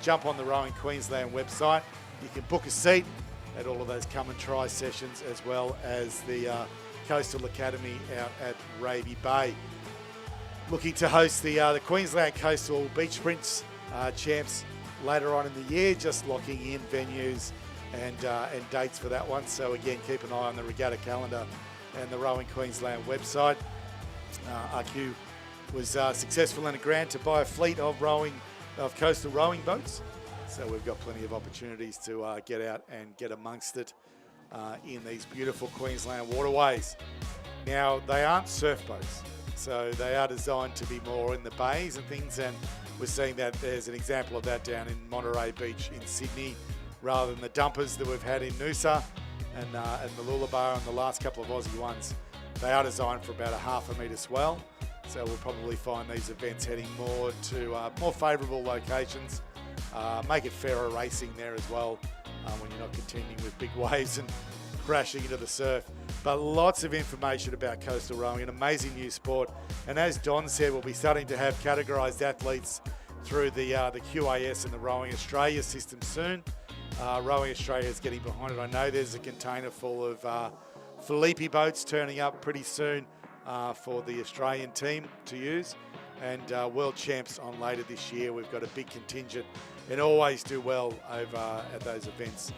jump on the Rowing Queensland website. You can book a seat at all of those come and try sessions, as well as the Coastal Academy out at Raby Bay. Looking to host the Queensland Coastal Beach Sprints Champs later on in the year, just locking in venues and dates for that one. So again, keep an eye on the regatta calendar and the Rowing Queensland website. RQ was successful in a grant to buy a fleet of coastal rowing boats. So we've got plenty of opportunities to get out and get amongst it in these beautiful Queensland waterways. Now, they aren't surf boats, so they are designed to be more in the bays and things, and we're seeing that there's an example of that down in Monterey Beach in Sydney, rather than the dumpers that we've had in Noosa and Mooloolaba and the last couple of Aussie ones. They are designed for about a half a metre swell, so we'll probably find these events heading more to more favourable locations, make it fairer racing there as well, when you're not contending with big waves and crashing into the surf. But lots of information about coastal rowing, an amazing new sport. And as Don said, we'll be starting to have categorised athletes through the QAS and the Rowing Australia system soon. Rowing Australia is getting behind it. I know there's a container full of Felipe boats turning up pretty soon for the Australian team to use. And World Champs on later this year. We've got a big contingent and always do well over at those events.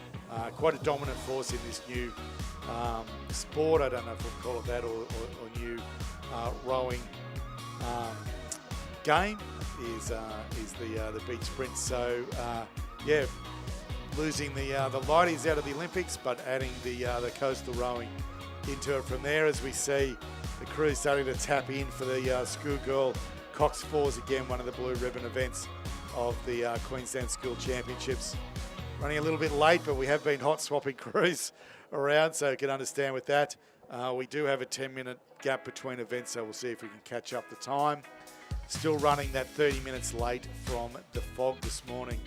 Quite a dominant force in this new sport. I don't know if we'll call it that, or new rowing game is the beach sprint. So yeah, losing the lighties out of the Olympics, but adding the coastal rowing into it from there, as we see the crew starting to tap in for the schoolgirl Cox Fours, again one of the blue ribbon events of the Queensland School Championships. Running a little bit late, but we have been hot swapping crews around, so you can understand with that. We do have a 10-minute gap between events, so we'll see if we can catch up the time. Still running that 30 minutes late from the fog this morning.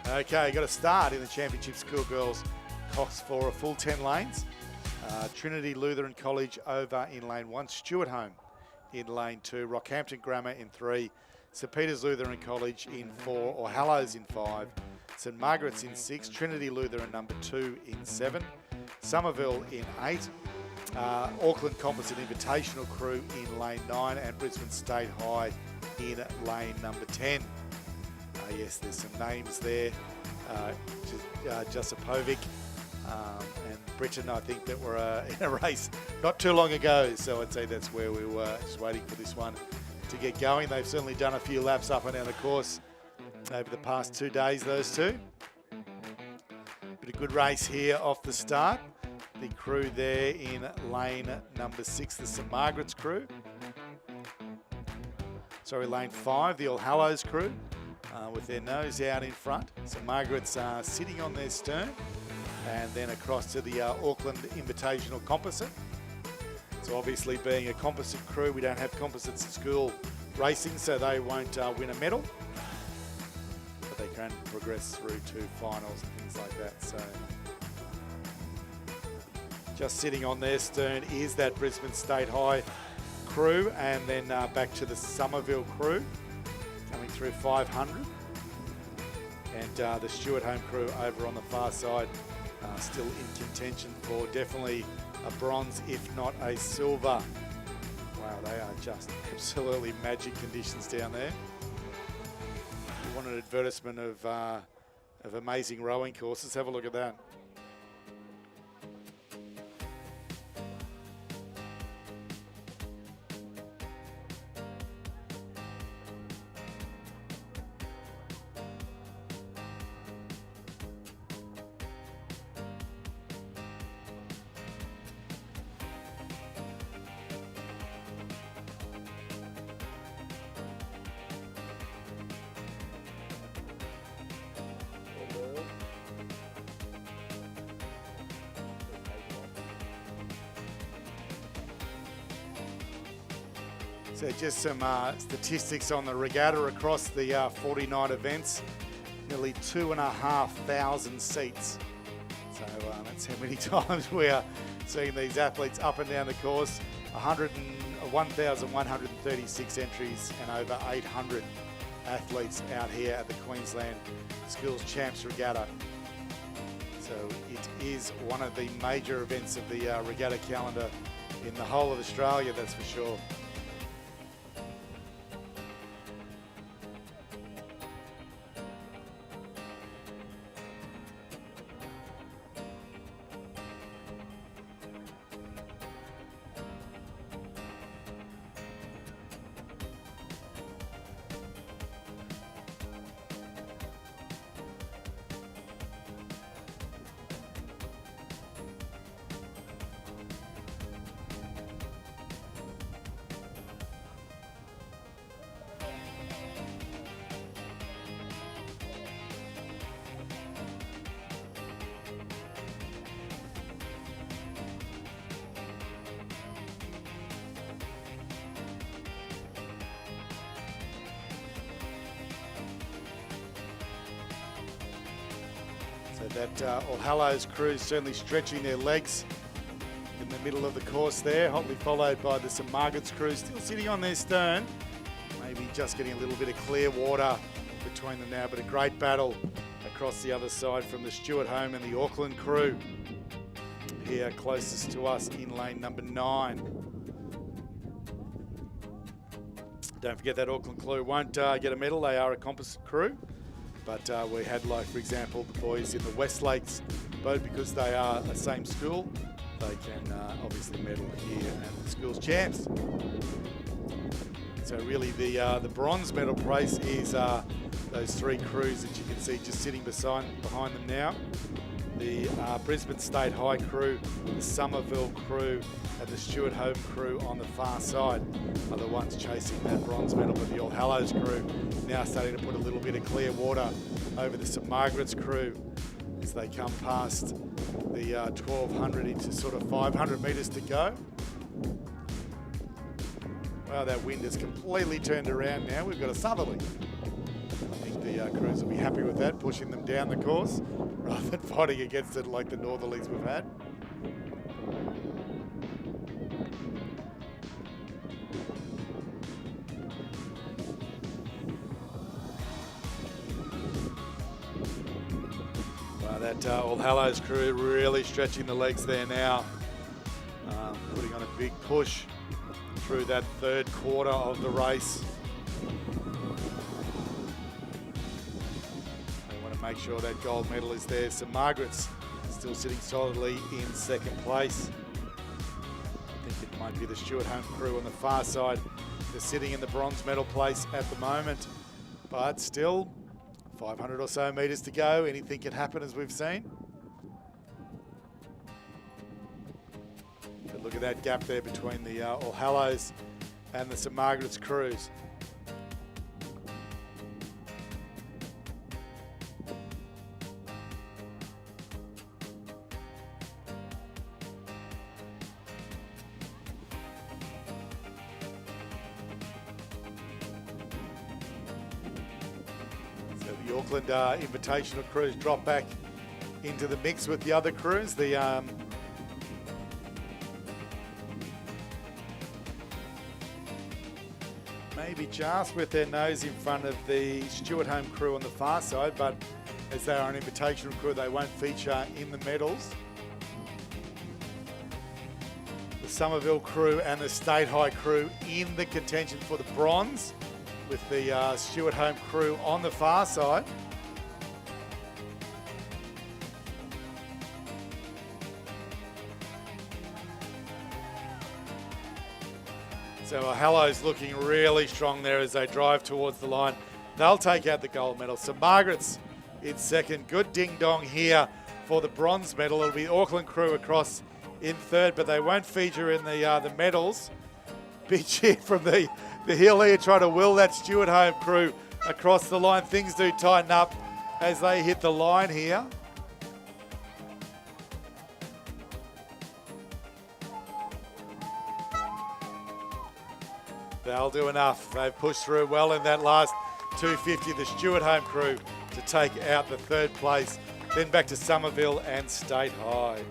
Okay, got a start in the Championship Schoolgirls Cox for a full 10 lanes. Trinity Lutheran College over in lane 1, Stuart Home in lane 2, Rockhampton Grammar in 3, St Peter's Lutheran College in 4, or Hallows in 5, St Margaret's in 6, Trinity Lutheran number 2 in 7, Somerville in 8, Auckland Composite Invitational Crew in lane 9, and Brisbane State High in lane number 10. Yes, there's some names there. Josipovic and Britain, I think, that were in a race not too long ago. So I'd say that's where we were just waiting for this one to get going. They've certainly done a few laps up and down the course over the past 2 days, those two. But a good race here off the start. The crew there in lane number 6, the St Margaret's crew. Sorry, lane 5, the All Hallows crew. With their nose out in front. St Margaret's sitting on their stern, and then across to the Auckland Invitational Composite. So obviously, being a composite crew, we don't have composites at school racing, so they won't win a medal, but they can progress through to finals and things like that. So just sitting on their stern is that Brisbane State High crew, and then back to the Somerville crew coming through 500. And the Stuart Home crew over on the far side still in contention for definitely a bronze, if not a silver. Wow, they are just absolutely magic conditions down there. You want an advertisement of amazing rowing courses? Have a look at that. So just some statistics on the regatta across the 49 events. Nearly 2,500 seats. So that's how many times we are seeing these athletes up and down the course. 1,136 entries and over 800 athletes out here at the Queensland Schools Champs Regatta. So it is one of the major events of the regatta calendar in the whole of Australia, that's for sure. So that All Hallows crew certainly stretching their legs in the middle of the course there, hotly followed by the St Margaret's crew still sitting on their stern. Maybe just getting a little bit of clear water between them now, but a great battle across the other side from the Stuart Home and the Auckland crew. Here closest to us in lane number 9. Don't forget that Auckland crew won't get a medal. They are a composite crew. But we had, like, for example, the boys in the Westlakes boat, because they are the same school, they can obviously medal here at the Schools Champs. So really the bronze medal race is those 3 crews that you can see just sitting behind them now. The Brisbane State High crew, the Somerville crew, and the Stuart Home crew on the far side are the ones chasing that bronze medal, but the All Hallows crew now starting to put a little bit of clear water over the St Margaret's crew as they come past the 1,200 into sort of 500 metres to go. Wow, that wind has completely turned around now. We've got a southerly. I think the crews will be happy with that, pushing them down the course rather than fighting against it like the northerlies we've had. Wow, that All Hallows crew really stretching the legs there now, putting on a big push through that third quarter of the race. They want to make sure that gold medal is there. St Margaret's still sitting solidly in second place. I think it might be the Stewart Home crew on the far side. They're sitting in the bronze medal place at the moment, but still 500 or so metres to go. Anything can happen, as we've seen. But look at that gap there between the All Hallows and the St Margaret's crews. The Auckland Invitational crews drop back into the mix with the other crews. The maybe just with their nose in front of the Stewart Home crew on the far side, but as they are an invitational crew, they won't feature in the medals. The Somerville crew and the State High crew in the contention for the bronze, with the Stewart Home crew on the far side. So Hallows looking really strong there as they drive towards the line. They'll take out the gold medal. St Margaret's in second. Good ding-dong here for the bronze medal. It'll be Auckland crew across in third, but they won't feature in the medals. Big cheer from the hill here, trying to will that Stewart Home crew across the line. Things do tighten up as they hit the line here. They'll do enough. They've pushed through well in that last 250, the Stewart Home crew, to take out the third place. Then back to Somerville and State High.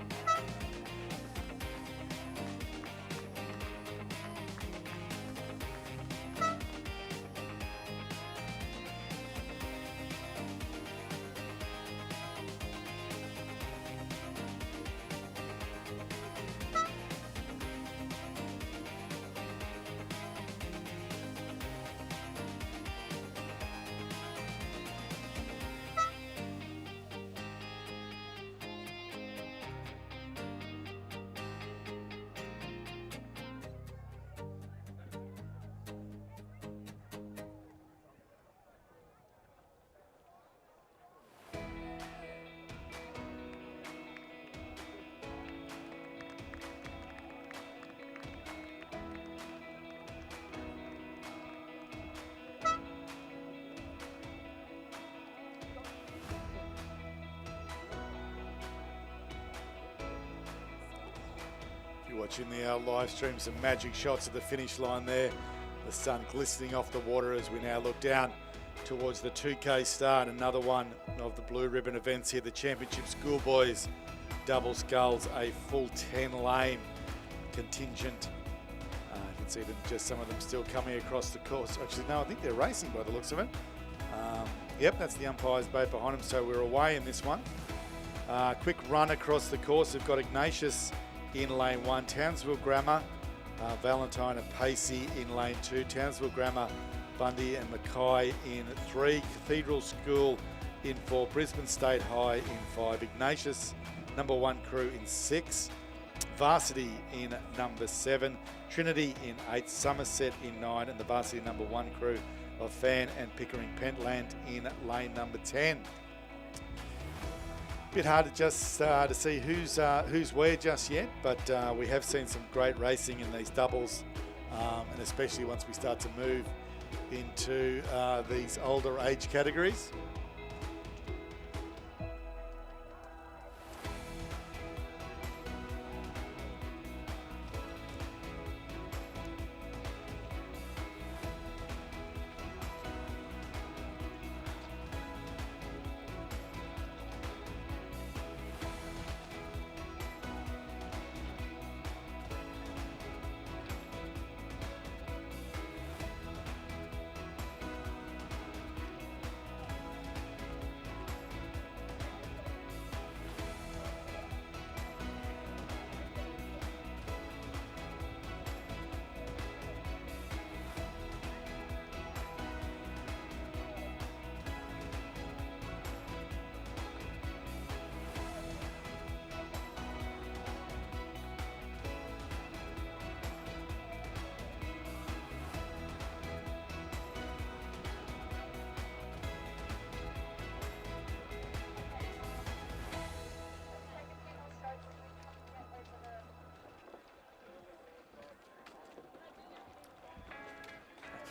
You're watching the live stream, some magic shots at the finish line there. The sun glistening off the water as we now look down towards the 2K start. Another one of the blue ribbon events here, the Championship Schoolboys double sculls, a full 10 lane contingent. You can see them, just some of them still coming across the course. Actually, no, I think they're racing by the looks of it. Yep, that's the umpire's boat behind them, so we're away in this one. Quick run across the course. We've got Ignatius in lane 1, Townsville Grammar, Valentine and Pacey in lane 2, Townsville Grammar, Bundy and Mackay in 3, Cathedral School in 4, Brisbane State High in 5, Ignatius number 1 crew in 6, Varsity in number 7, Trinity in 8, Somerset in 9, and the Varsity number 1 crew of Fan and Pickering Pentland in lane number 10. Bit hard to just to see who's where just yet, but we have seen some great racing in these doubles, and especially once we start to move into these older age categories.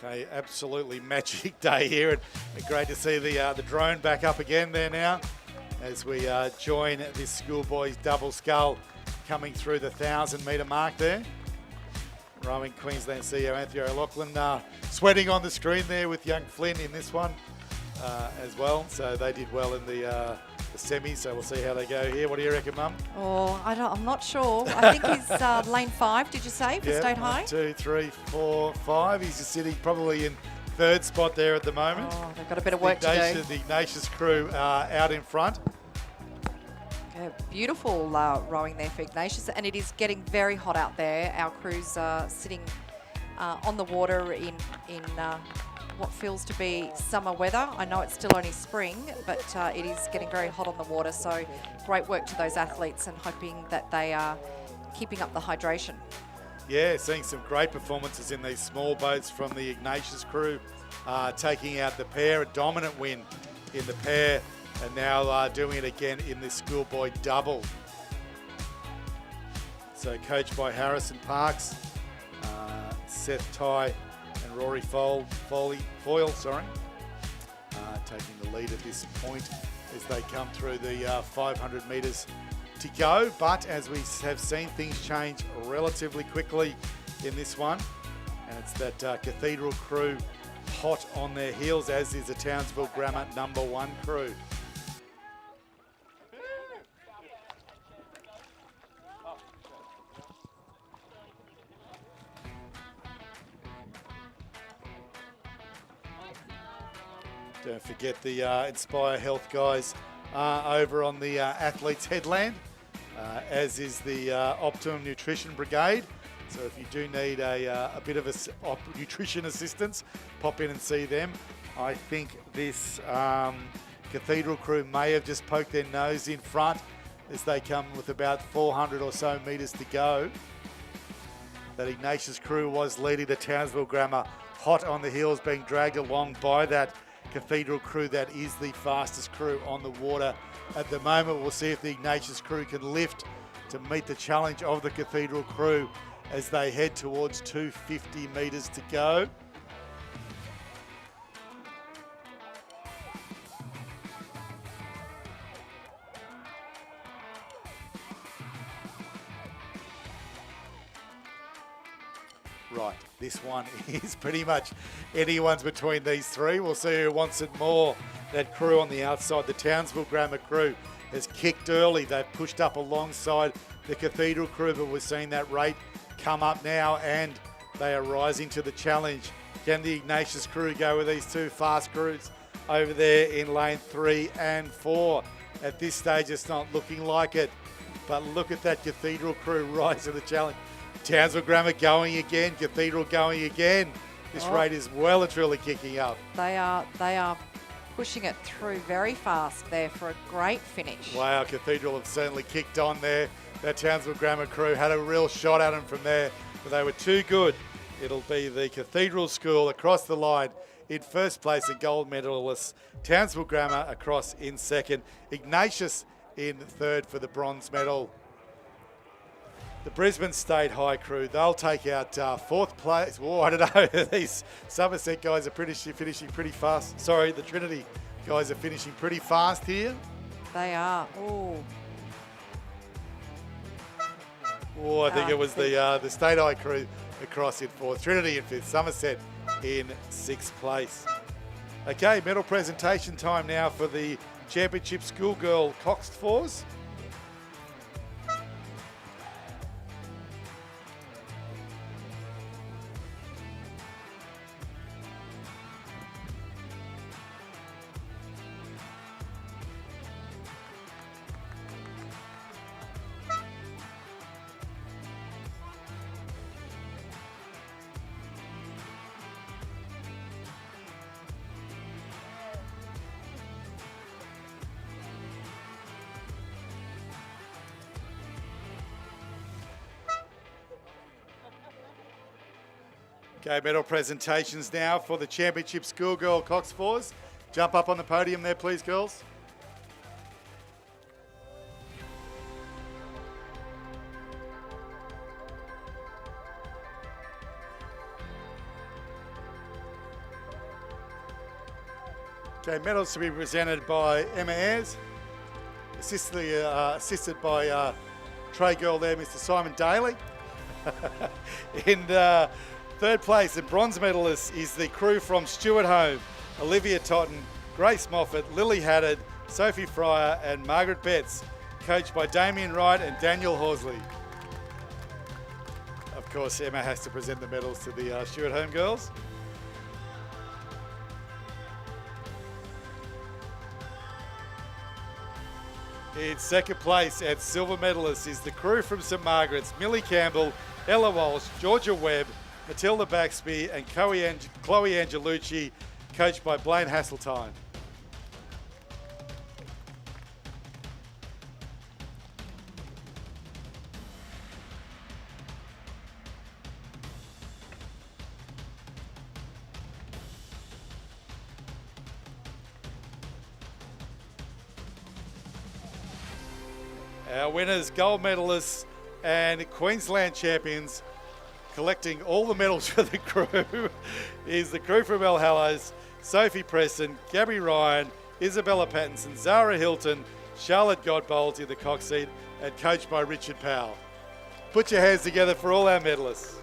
Okay, absolutely magic day here, and great to see the drone back up again there now as we join this schoolboys double scull coming through the 1,000-metre mark there. Rowing Queensland CEO Anthony O'Loughlin sweating on the screen there with young Flynn in this one as well. So they did well in the semis, so we'll see how they go here. What do you reckon, Mum? Oh, I'm not sure. I think he's lane 5, did you say, for State High? 1, 2, 3, 4, 5. He's just sitting probably in third spot there at the moment. Oh, they've got a bit of work to do. The Ignatius crew out in front. Yeah, beautiful rowing there for Ignatius, and it is getting very hot out there. Our crew's sitting on the water in what feels to be summer weather. I know it's still only spring, but it is getting very hot on the water, so great work to those athletes and hoping that they are keeping up the hydration. Yeah, seeing some great performances in these small boats from the Ignatius crew, taking out the pair, a dominant win in the pair, and now doing it again in this schoolboy double. So coached by Harrison Parks, Seth Ty and Rory Foyle, taking the lead at this point as they come through the 500 metres to go. But as we have seen, things change relatively quickly in this one, and it's that Cathedral crew hot on their heels, as is the Townsville Grammar #1 crew. Don't forget the Inspire Health guys over on the Athletes Headland, as is the Optimum Nutrition Brigade. So if you do need a bit of nutrition assistance, pop in and see them. I think this Cathedral crew may have just poked their nose in front as they come with about 400 or so metres to go. That Ignatius crew was leading the Townsville Grammar, hot on the heels, being dragged along by that Cathedral crew that is the fastest crew on the water at the moment. We'll see if the Ignatius crew can lift to meet the challenge of the Cathedral crew as they head towards 250 metres to go. Right, this one is pretty much anyone's between these three. We'll see who wants it more. That crew on the outside, the Townsville Grammar crew, has kicked early. They've pushed up alongside the Cathedral crew, but we're seeing that rate come up now, and they are rising to the challenge. Can the Ignatius crew go with these two fast crews over there in lane 3 and 4? At this stage, it's not looking like it, but look at that Cathedral crew rise to the challenge. Townsville Grammar going again, Cathedral going again. This rate is well and truly kicking up. They are pushing it through very fast there for a great finish. Wow, Cathedral have certainly kicked on there. That Townsville Grammar crew had a real shot at them from there, but they were too good. It'll be the Cathedral School across the line in first place, and gold medalists. Townsville Grammar across in second. Ignatius in third for the bronze medal. The Brisbane State High crew, they'll take out fourth place. Oh, I don't know. These Somerset guys are finishing pretty fast. Sorry, the Trinity guys are finishing pretty fast here. They are. Oh, I think it was the State High crew across in fourth. Trinity in fifth. Somerset in sixth place. Okay, medal presentation time now for the Championship Schoolgirl Cox Fours. Okay, medal presentations now for the Championship Schoolgirl Cox Fours. Jump up on the podium there, please, girls. Okay, medals to be presented by Emma Ayres, assisted by tray girl there, Mr. Simon Daly. In third place, the bronze medalist is the crew from Stuart Home, Olivia Totten, Grace Moffat, Lily Haddad, Sophie Fryer and Margaret Betts, coached by Damien Wright and Daniel Horsley. Of course, Emma has to present the medals to the Stuart Home girls. In second place at silver medalist is the crew from St Margaret's, Millie Campbell, Ella Walsh, Georgia Webb, Matilda Baxby and Chloe Angelucci, coached by Blaine Hasseltine. Our winners, gold medalists and Queensland champions, collecting all the medals for the crew, is the crew from El Hallows, Sophie Preston, Gabby Ryan, Isabella Pattinson, Zara Hilton, Charlotte Godbold in the cock seat, and coached by Richard Powell. Put your hands together for all our medalists.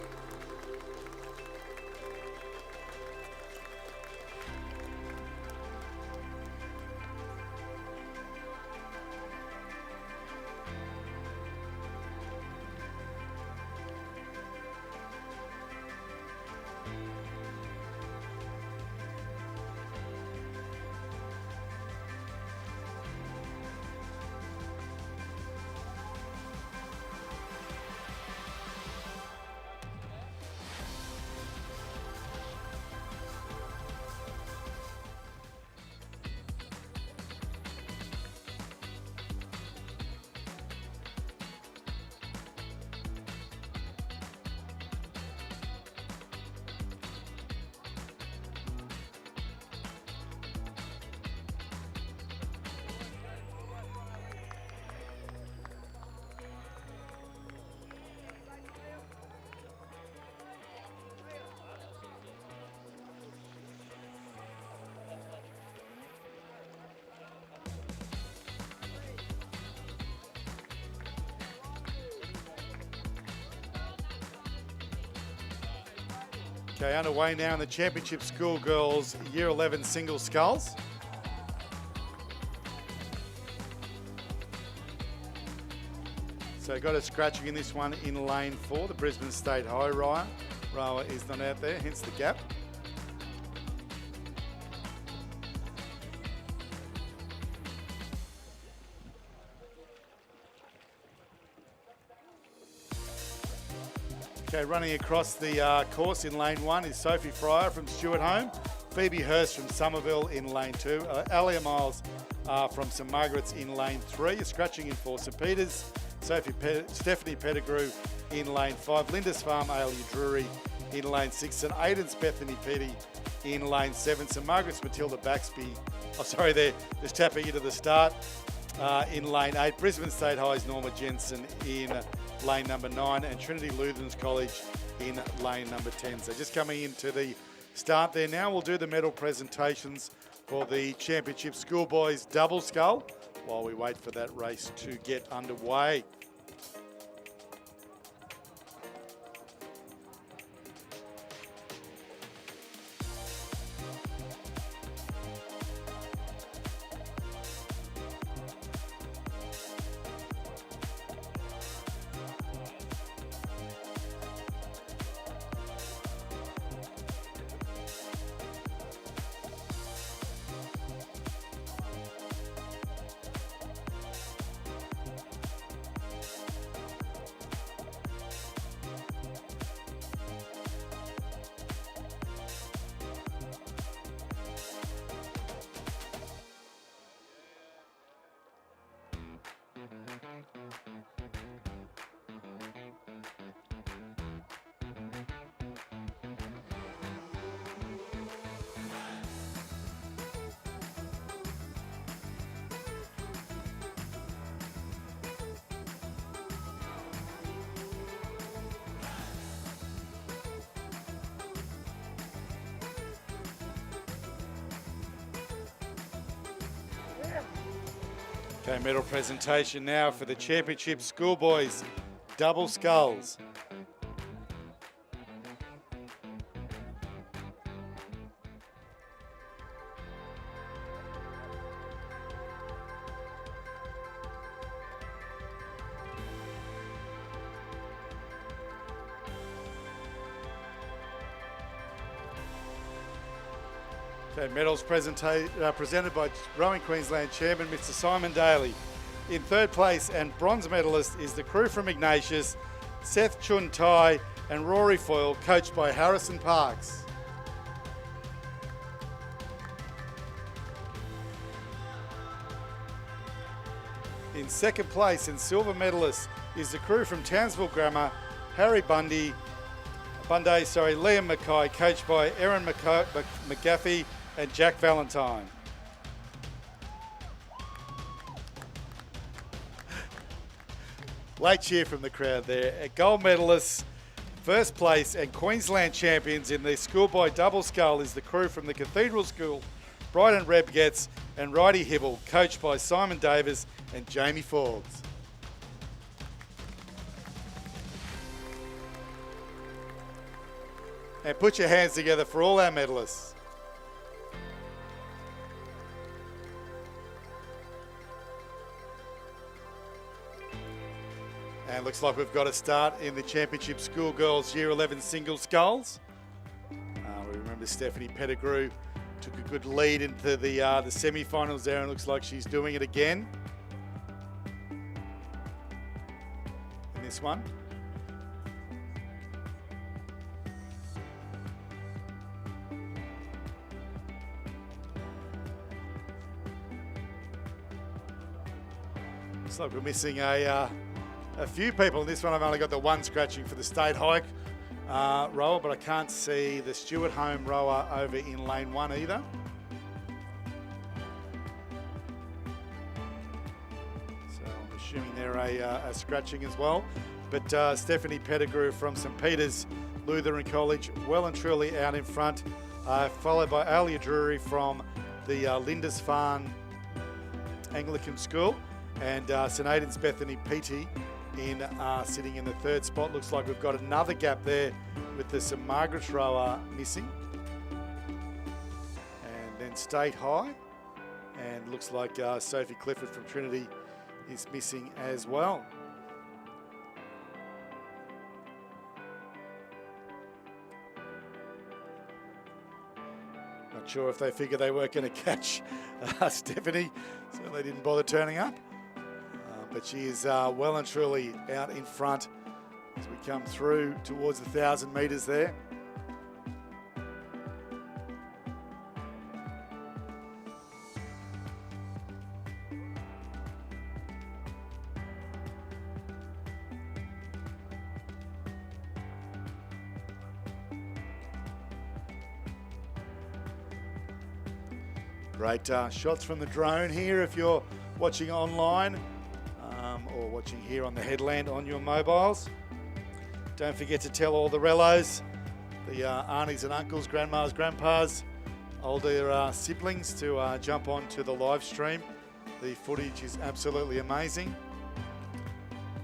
Okay, underway now in the Championship Schoolgirls Year 11 single sculls. So got a scratching in this one in lane 4, the Brisbane State High rower. Rower is not out there, hence the gap. Okay, running across the course in lane 1 is Sophie Fryer from Stuart Home, Phoebe Hurst from Somerville in lane 2, Alia Miles from St Margaret's in lane 3, a scratching in for St Peters, Stephanie Pettigrew in lane 5, Linda's Farm Ailey Drury in lane 6, and Aiden's Bethany Petty in lane 7, St Margaret's Matilda Baxby, they're just tapping into the start in lane 8, Brisbane State High's Norma Jensen in lane number 9, and Trinity Lutheran's College in lane number 10. So just coming into the start there now, we'll do the medal presentations for the Championship Schoolboys double scull while we wait for that race to get underway. Okay, medal presentation now for the championship schoolboys double sculls. Okay, medals presented by Rowing Queensland Chairman Mr. Simon Daly. In third place and bronze medalist is the crew from Ignatius, Seth Chun Tai and Rory Foyle, coached by Harrison Parks. In second place and silver medalist is the crew from Townsville Grammar, Harry Bundy, Liam Mackay, coached by Erin McGaffey and Jack Valentine. Late cheer from the crowd there. Gold medalists, first place and Queensland champions in the schoolboy double scull is the crew from the Cathedral School, Brighton Rebgetts and Righty Hibble, coached by Simon Davis and Jamie Forbes. And put your hands together for all our medalists. And looks like we've got a start in the championship schoolgirls Year 11 single sculls. We remember Stephanie Pettigrew took a good lead into the semi-finals there, and looks like she's doing it again in this one. Looks like we're missing a few people in this one. I've only got the one scratching for the state hike rower, but I can't see the Stewart home rower over in lane 1 either. So I'm assuming they're a scratching as well. But Stephanie Pettigrew from St Peter's Lutheran College, well and truly out in front, followed by Alia Drury from the Lindisfarne Anglican School, and St Aidan's Bethany Peaty sitting in the third spot. Looks like we've got another gap there with the St Margaret's rower missing. And then State High. And looks like Sophie Clifford from Trinity is missing as well. Not sure if they figured they weren't going to catch Stephanie, so they didn't bother turning up. But she is well and truly out in front as we come through towards the 1,000 metres there. Great shots from the drone here if you're watching online. Or watching here on the headland on your mobiles. Don't forget to tell all the relos, the aunties and uncles, grandmas, grandpas, older siblings to jump on to the live stream. The footage is absolutely amazing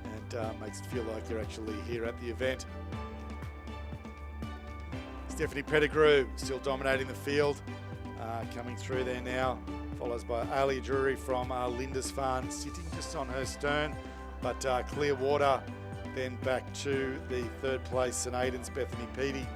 and makes it feel like you're actually here at the event. Stephanie Pettigrew still dominating the field, coming through there now. Follows by Alia Drury from Lindisfarne, sitting just on her stern, but clear water. Then back to the third place, St Aidan's Bethany Peaty.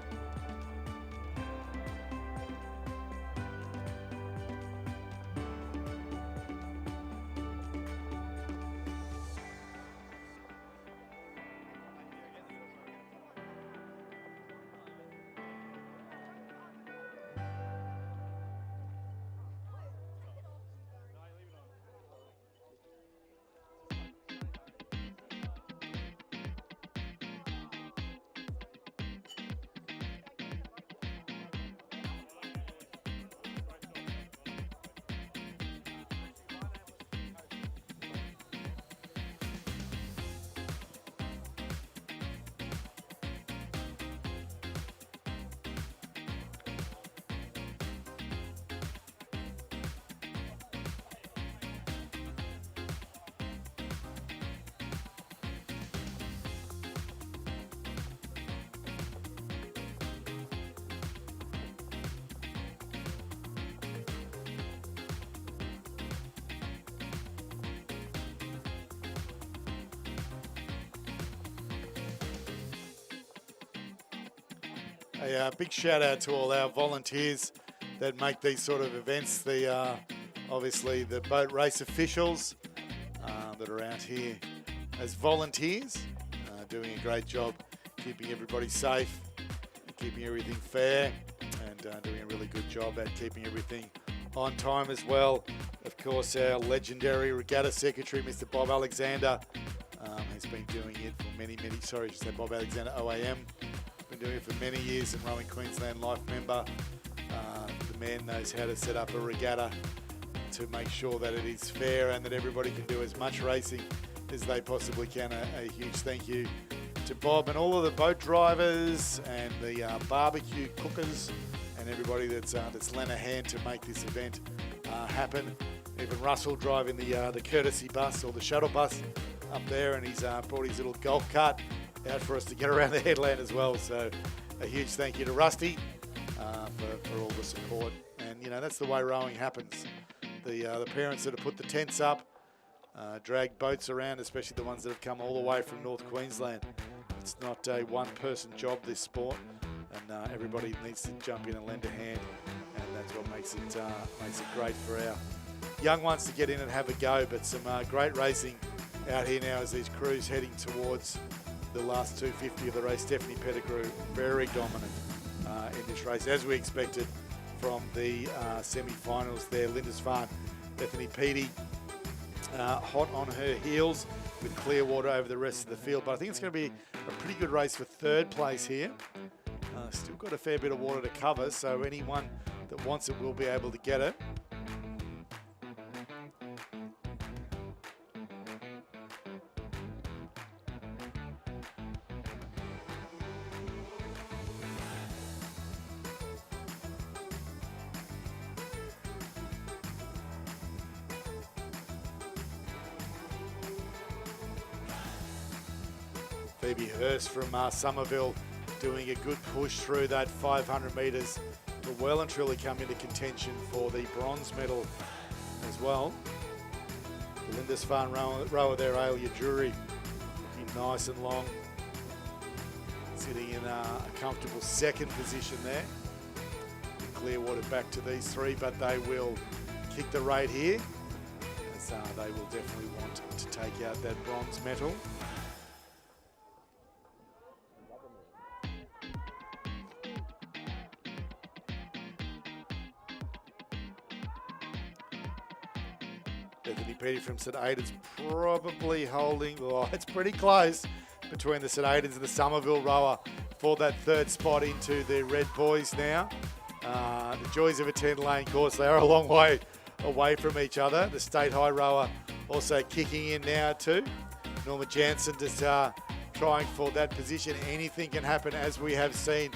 A big shout out to all our volunteers that make these sort of events. The obviously the boat race officials that are out here as volunteers, doing a great job keeping everybody safe, keeping everything fair, and doing a really good job at keeping everything on time as well. Of course, our legendary regatta secretary, Mr. Bob Alexander, has been doing it for many, sorry, I should say Bob Alexander, OAM, been doing it for many years, and Rowing Queensland life member. The man knows how to set up a regatta to make sure that it is fair and that everybody can do as much racing as they possibly can. A huge thank you to Bob and all of the boat drivers and the barbecue cookers and everybody that's lent a hand to make this event happen. Even Russell driving the courtesy bus or the shuttle bus up there, and he's brought his little golf cart out for us to get around the headland as well. So a huge thank you to Rusty for all the support. And you know, that's the way rowing happens. The parents that have put the tents up, drag boats around, especially the ones that have come all the way from North Queensland. It's not a one-person job, this sport, and everybody needs to jump in and lend a hand, and that's what makes it great for our young ones to get in and have a go. But some great racing out here now as these crews heading towards the last 250 of the race. Stephanie Pettigrew very dominant in this race, as we expected from the semi-finals there. Lindisfarne, Bethany Peaty, hot on her heels with clear water over the rest of the field. But I think it's going to be a pretty good race for third place here. Still got a fair bit of water to cover, so anyone that wants it will be able to get it. Phoebe Hurst from Somerville doing a good push through that 500 metres to well and truly come into contention for the bronze medal as well. The Lindisfarne rower there, Alia Drury, looking nice and long, sitting in a comfortable second position there. Clearwater back to these three, but they will kick the rate here, as they will definitely want to take out that bronze medal. Bethany Peaty from St Aidan's probably holding, oh, it's pretty close between the St Aidan's and the Somerville rower for that third spot into the Red Boys now. The joys of a 10-lane course, they are a long way away from each other. The State High rower also kicking in now too. Norma Jansen just trying for that position. Anything can happen, as we have seen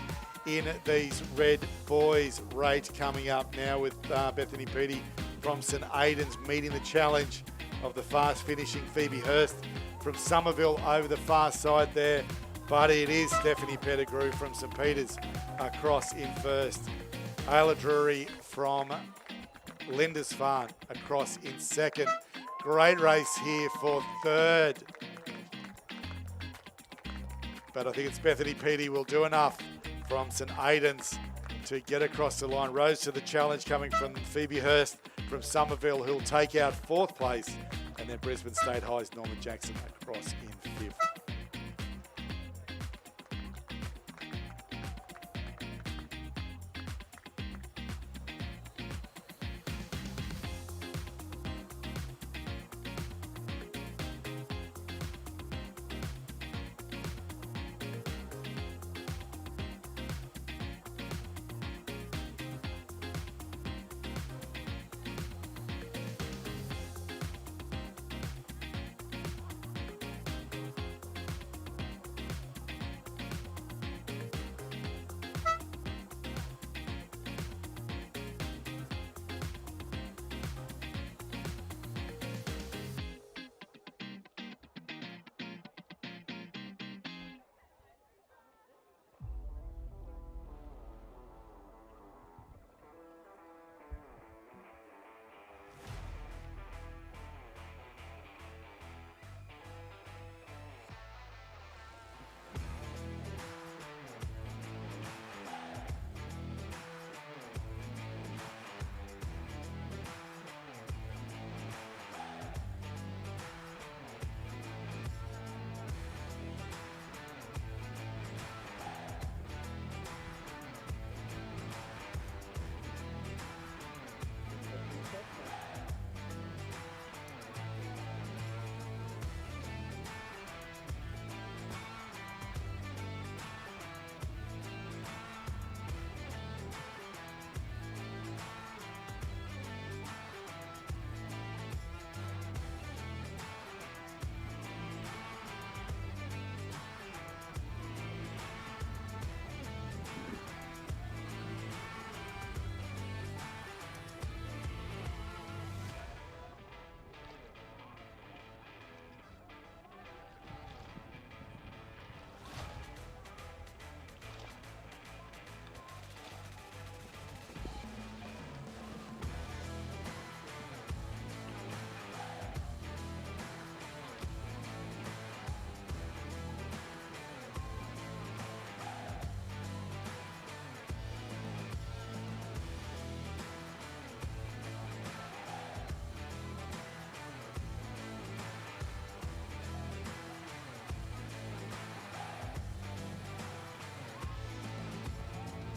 in these Red Boys rate coming up now with Bethany Peaty from St Aidan's meeting the challenge of the fast finishing Phoebe Hurst from Somerville over the far side there. But it is Stephanie Pettigrew from St Peter's across in first. Ayla Drury from Lindisfarne across in second. Great race here for third. But I think it's Bethany Peaty will do enough from St Aidan's to get across the line. Rose to the challenge coming from Phoebe Hurst from Somerville, who'll take out fourth place. And then Brisbane State High's Norman Jackson across in fifth.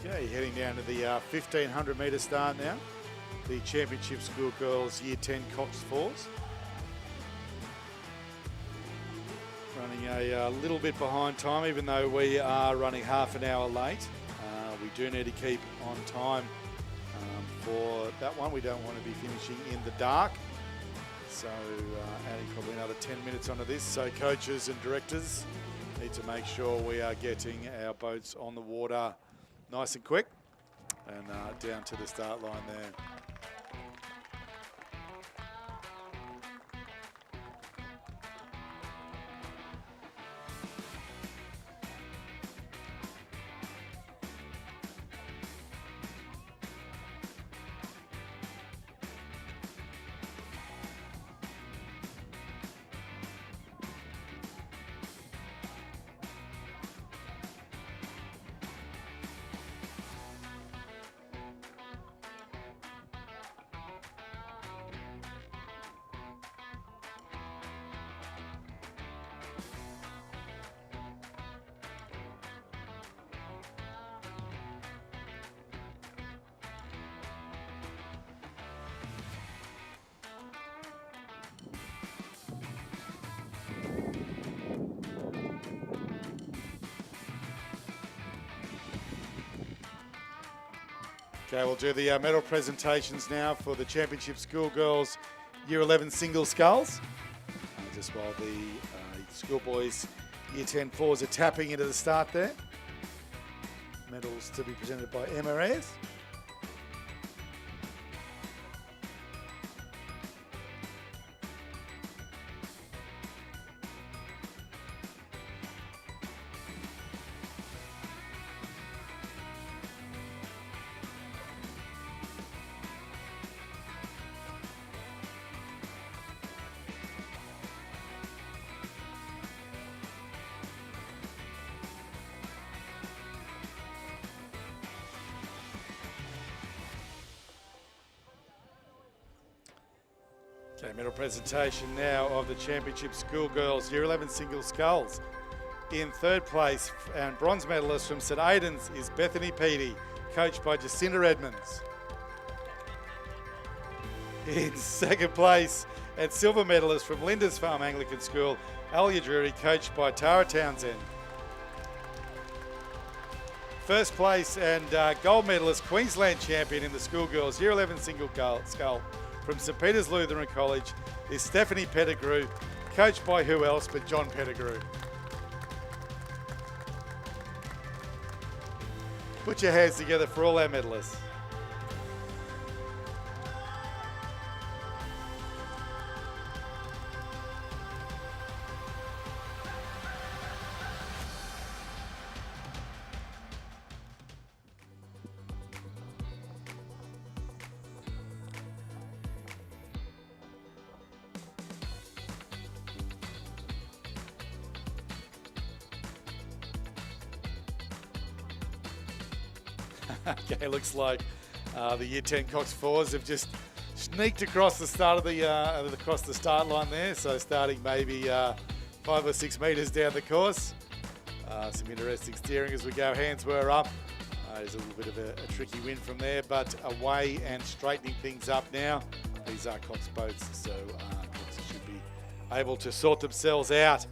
Okay, heading down to the 1,500 metre start now. The Championship Schoolgirls Year 10 Cox Fours. Running a little bit behind time, even though we are running half an hour late. We do need to keep on time for that one. We don't want to be finishing in the dark. So adding probably another 10 minutes onto this. So coaches and directors need to make sure we are getting our boats on the water nice and quick and down to the start line there. Okay, we'll do the medal presentations now for the Championship Schoolgirls Year 11 Single Sculls. Just while the schoolboys Year 10 fours are tapping into the start there. Medals to be presented by Emma Ayres. Okay, medal presentation now of the Championship Schoolgirls Year 11 Single Sculls. In third place and bronze medalist from St Aidan's is Bethany Peaty, coached by Jacinda Edmonds. In second place and silver medalist from Lindisfarne Anglican School, Alia Drury, coached by Tara Townsend. First place and gold medalist Queensland champion in the Schoolgirls Year 11 Single Scull from St Peter's Lutheran College is Stephanie Pettigrew, coached by who else but John Pettigrew. Put your hands together for all our medalists. Okay, looks like the Year 10 Cox Fours have just sneaked across the start of the start line there. So starting maybe 5 or 6 metres down the course. Some interesting steering as we go. Hands were up. There's a little bit of a tricky win from there, but away and straightening things up now. These are Cox boats, so Cox should be able to sort themselves out.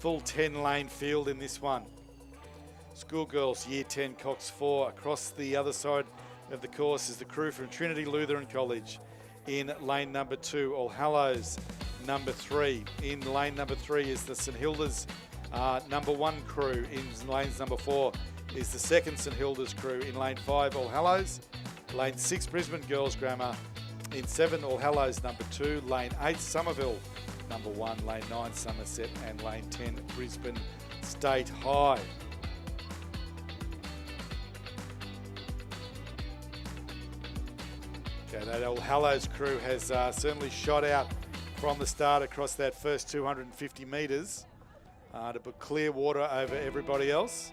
Full 10-lane field in this one. Schoolgirls Year 10 Cox 4. Across the other side of the course is the crew from Trinity Lutheran College. In lane number 2, All Hallows number 3. In lane number 3 is the St Hilda's number 1 crew. In lanes number 4 is the second St Hilda's crew. In lane 5, All Hallows. Lane 6, Brisbane Girls Grammar. In 7, All Hallows number 2. Lane 8, Somerville number 1. Lane 9, Somerset. And lane 10, Brisbane State High. Okay, that All Hallows crew has certainly shot out from the start across that first 250 metres to put clear water over everybody else.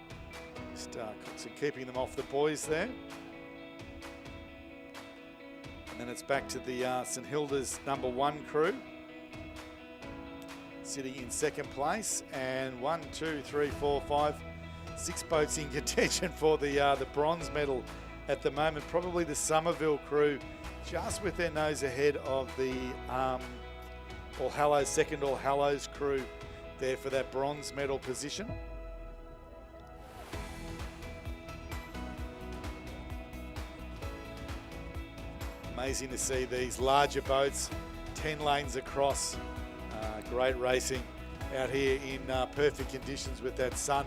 Just keeping them off the boys there. And then it's back to the St Hilda's number 1 crew, sitting in second place. And 1, 2, 3, 4, 5, 6 boats in contention for the bronze medal at the moment. Probably the Somerville crew just with their nose ahead of the All Hallows, second All Hallows crew there for that bronze medal position. Amazing to see these larger boats, 10 lanes across. Great racing out here in perfect conditions with that sun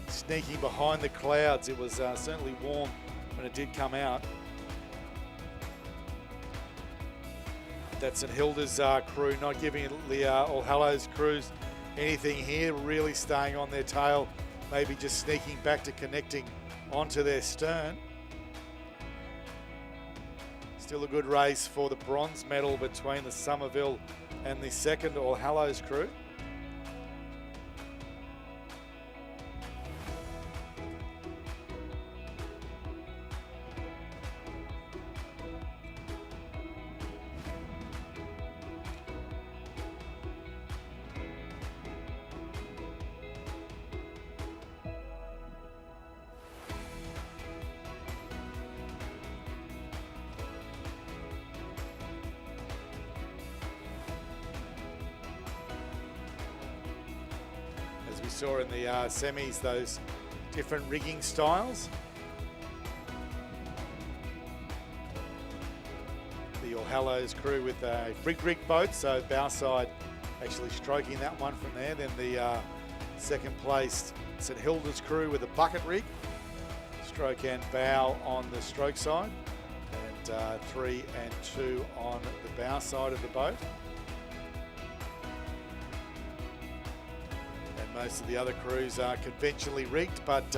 sneaking behind the clouds. It was certainly warm when it did come out. That St Hilda's crew not giving the All Hallows crews anything here, really staying on their tail, maybe just sneaking back to connecting onto their stern. Still a good race for the bronze medal between the Somerville and the second All Hallows crew. As we saw in the semis, those different rigging styles. The All Hallows crew with a brig boat, so bow side actually stroking that one from there. Then the second placed St Hilda's crew with a bucket rig, stroke and bow on the stroke side, and 3 and 2 on the bow side of the boat. Most of the other crews are conventionally rigged, but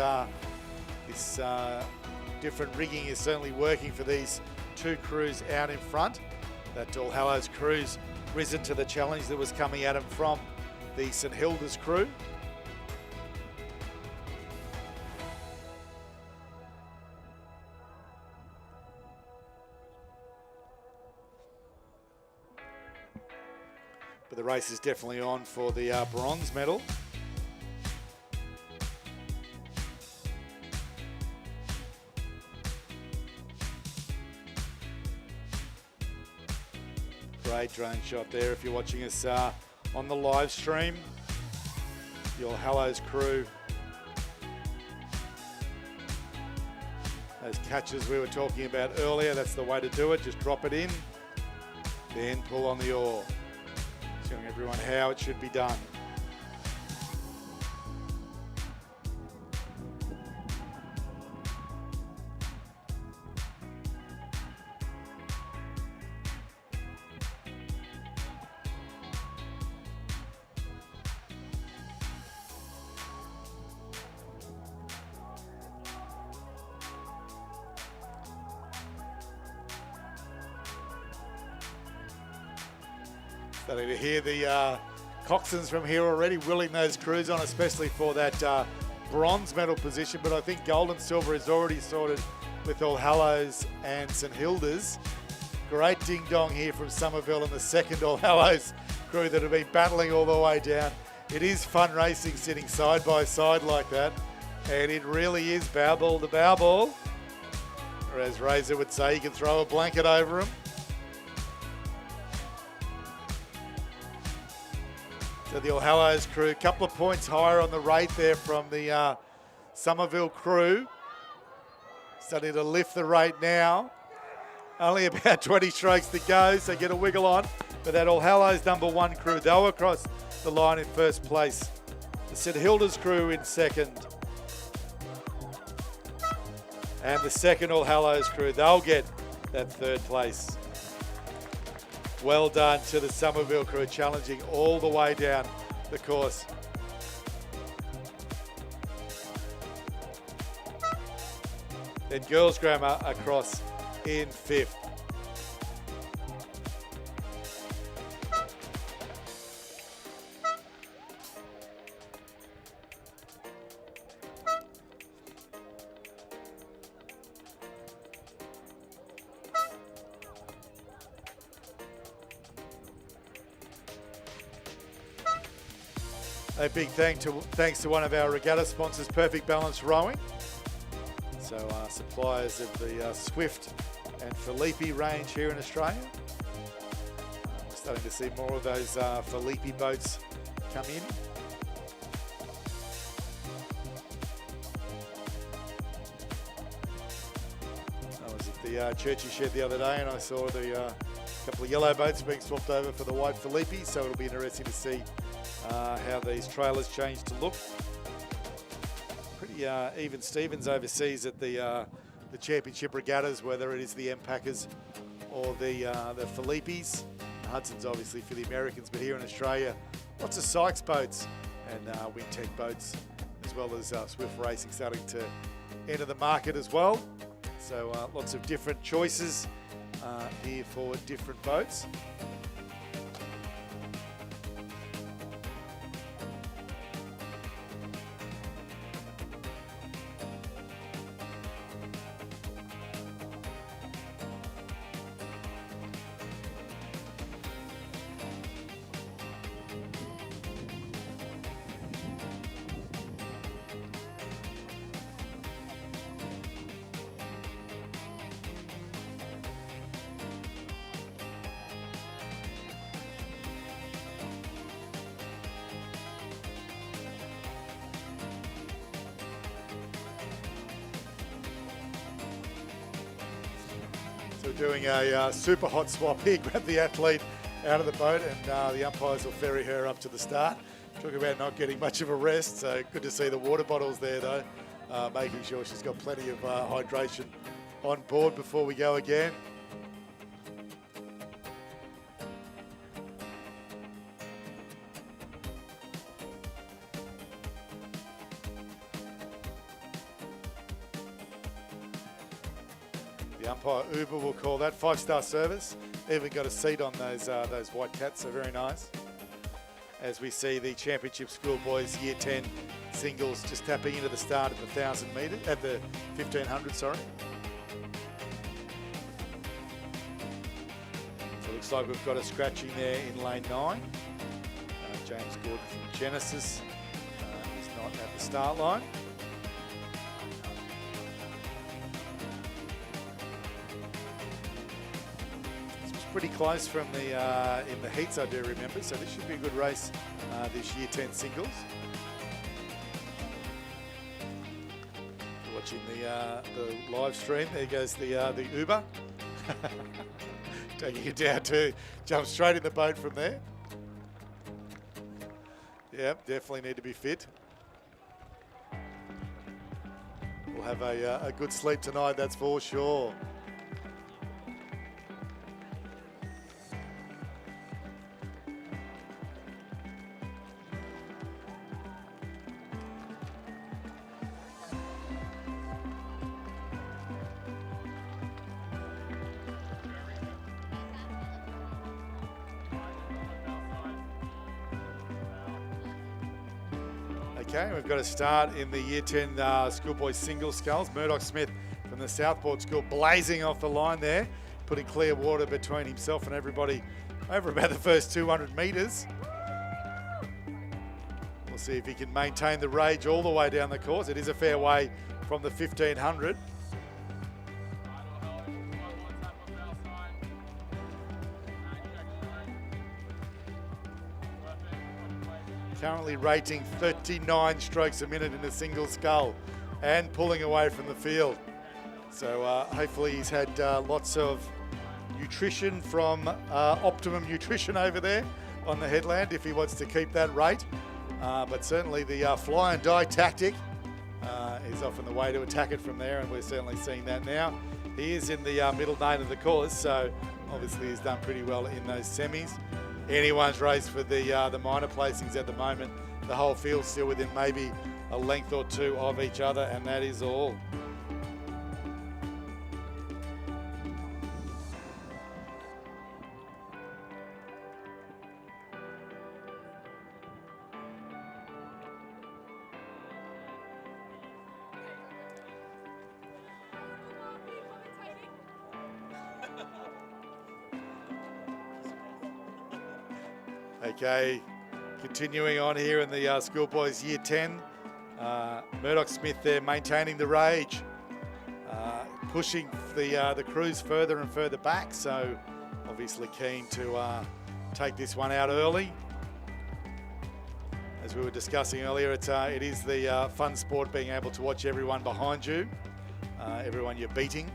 this different rigging is certainly working for these two crews out in front. That All Hallows crew's risen to the challenge that was coming at them from the St Hilda's crew. But the race is definitely on for the bronze medal. Great drone shot there if you're watching us on the live stream. The All Hallows crew. Those catches we were talking about earlier, that's the way to do it. Just drop it in, then pull on the oar. Showing everyone how it should be done. Starting to hear the coxswains from here already willing those crews on, especially for that bronze medal position. But I think gold and silver is already sorted with All Hallows and St Hilda's. Great ding-dong here from Somerville and the second All Hallows crew that have been battling all the way down. It is fun racing sitting side by side like that. And it really is bow ball to bow ball. Or as Razor would say, you can throw a blanket over them. So the All Hallows crew, a couple of points higher on the rate there from the Somerville crew. Starting to lift the rate now. Only about 20 strokes to go, so get a wiggle on. But that All Hallows #1 crew, they'll across the line in first place. The St Hilda's crew in second. And the second All Hallows crew, they'll get that third place. Well done to the Somerville crew, challenging all the way down the course. Then Girls Grammar across in fifth. A big thanks to one of our regatta sponsors, Perfect Balance Rowing. So suppliers of the Swift and Felipe range here in Australia. We're starting to see more of those Felipe boats come in. I was at the Churchy Shed the other day and I saw the couple of yellow boats being swapped over for the white Felipe, so it'll be interesting to see how these trailers change to look. Pretty even Stevens overseas at the championship regattas, whether it is the M-Packers or the Felipes. Hudson's obviously for the Americans, but here in Australia, lots of Sykes boats and Wintec boats, as well as Swift Racing starting to enter the market as well. So lots of different choices here for different boats. So we're doing a super hot swap here. Grab the athlete out of the boat and the umpires will ferry her up to the start. Talk about not getting much of a rest. So good to see the water bottles there though, making sure she's got plenty of hydration on board before we go again. The umpire Uber will call that 5-star service. Even got a seat on those white cats, so very nice. As we see the championship schoolboys year 10 singles just tapping into the start at the 1,000 metres, at the 1,500, sorry. So it looks like we've got a scratching there in lane 9. James Gordon from Genesis is not at the start line. Pretty close from the in the heats, I do remember, so this should be a good race this year 10 singles. Watching the live stream, there goes the Uber taking it down to jump straight in the boat from there. Yep, definitely need to be fit. We'll have a good sleep tonight, that's for sure. Okay, we've got a start in the year 10 schoolboy single sculls. Murdoch Smith from the Southport School blazing off the line there, putting clear water between himself and everybody over about the first 200 metres. We'll see if he can maintain the rage all the way down the course. It is a fair way from the 1,500. Currently rating 39 strokes a minute in a single scull and pulling away from the field. So hopefully he's had lots of nutrition from Optimum Nutrition over there on the headland if he wants to keep that rate. But certainly the fly and die tactic is often the way to attack it from there, and we're certainly seeing that now. He is in the middle lane of the course, so obviously he's done pretty well in those semis. Anyone's race for the minor placings at the moment. The whole field's still within maybe a length or two of each other, and that is all. Okay, Continuing on here in the schoolboys year 10, Murdoch Smith there maintaining the rage, pushing the crews further and further back, so obviously keen to take this one out early. As we were discussing earlier, it is the fun sport being able to watch everyone behind you, everyone you're beating.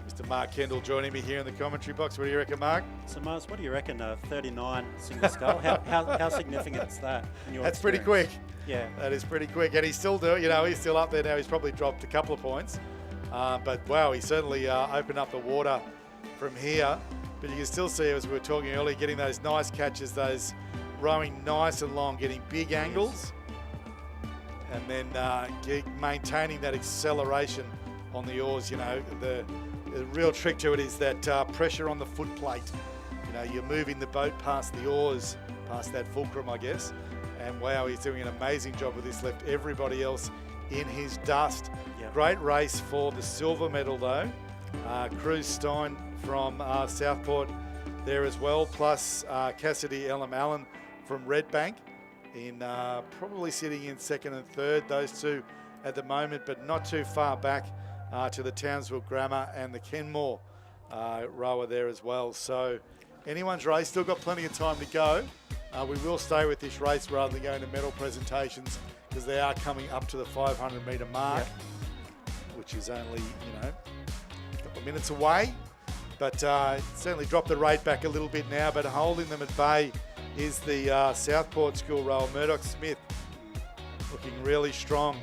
Mr. Mark Kendall joining me here in the commentary box. What do you reckon, Mark? So, Mars, what do you reckon? 39 single scull. How significant is that? In your That's pretty experience? quick. Yeah. That is pretty quick, and he's still doing. He's still up there now. He's probably dropped a couple of points, but wow, he certainly opened up the water from here. But you can still see, as we were talking earlier, getting those nice catches, those rowing nice and long, getting big angles, and then maintaining that acceleration on the oars. The real trick to it is that pressure on the foot plate. You're moving the boat past the oars, past that fulcrum, I guess. And wow, he's doing an amazing job with this. Left everybody else in his dust. Yep. Great race for the silver medal, though. Cruz Stein from Southport there as well, plus Cassidy Allen from Redbank, in probably sitting in second and third. Those two at the moment, but not too far back to the Townsville Grammar and the Kenmore rower there as well. So anyone's race, still got plenty of time to go. We will stay with this race rather than going to medal presentations, because they are coming up to the 500 metre mark, which is only, a couple of minutes away. But certainly dropped the rate back a little bit now, but holding them at bay is the Southport school rower, Murdoch Smith, looking really strong.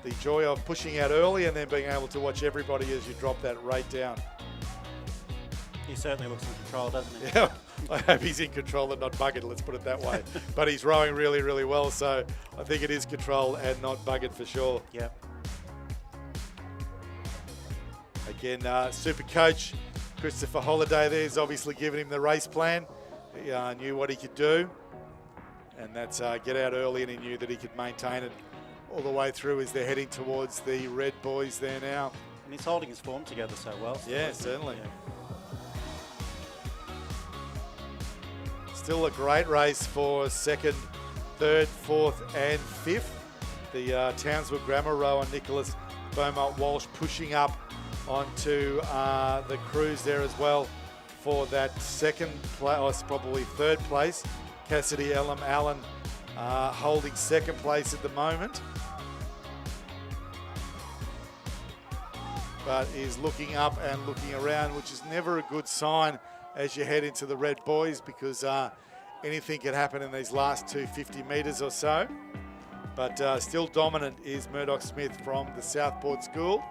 The joy of pushing out early and then being able to watch everybody as you drop that rate down. He certainly looks in control, doesn't he? Yeah, I hope he's in control and not buggered, let's put it that way. But he's rowing really, really well, so I think it is control and not buggered for sure. Yep. Again, super coach Christopher Holliday there's obviously given him the race plan. He knew what he could do, and that's get out early, and he knew that he could maintain it all the way through as they're heading towards the red boys there now. And he's holding his form together so well. Yeah, certainly. Yeah. Still a great race for second, third, fourth and fifth. The Townsville Grammar rower Nicholas Beaumont Walsh pushing up onto the cruise there as well for that second place, or probably third place. Cassidy Allen holding second place at the moment, but is looking up and looking around, which is never a good sign as you head into the red boys, because anything can happen in these last 250 metres or so. But still dominant is Murdoch Smith from the Southport School.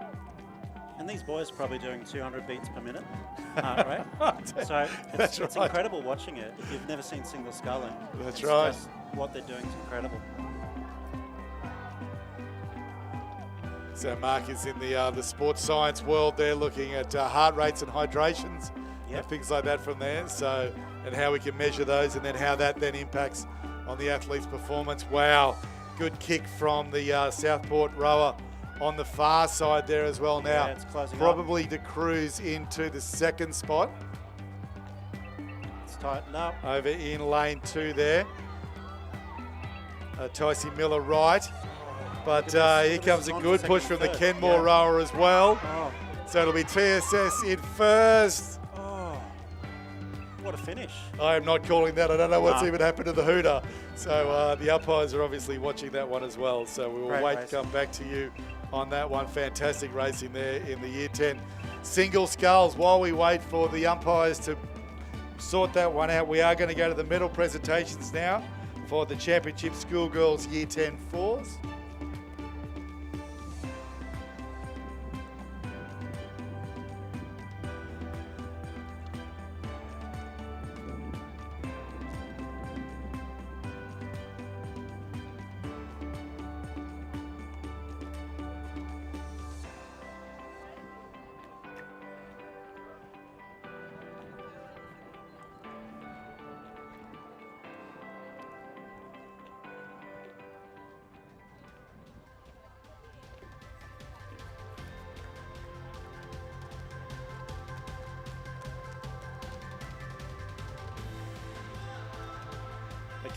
And these boys are probably doing 200 beats per minute heart rate. So That's it's right. incredible watching it. If you've never seen single sculling, That's it's right. just what they're doing is incredible. So Mark is in the sports science world there, looking at heart rates and hydrations, Yep. and things like that from there. So, and how we can measure those, and then how that then impacts on the athlete's performance. Wow, good kick from the Southport rower on the far side there as well now. Yeah, it's closing probably to cruise into the second spot. It's tightened up. Over in lane 2 there. Tycee Miller right. But here comes a good push from the Kenmore rower as well. Oh, So it'll be TSS in first. oh, what a finish. I am not calling that. I don't know what's No. even happened to the hooter. So the umpires are obviously watching that one as well. So we will Great wait race. to come back to you on that one. Fantastic racing there in the year 10 single sculls. While we wait for the umpires to sort that one out, we are going to go to the medal presentations now for the Championship Schoolgirls Year 10 fours.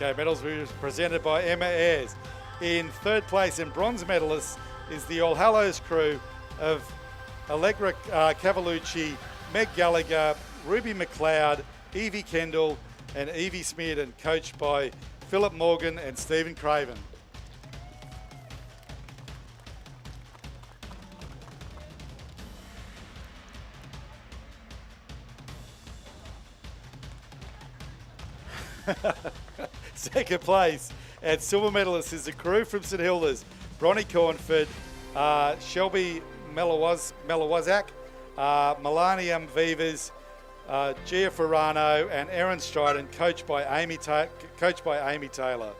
Okay, medals were presented by Emma Ayres. In third place and bronze medalists is the All Hallows crew of Allegra Cavalucci, Meg Gallagher, Ruby McLeod, Evie Kendall and Evie Smearden, coached by Philip Morgan and Stephen Craven. Second place and silver medalist is the crew from St Hilda's, Bronnie Cornford, Shelby Melawazak, Melania Vivas, Gia Ferrano and Erin Stryden, coached by Amy Taylor.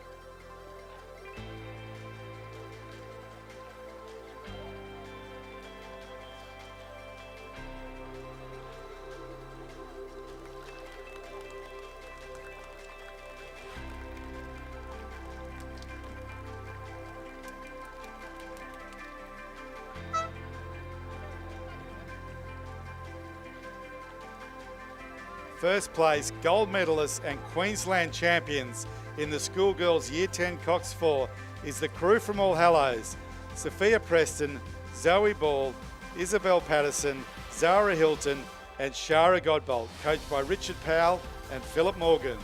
First place gold medalists and Queensland champions in the schoolgirls Year 10 Cox 4 is the crew from All Hallows, Sophia Preston, Zoe Ball, Isabel Patterson, Zara Hilton and Shara Godbolt, coached by Richard Powell and Philip Morgan.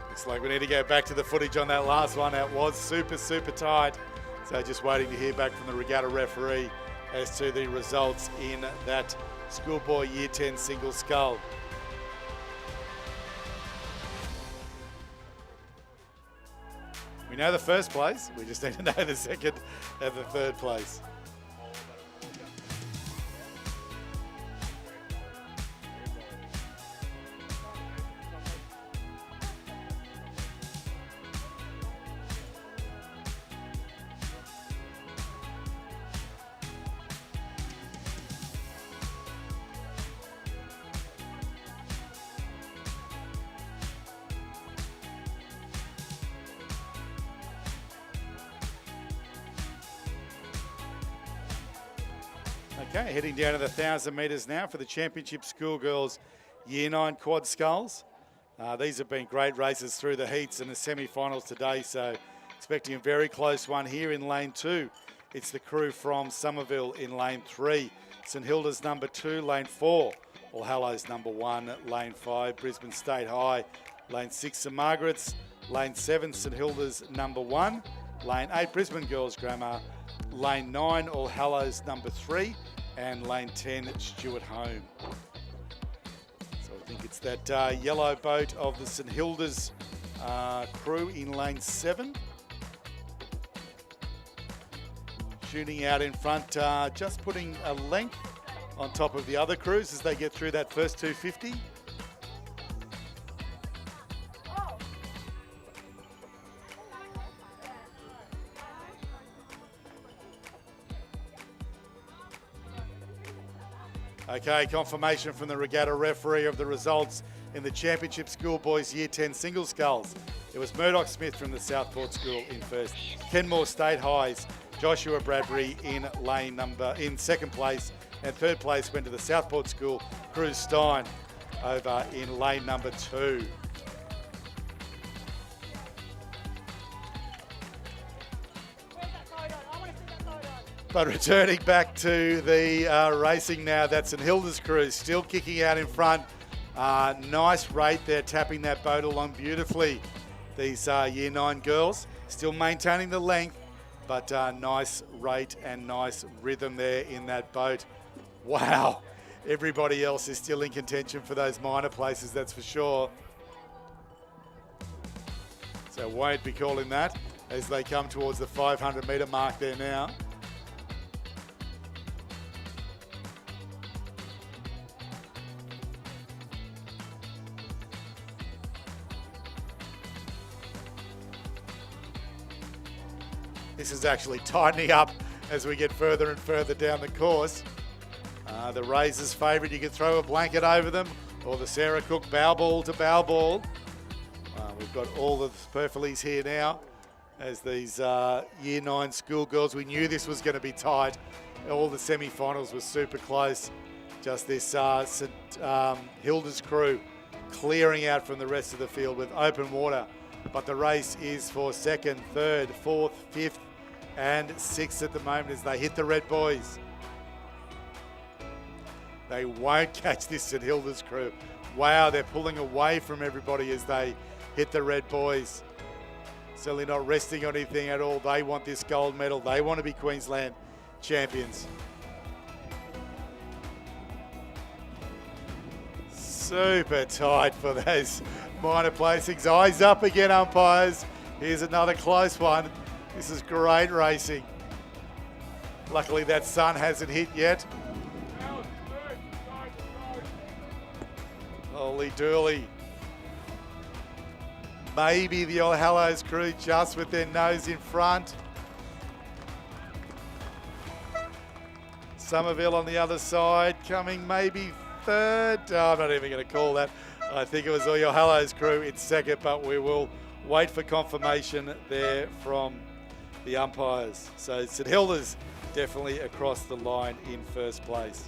Looks like we need to go back to the footage on that last one. That was super tight. So just waiting to hear back from the regatta referee as to the results in that schoolboy Year 10 single scull. We know the first place. We just need to know the second and the third place. Okay, heading down to the 1,000 metres now for the Championship Schoolgirls Year 9 Quad Sculls. These have been great races through the heats and the semi-finals today, so expecting a very close one here in lane 2. It's the crew from Somerville in lane 3. St Hilda's number 2, lane 4. All Hallows number 1, lane 5. Brisbane State High, lane 6. St Margaret's, lane 7. St Hilda's number 1. Lane 8, Brisbane Girls Grammar. Lane 9, All Hallows number 3. And lane 10, Stuart Home. So I think it's that yellow boat of the St Hilda's crew in lane 7. Shooting out in front, just putting a length on top of the other crews as they get through that first 250. Okay, confirmation from the regatta referee of the results in the Championship Schoolboys Year 10 Single Sculls. It was Murdoch Smith from the Southport School in first. Kenmore State Highs, Joshua Bradbury in second place, and third place went to the Southport School, Cruz Stein, over in lane number 2. But returning back to the racing now, that's St Hilda's crew still kicking out in front. Nice rate there, tapping that boat along beautifully. These Year 9 girls still maintaining the length, but nice rate and nice rhythm there in that boat. Wow, everybody else is still in contention for those minor places, that's for sure. So won't be calling that as they come towards the 500 metre mark there now. This is actually tightening up as we get further and further down the course. The Razors' favourite, you can throw a blanket over them, or the Sarah Cook bow ball to bow ball. We've got all the Perfilies here now as these Year 9 schoolgirls. We knew this was going to be tight. All the semi-finals were super close. Just this St Hilda's crew clearing out from the rest of the field with open water. But the race is for 2nd, 3rd, 4th, 5th and 6th at the moment as they hit the red buoys. They won't catch this St Hilda's crew. Wow, they're pulling away from everybody as they hit the red buoys. Certainly not resting on anything at all. They want this gold medal. They want to be Queensland champions. Super tight for those minor placings. Eyes up again, umpires. Here's another close one. This is great racing. Luckily that sun hasn't hit yet. Holy dooly. Maybe the All Hallows crew just with their nose in front. Somerville on the other side coming maybe 3rd. Oh, I'm not even going to call that. I think it was All Hallows crew in 2nd, but we will wait for confirmation there from the umpires. So St Hilda's definitely across the line in 1st place.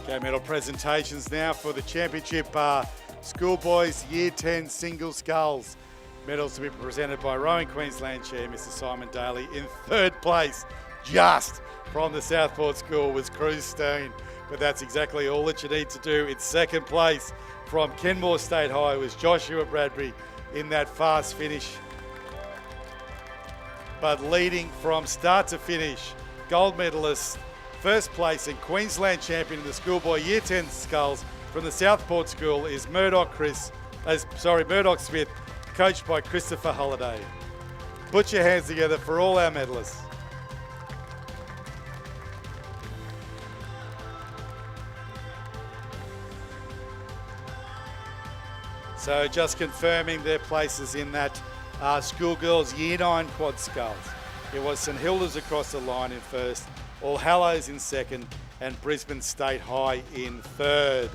Okay, medal presentations now for the championship schoolboys Year 10 single sculls. Medals to be presented by Rowing Queensland Chair Mr. Simon Daly. In 3rd place, just from the Southport School, was Cruz Steen. But that's exactly all that you need to do. In 2nd place from Kenmore State High was Joshua Bradbury in that fast finish. But leading from start to finish, gold medalist, 1st place and Queensland champion in the schoolboy Year 10 sculls from the Southport School is Murdoch Smith, coached by Christopher Holliday. Put your hands together for all our medalists. So just confirming their places in that schoolgirls Year 9 quad sculls. It was St Hilda's across the line in 1st, All Hallows in 2nd, and Brisbane State High in 3rd.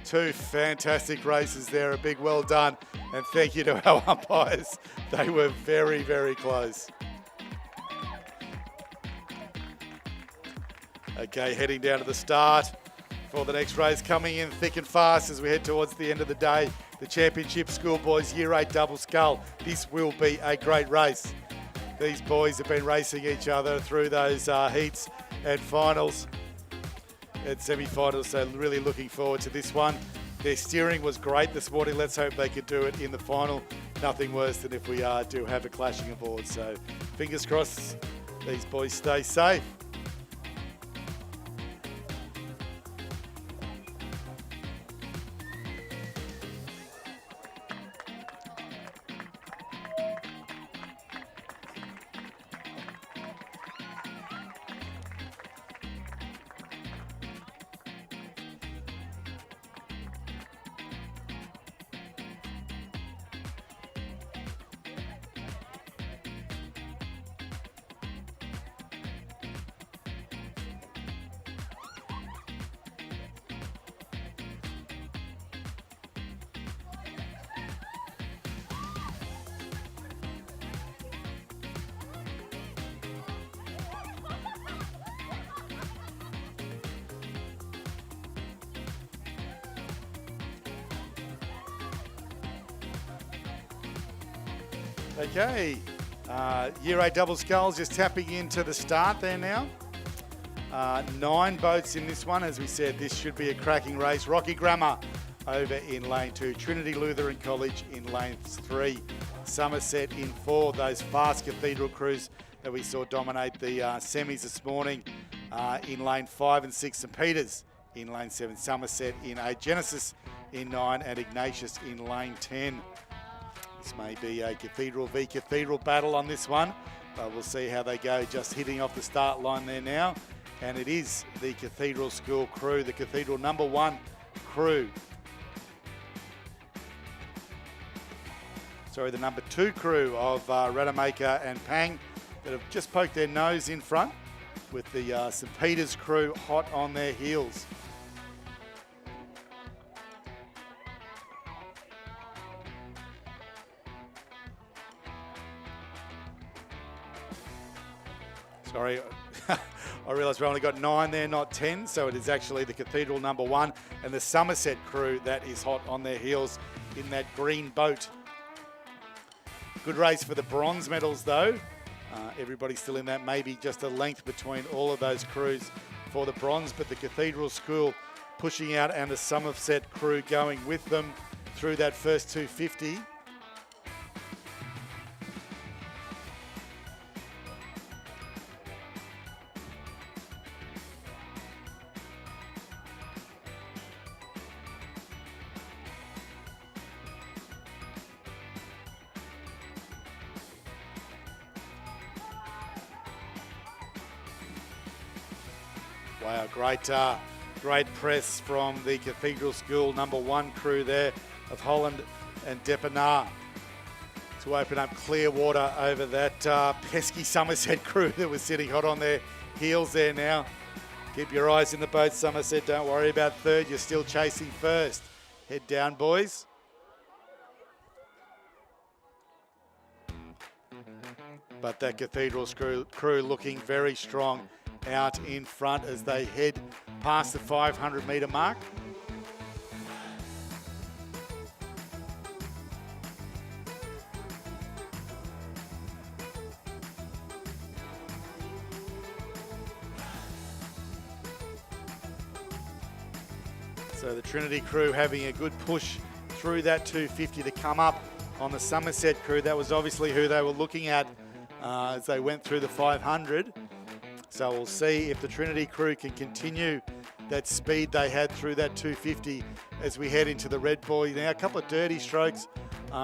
Two fantastic races there. A big well done. And thank you to our umpires. They were very, very close. Okay, heading down to the start for the next race. Coming in thick and fast as we head towards the end of the day. The championship schoolboys Year 8 double scull. This will be a great race. These boys have been racing each other through those heats and finals and semi-finals, so really looking forward to this one. Their steering was great this morning. Let's hope they could do it in the final nothing worse than if we do have a clashing of boards. So fingers crossed these boys stay safe. Okay, Year 8 double sculls just tapping into the start there now. 9 boats in this one. As we said, this should be a cracking race. Rocky Grammar over in lane 2. Trinity Lutheran College in lane 3. Somerset in 4. Those fast Cathedral crews that we saw dominate the semis this morning in lane 5 and 6. St Peters in lane 7. Somerset in 8. Genesis in 9 and Ignatius in lane 10. This may be a Cathedral v Cathedral battle on this one, but we'll see how they go, just hitting off the start line there now. And it is the Cathedral School crew, the Cathedral number 1 crew. Sorry, the number 2 crew of Radamaker and Pang that have just poked their nose in front, with the St Peters crew hot on their heels. Sorry, I realise we only got 9 there, not 10, so it is actually the Cathedral number 1 and the Somerset crew that is hot on their heels in that green boat. Good race for the bronze medals though. Everybody's still in that, maybe just a length between all of those crews for the bronze, but the Cathedral School pushing out and the Somerset crew going with them through that first 250. Wow, great press from the Cathedral School number 1 crew there of Holland and Depenar to open up clear water over that pesky Somerset crew that was sitting hot on their heels there now. Keep your eyes in the boat, Somerset. Don't worry about third. You're still chasing first. Head down, boys. But that Cathedral crew looking very strong out in front as they head past the 500 metre mark. So the Trinity crew having a good push through that 250 to come up on the Somerset crew. That was obviously who they were looking at as they went through the 500. So we'll see if the Trinity crew can continue that speed they had through that 250 as we head into the red buoy. Now a couple of dirty strokes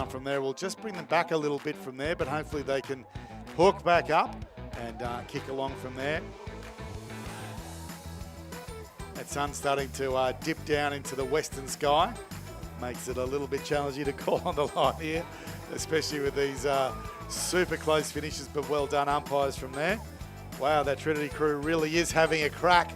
from there. We'll just bring them back a little bit from there, but hopefully they can hook back up and kick along from there. That sun's starting to dip down into the western sky. Makes it a little bit challenging to call on the line here, especially with these super close finishes, but well done umpires from there. Wow, that Trinity crew really is having a crack.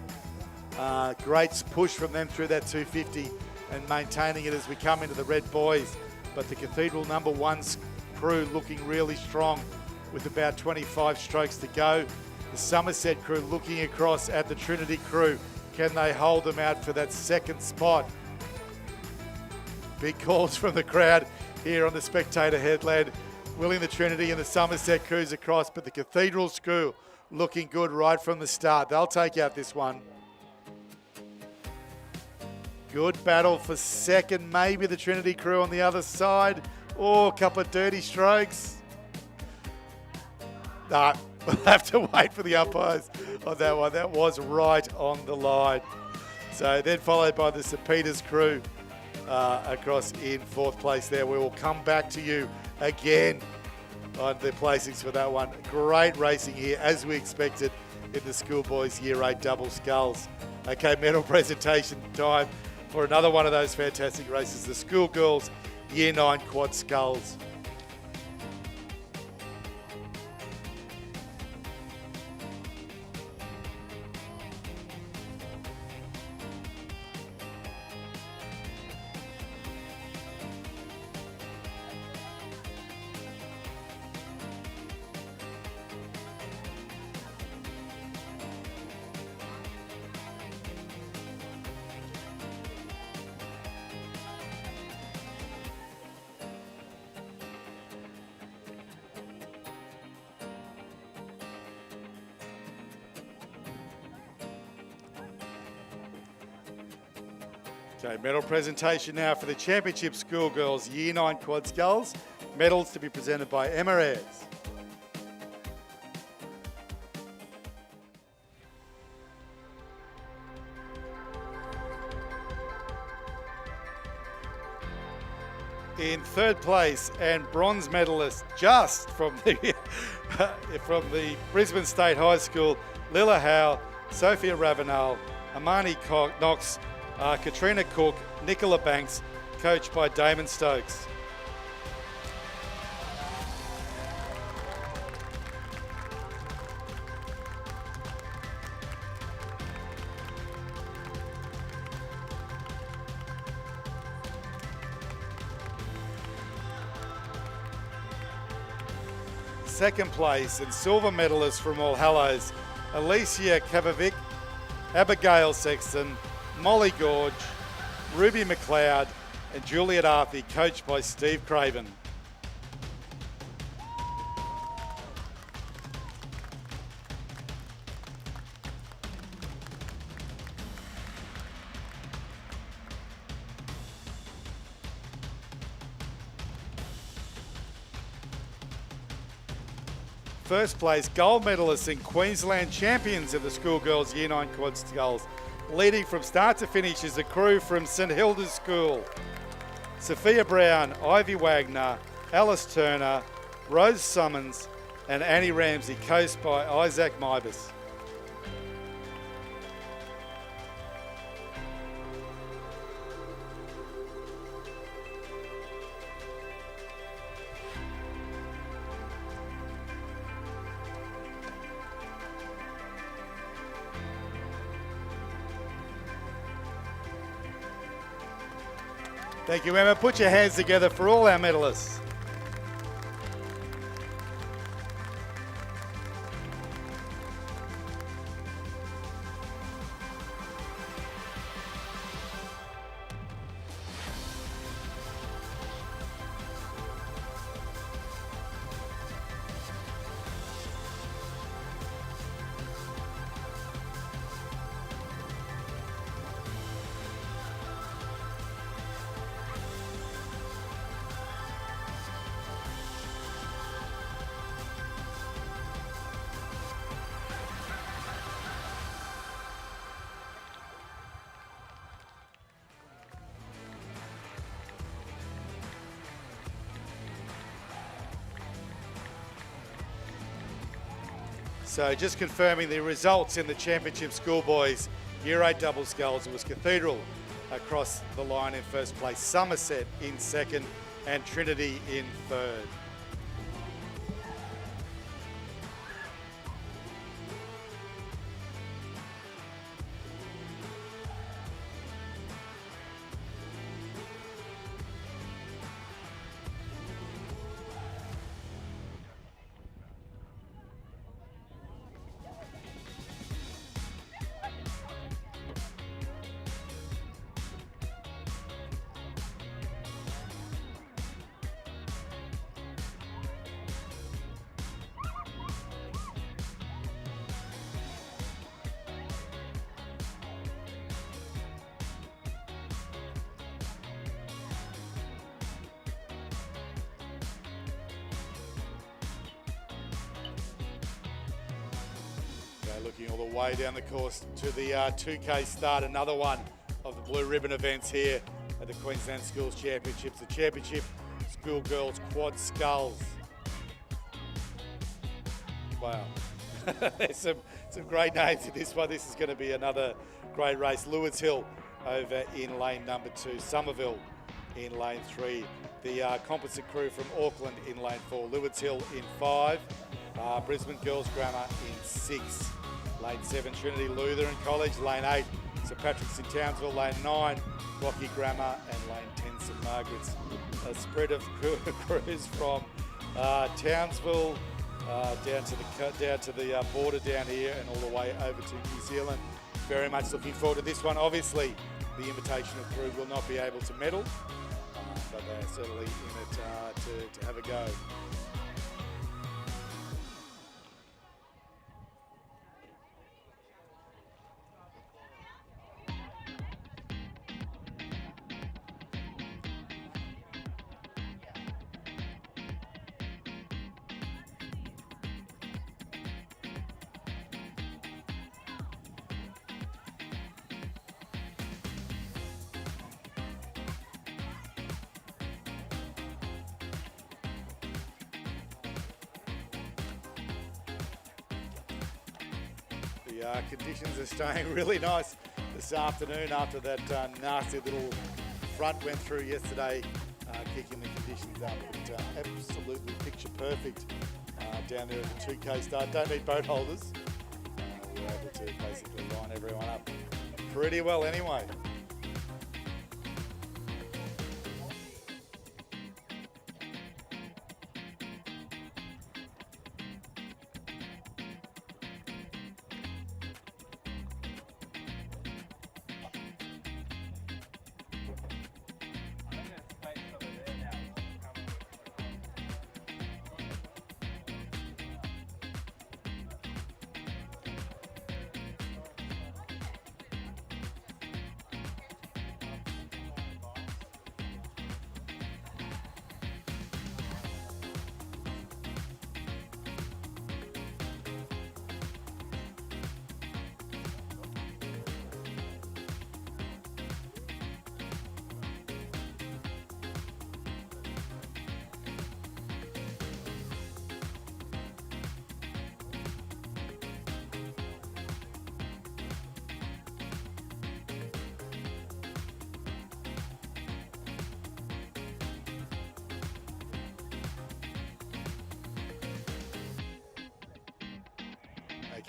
Great push from them through that 250 and maintaining it as we come into the red buoys. But the Cathedral number 1's crew looking really strong with about 25 strokes to go. The Somerset crew looking across at the Trinity crew. Can they hold them out for that second spot? Big calls from the crowd here on the spectator headland, willing the Trinity and the Somerset crews across, but the Cathedral school looking good right from the start. They'll take out this one. Good battle for second. Maybe the Trinity crew on the other side. Oh, a couple of dirty strokes. Nah, we'll have to wait for the umpires on that one. That was right on the line. So then followed by the St. Peter's crew across in fourth place there. We will come back to you again on the placings for that one. Great racing here, as we expected in the schoolboys Year 8 double sculls. Okay, medal presentation time for another one of those fantastic races, the schoolgirls Year 9 quad sculls. Okay, medal presentation now for the Championship Schoolgirls Year 9 Quad Sculls. Medals to be presented by Emma Ayres. In third place and bronze medalist just from the from the Brisbane State High School, Lila Howe, Sophia Ravenel, Amani Knox, Katrina Cook, Nicola Banks, coached by Damon Stokes. Second place and silver medalist from All Hallows, Alicia Kavavic, Abigail Sexton, Molly Gorge, Ruby McLeod and Juliet Arthey, coached by Steve Craven. First place, gold medalists and Queensland champions of the schoolgirls Year 9 quad sculls. Leading from start to finish is a crew from St Hilda's School. Sophia Brown, Ivy Wagner, Alice Turner, Rose Summons and Annie Ramsey, coached by Isaac Mibus. Thank you, Emma. Put your hands together for all our medalists. So just confirming the results in the Championship Schoolboys Year 8 double sculls. It was Cathedral across the line in first place, Somerset in second and Trinity in third. Okay, looking all the way down the course to the 2K start, another one of the blue ribbon events here at the Queensland Schools Championships, the Championship Schoolgirls Quad Sculls. Wow. There's some great names in this one. This is going to be another great race. Lewis Hill over in lane number 2, Somerville in lane 3, the composite crew from Auckland in lane 4, Lewis Hill in 5, Brisbane Girls Grammar in 6, lane 7, Trinity Lutheran College, lane 8, St Patrick's in Townsville, lane 9, Rocky Grammar, and lane 10, St Margaret's. A spread of crews from Townsville down to the border down here and all the way over to New Zealand. Very much looking forward to this one. Obviously, the invitational crew will not be able to medal, but they're certainly in it to have a go. The conditions are staying really nice this afternoon after that nasty little front went through yesterday, kicking the conditions up. But absolutely picture perfect down there at the 2K start. Don't need boat holders. We're able to basically line everyone up pretty well anyway.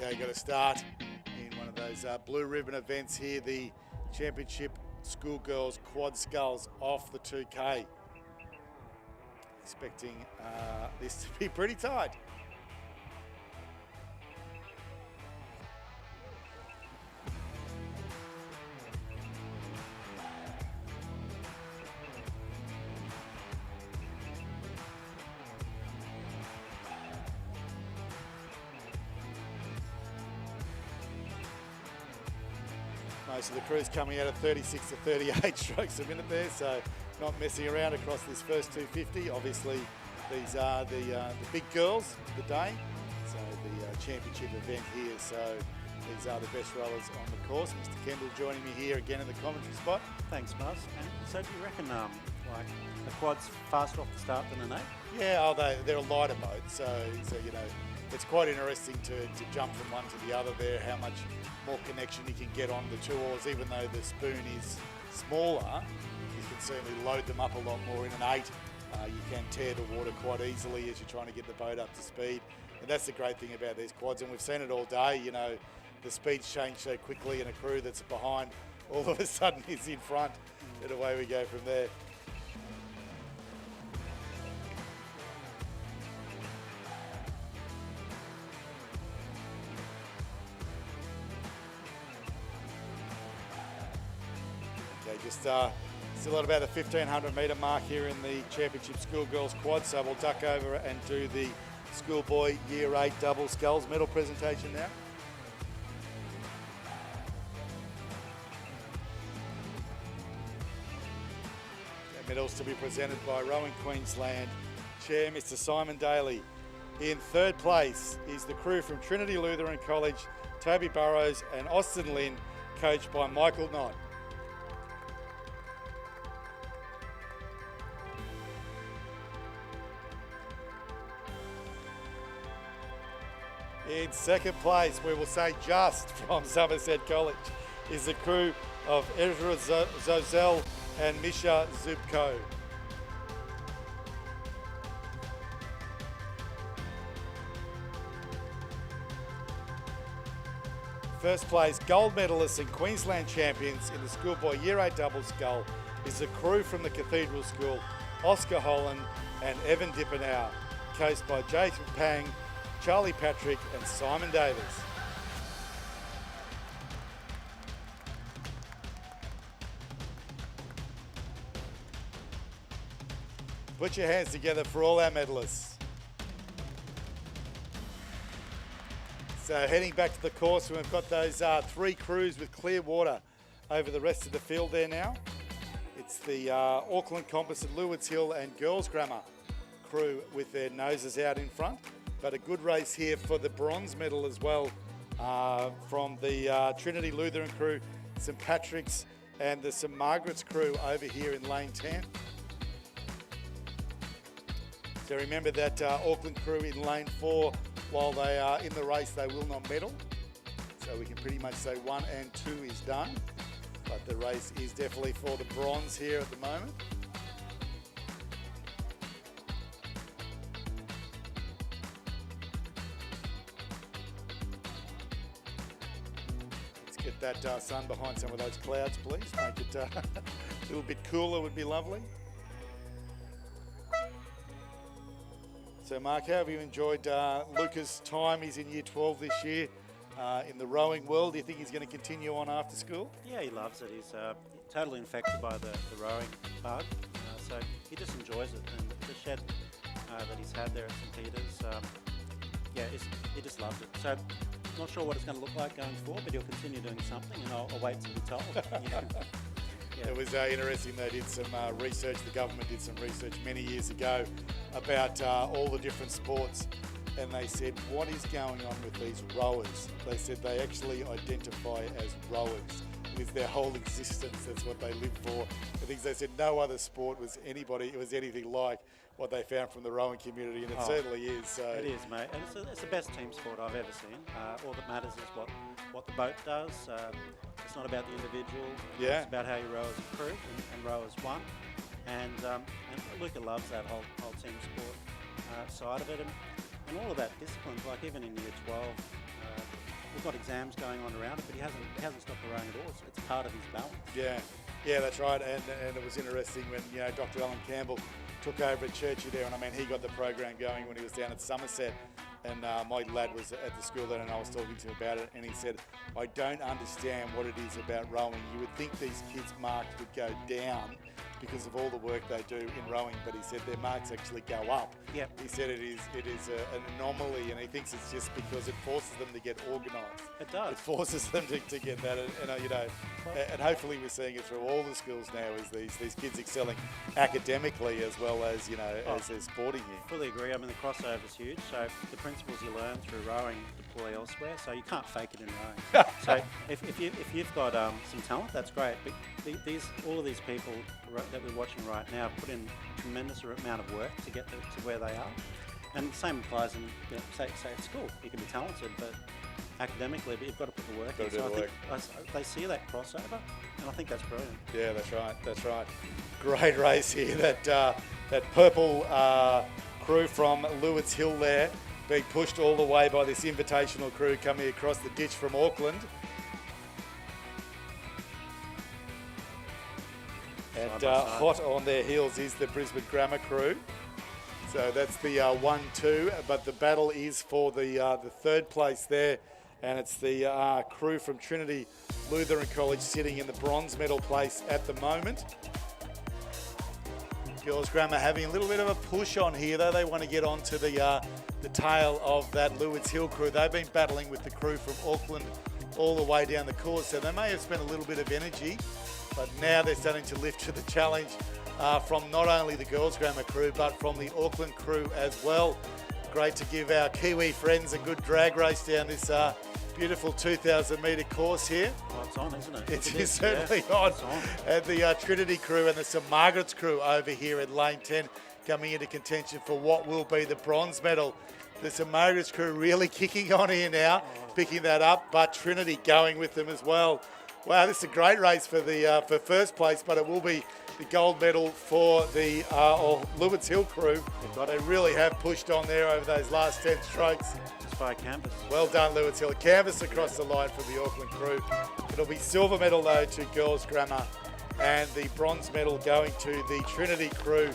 Okay, got to start in one of those blue ribbon events here, the Championship Schoolgirls Quad Sculls off the 2K. Expecting this to be pretty tight. Most of the crew's coming out at 36 to 38 strokes a minute there, so not messing around across this first 250. Obviously, these are the big girls of the day, so the championship event here. So these are the best rowers on the course. Mr. Kendall joining me here again in the commentary spot. Thanks, Buzz. And so do you reckon like the quad's faster off the start than an 8? Yeah, they're a lighter boat, so you know, it's quite interesting to jump from one to the other there, how much more connection you can get on the 2 oars. Even though the spoon is smaller, you can certainly load them up a lot more in an 8. You can tear the water quite easily as you're trying to get the boat up to speed. And that's the great thing about these quads, and we've seen it all day. You know, the speeds change so quickly, and a crew that's behind all of a sudden is in front, and away we go from there. Okay, just still at about the 1500 metre mark here in the Championship Schoolgirls Quad, so we'll duck over and do the Schoolboy Year 8 Double Sculls medal presentation now. Medals to be presented by Rowing Queensland Chair Mr. Simon Daly. In third place is the crew from Trinity Lutheran College, Toby Burrows and Austin Lynn, coached by Michael Knott. In second place, we will say just from Somerset College, is the crew of Ezra Zozel and Misha Zubko. First place, gold medalists and Queensland champions in the schoolboy Year 8 double scull is the crew from the Cathedral School, Oscar Holland and Evan Dippenauer, coached by Jason Pang, Charlie Patrick and Simon Davis. Put your hands together for all our medalists. So heading back to the course, we've got those 3 crews with clear water over the rest of the field there now. It's the Auckland Composite, Lewards Hill and Girls Grammar crew with their noses out in front. But a good race here for the bronze medal as well from the Trinity Lutheran crew, St Patrick's and the St Margaret's crew over here in lane 10. So remember that Auckland crew in lane 4, while they are in the race, they will not medal. So we can pretty much say 1 and 2 is done. But the race is definitely for the bronze here at the moment. Let's get that sun behind some of those clouds, please. Make it a little bit cooler would be lovely. So Mark, how have you enjoyed Luca's time? He's in year 12 this year in the rowing world. Do you think he's going to continue on after school? Yeah, he loves it. He's totally infected by the rowing bug. So he just enjoys it. And the shed that he's had there at St Peter's, he just loves it. So not sure what it's going to look like going forward, but he'll continue doing something and I'll wait to be told. Yeah. It was interesting, they did some research, the government did some research many years ago about all the different sports, and they said, what is going on with these rowers? They said they actually identify as rowers. With their whole existence, that's what they live for. I think they said no other sport was anything like what they found from the rowing community, and it certainly is. So. It is, mate, and it's the best team sport I've ever seen. All that matters is what the boat does. It's not about the individual. Yeah. It's about how you row as a crew and row as one. And Luca loves that whole team sport side of it, and all of that discipline. Like even in year 12, we've got exams going on around it, but he hasn't stopped rowing at all. It's part of his balance. Yeah, that's right. And it was interesting when Dr. Alan Campbell took over at Churchy there, and I mean he got the program going when he was down at Somerset. And my lad was at the school then, and I was talking to him about it, and he said, I don't understand what it is about rowing. You would think these kids' marks would go down because of all the work they do in rowing, but he said their marks actually go up. Yep. He said it is an anomaly, and he thinks it's just because it forces them to get organised. It does. It forces them to get that, and hopefully we're seeing it through all the schools now. Is these kids excelling academically as well as as their sporting here. Fully agree. I mean the crossover is huge. So the principles you learn through rowing deploy elsewhere. So you can't fake it in rowing. So if you've got some talent, that's great. But all of these people that we're watching right now put in a tremendous amount of work to get to where they are. And the same applies in, say at school. You can be talented, but academically, but you've got to put the work in. So I think they see that crossover, and I think that's brilliant. Yeah, that's right. Great race here. That purple crew from Lewards Hill there being pushed all the way by this invitational crew coming across the ditch from Auckland. And hot on their heels is the Brisbane Grammar crew. So that's the 1-2, but the battle is for the third place there, and it's the crew from Trinity Lutheran College sitting in the bronze medal place at the moment. Girls Grammar having a little bit of a push on here, though. They want to get onto the tail of that Lewards Hill crew. They've been battling with the crew from Auckland all the way down the course, so they may have spent a little bit of energy, but now they're starting to lift to the challenge from not only the Girls Grammar crew, but from the Auckland crew as well. Great to give our Kiwi friends a good drag race down this Beautiful 2,000 metre course here. Oh, it's on, isn't it? It Look at is this, certainly yeah, on. it's on. And the Trinity crew and the St Margaret's crew over here at lane 10 coming into contention for what will be the bronze medal. The St Margaret's crew really kicking on here now, picking that up, but Trinity going with them as well. Wow, this is a great race for the for first place, but it will be the gold medal for the Lewis Hill crew. They really have pushed on there over those last 10 strokes. Just by a canvas. Well done, Lewis Hill. Canvas across the line for the Auckland crew. It'll be silver medal, though, to Girls Grammar, and the bronze medal going to the Trinity crew,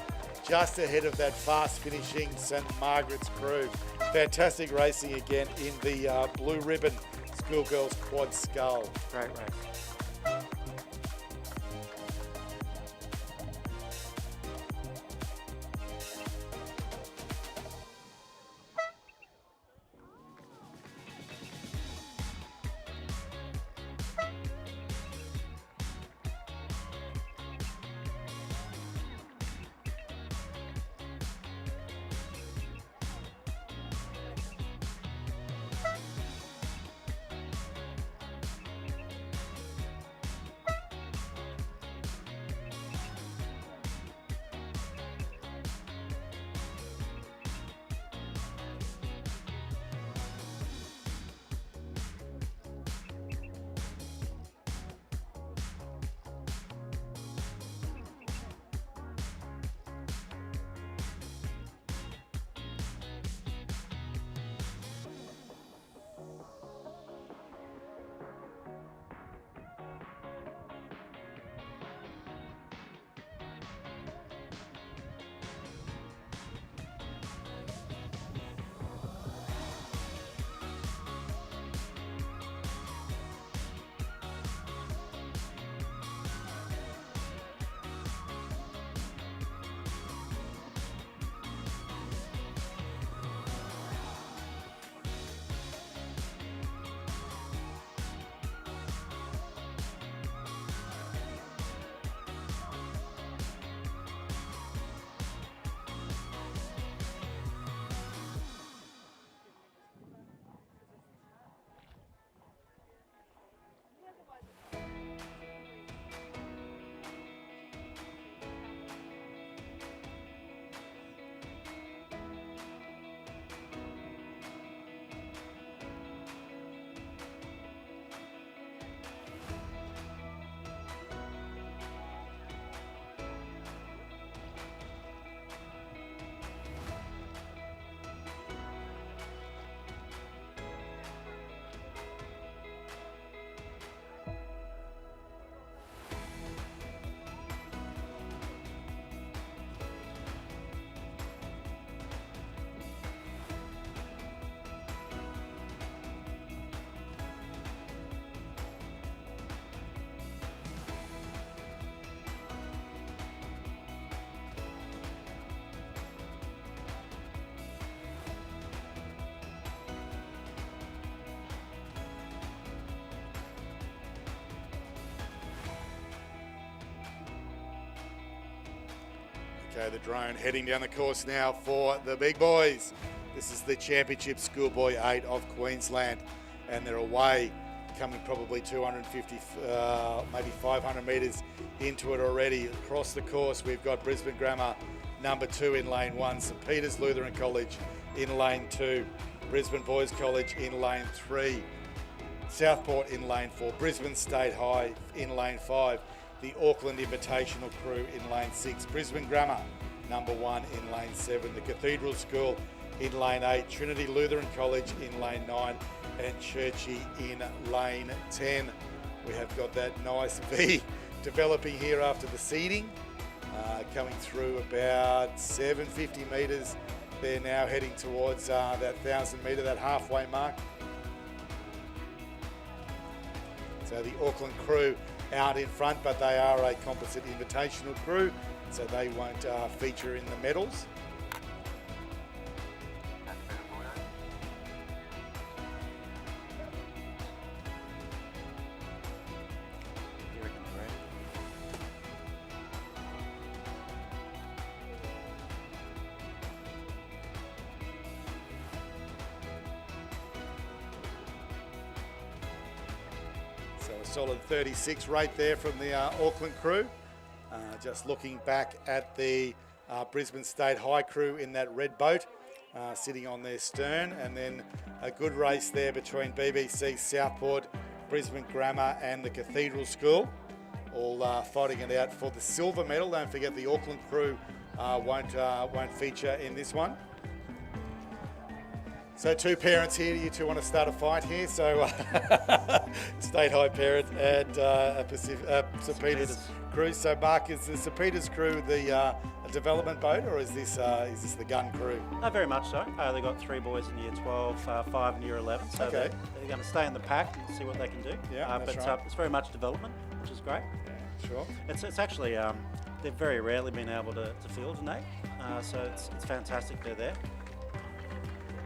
just ahead of that fast-finishing St Margaret's crew. Fantastic racing again in the blue ribbon schoolgirls quad scull. Great race. Okay, the drone heading down the course now for the big boys. This is the Championship Schoolboy 8 of Queensland, and they're away, coming probably 250, maybe 500 metres into it already. Across the course, we've got Brisbane Grammar, number 2 in lane 1, St Peter's Lutheran College in lane 2, Brisbane Boys College in lane 3, Southport in lane 4, Brisbane State High in lane 5, the Auckland Invitational crew in lane 6, Brisbane Grammar, number 1 in lane 7, the Cathedral School in lane 8, Trinity Lutheran College in lane 9, and Churchy in lane 10. We have got that nice V developing here after the seeding, coming through about 750 metres. They're now heading towards that 1,000 metre, that halfway mark. So the Auckland crew out in front, but they are a composite invitational crew, so they won't feature in the medals. You reckon they're ready? So a solid 36 right there from the Auckland crew. Just looking back at the Brisbane State High crew in that red boat, sitting on their stern, and then a good race there between BBC Southport, Brisbane Grammar and the Cathedral School, all fighting it out for the silver medal. Don't forget the Auckland crew won't feature in this one. So two parents here, you two want to start a fight here. So State High parent and St Peter's crew. So Mark, is the St Peter's crew the a development boat, or is this the gun crew? Very much so. They've got 3 boys in year 12, 5 in year 11. So Okay. they're going to stay in the pack and see what they can do. Yeah, that's but right. it's very much development, which is great. Yeah, sure. It's actually, they've very rarely been able to field an 8. So it's fantastic they're there.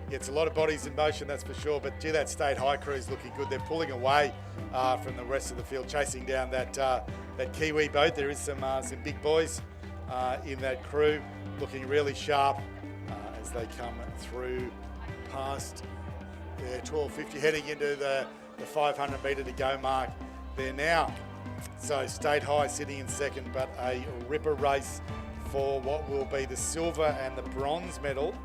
Yeah, it's a lot of bodies in motion, that's for sure. But gee, that State High crew is looking good. They're pulling away from the rest of the field, chasing down that Kiwi boat. There is some big boys in that crew, looking really sharp as they come through past 1250, heading into the 500 metre to go mark there now. So State High sitting in second, but a ripper race for what will be the silver and the bronze medal.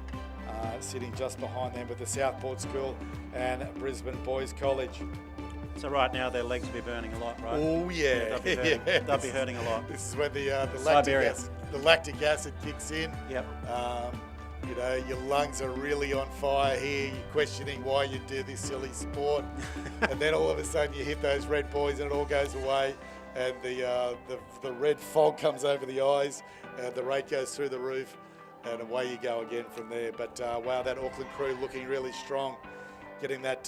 Sitting just behind them with the Southport School and Brisbane Boys College. So right now their legs will be burning a lot, right? Oh yeah, They'll be hurting a lot. This is when the Siberia. lactic acid kicks in. Yep. You know, your lungs are really on fire here. You're questioning why you do this silly sport, and then all of a sudden you hit those red boys and it all goes away, and the red fog comes over the eyes, and the rate goes through the roof. And away you go again from there. But wow, that Auckland crew looking really strong, getting that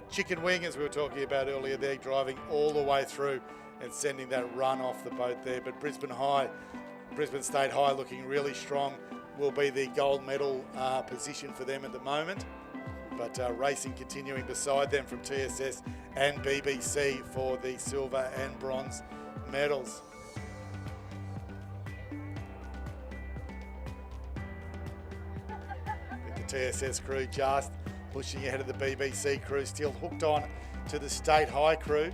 chicken wing, as we were talking about earlier there, driving all the way through and sending that run off the boat there. But Brisbane State High looking really strong, will be the gold medal position for them at the moment. But racing continuing beside them from TSS and BBC for the silver and bronze medals. TSS crew just pushing ahead of the BBC crew, still hooked on to the State High crew.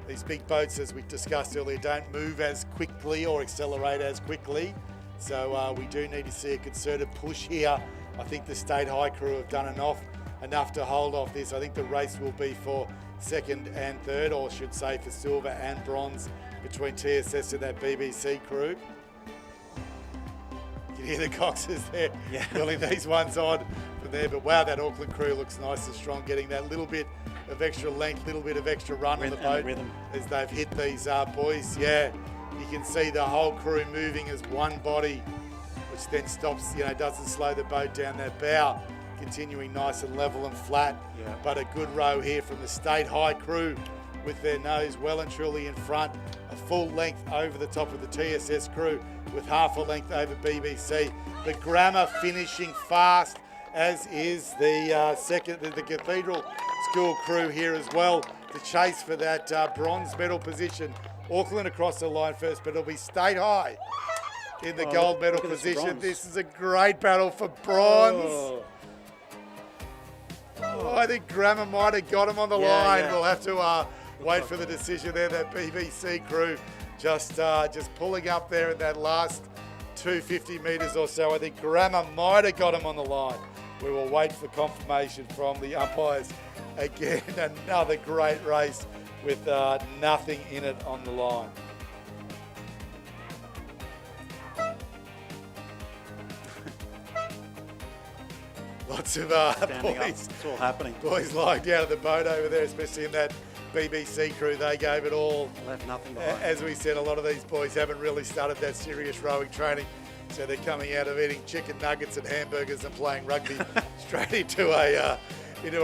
These big boats, as we discussed earlier, don't move as quickly or accelerate as quickly. So we do need to see a concerted push here. I think the State High crew have done enough to hold off this. I think the race will be for second and third, or I should say for silver and bronze, between TSS and that BBC crew. You can hear the coxers there, pulling these ones on from there. But wow, that Auckland crew looks nice and strong, getting that little bit of extra length, little bit of extra run on the boat as they've hit these boys. Yeah, you can see the whole crew moving as one body, which then stops, doesn't slow the boat down. That bow continuing nice and level and flat. Yeah. But a good row here from the State High crew with their nose well and truly in front. A full length over the top of the TSS crew with half a length over BBC. The Grammar finishing fast, as is the Cathedral School crew here as well. The chase for that bronze medal position. Auckland across the line first, but it'll be State High in the gold medal position. This is a great battle for bronze. Oh, I think Grammar might have got him on the line. Yeah. We'll have to wait for the decision there. That BBC crew just pulling up there in that last 250 metres or so. I think Grammar might have got him on the line. We will wait for confirmation from the umpires. Again, another great race with nothing in it on the line. Lots of boys. It's all happening. Boys lying down at the boat over there, especially in that BBC crew. They gave it all. Left nothing behind. As we said, a lot of these boys haven't really started that serious rowing training. So they're coming out of eating chicken nuggets and hamburgers and playing rugby straight into a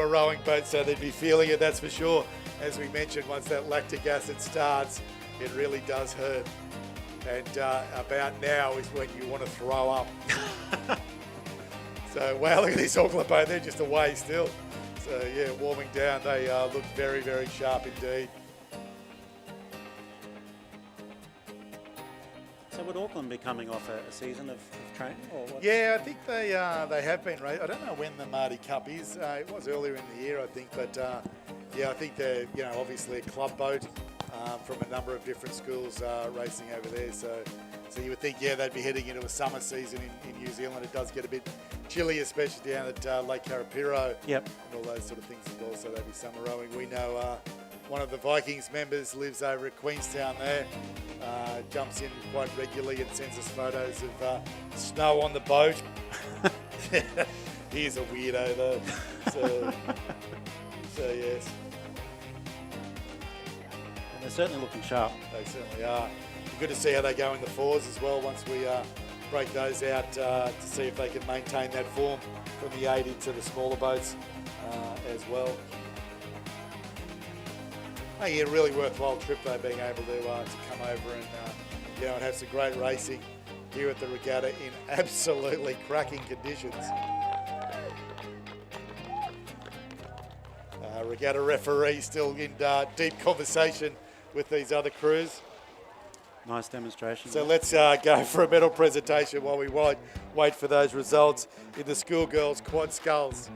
rowing boat. So they'd be feeling it, that's for sure. As we mentioned, once that lactic acid starts, it really does hurt. And about now is when you want to throw up. So, wow, look at this Auckland boat. They're just away still. So, yeah, warming down. They look very, very sharp indeed. So would Auckland be coming off a season of training? Or what? Yeah, I think they have been. I don't know when the Marty Cup is. It was earlier in the year, I think. But, Yeah, I think they're, obviously a club boat from a number of different schools racing over there. So you would think, they'd be heading into a summer season in New Zealand. It does get a bit chilly, especially down at Lake Karapiro. Yep. And all those sort of things as well. So there'll be summer rowing. We know one of the Vikings members lives over at Queenstown there. Jumps in quite regularly and sends us photos of snow on the boat. He's a weirdo though. So yes. And they're certainly looking sharp. They certainly are. Good to see how they go in the fours as well once we break those out to see if they can maintain that form from the 80 to the smaller boats as well. Hey, a really worthwhile trip though, being able to come over and and have some great racing here at the regatta in absolutely cracking conditions. Regatta referee still in deep conversation with these other crews. Nice demonstration. So let's go for a medal presentation while we wait for those results in the schoolgirls quad sculls.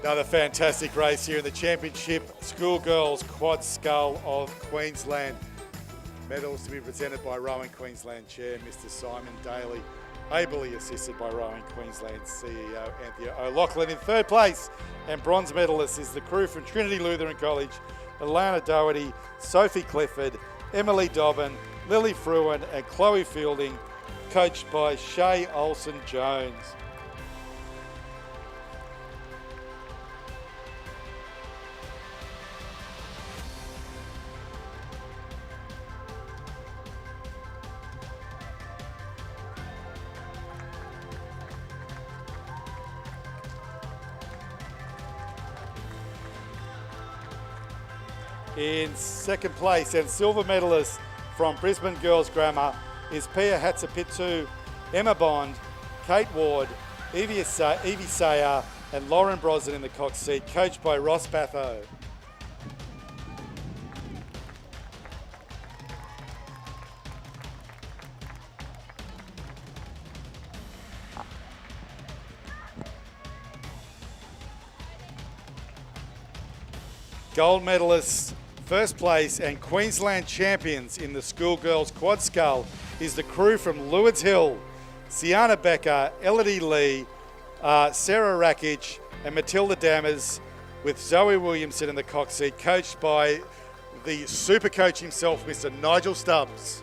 Another fantastic race here in the championship schoolgirls quad scull of Queensland. Medals to be presented by Rowing Queensland Chair Mr Simon Daly, ably assisted by Rowing Queensland CEO Anthea O'Loughlin in third place, and bronze medalist is the crew from Trinity Lutheran College, Alana Doherty, Sophie Clifford, Emily Dobbin, Lily Fruin and Chloe Fielding, coached by Shay Olsen-Jones. In second place and silver medalist from Brisbane Girls Grammar is Pia Hatzapitu, Emma Bond, Kate Ward, Evie Sayer and Lauren Brosnan in the cox seat, coached by Ross Batho. Gold medalists, first place and Queensland champions in the schoolgirls quad scull is the crew from Lewards Hill, Sienna Becker, Elodie Lee, Sarah Rakic and Matilda Dammers, with Zoe Williamson in the cox seat, coached by the super coach himself, Mr Nigel Stubbs.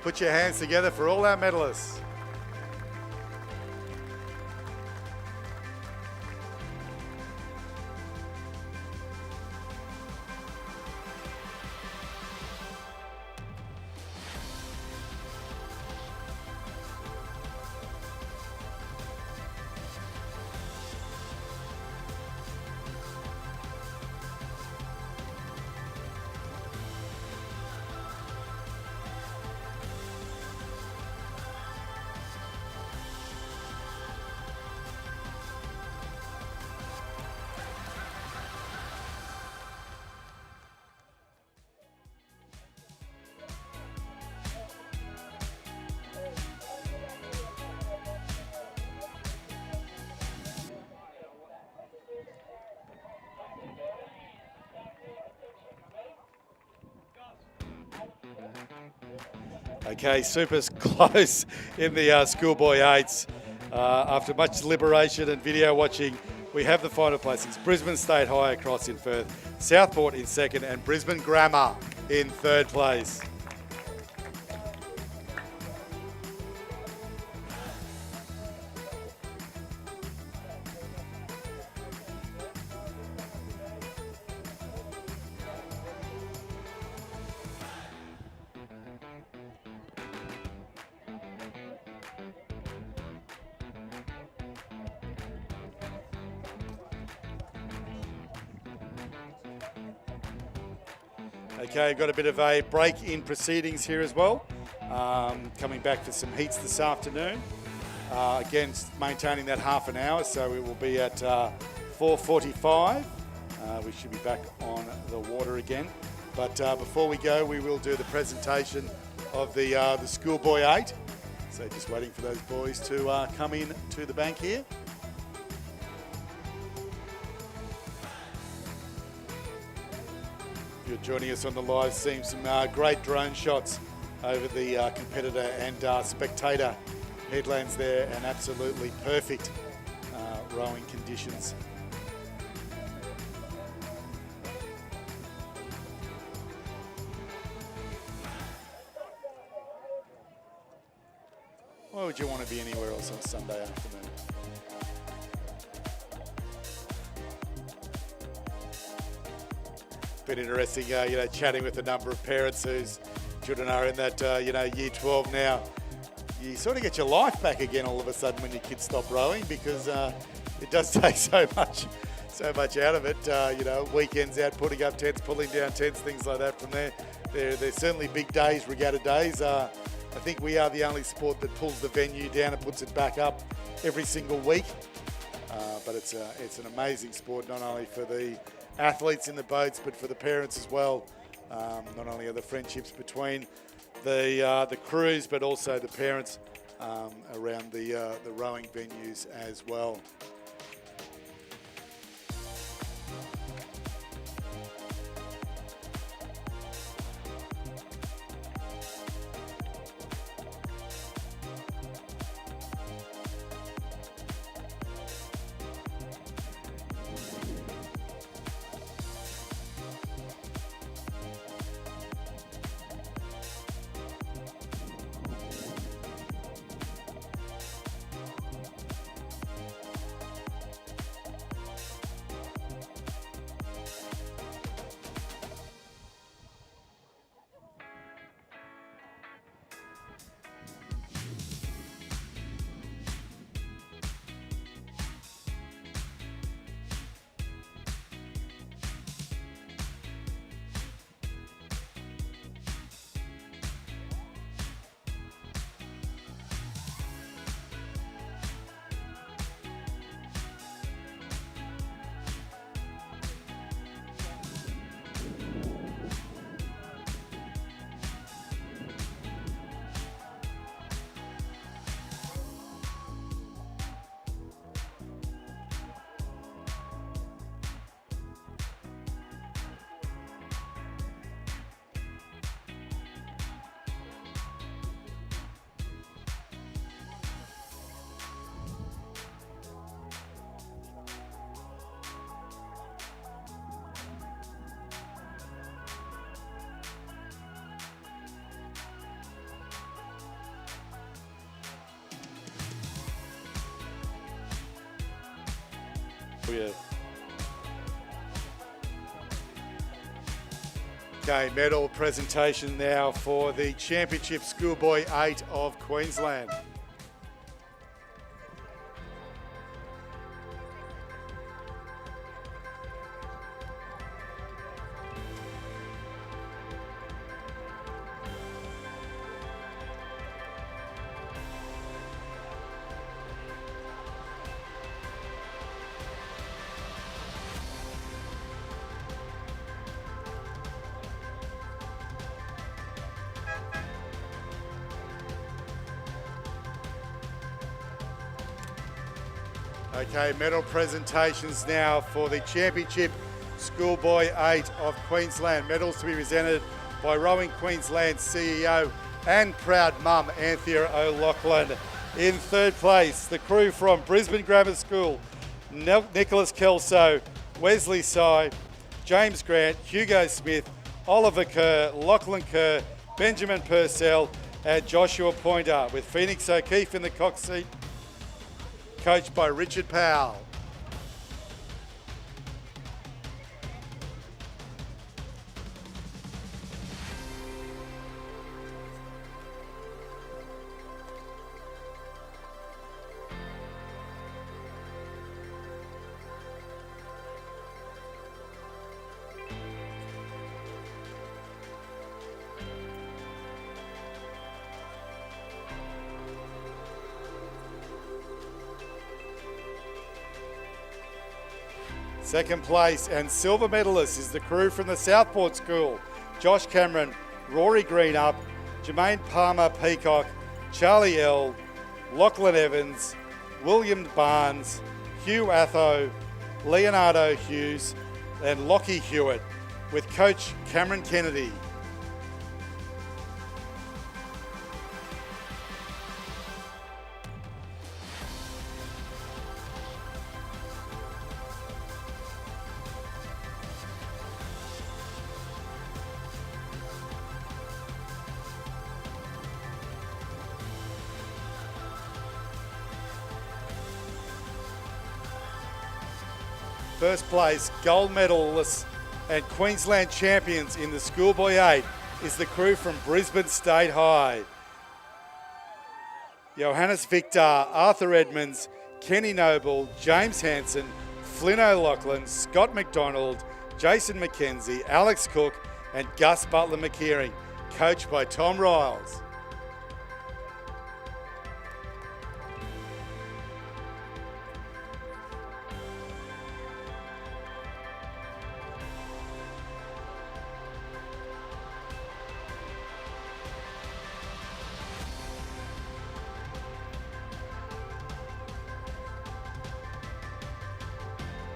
Put your hands together for all our medalists. Okay, super's close in the schoolboy eights. After much deliberation and video watching, we have the final placings. Brisbane State High across in first, Southport in second, and Brisbane Grammar in third place. Okay, got a bit of a break in proceedings here as well. Coming back for some heats this afternoon. Again, maintaining that half an hour, so we will be at 4:45. We should be back on the water again. But before we go, we will do the presentation of the Schoolboy 8. So just waiting for those boys to come in to the bank here. You're joining us on the live stream. Some great drone shots over the competitor and spectator headlands there, and absolutely perfect rowing conditions. Why would you want to be anywhere else on a Sunday afternoon? Been interesting, chatting with a number of parents whose children are in that, year 12 now. You sort of get your life back again all of a sudden when your kids stop rowing, because it does take so much out of it. Weekends out, putting up tents, pulling down tents, things like that from there. They're certainly big days, regatta days. I think we are the only sport that pulls the venue down and puts it back up every single week. But it's an amazing sport, not only for the athletes in the boats, but for the parents as well. Not only are the friendships between the crews, but also the parents around the rowing venues as well. Yeah. Okay, medal presentation now for the Championship Schoolboy 8 of Queensland. Okay, medal presentations now for the Championship Schoolboy 8 of Queensland. Medals to be presented by Rowing Queensland CEO and proud mum, Anthea O'Loughlin. In third place, the crew from Brisbane Grammar School, Nicholas Kelso, Wesley Sy, James Grant, Hugo Smith, Oliver Kerr, Lachlan Kerr, Benjamin Purcell and Joshua Pointer, with Phoenix O'Keefe in the cock seat, coached by Richard Powell. Second place and silver medalist is the crew from the Southport School. Josh Cameron, Rory Greenup, Jermaine Palmer Peacock, Charlie L, Lachlan Evans, William Barnes, Hugh Atho, Leonardo Hughes, and Lockie Hewitt, with coach Cameron Kennedy. First place, gold medalists and Queensland champions in the Schoolboy 8 is the crew from Brisbane State High. Johannes Victor, Arthur Edmonds, Kenny Noble, James Hanson, Flynn O'Loughlin, Scott McDonald, Jason McKenzie, Alex Cook, and Gus Butler McKeering, coached by Tom Riles.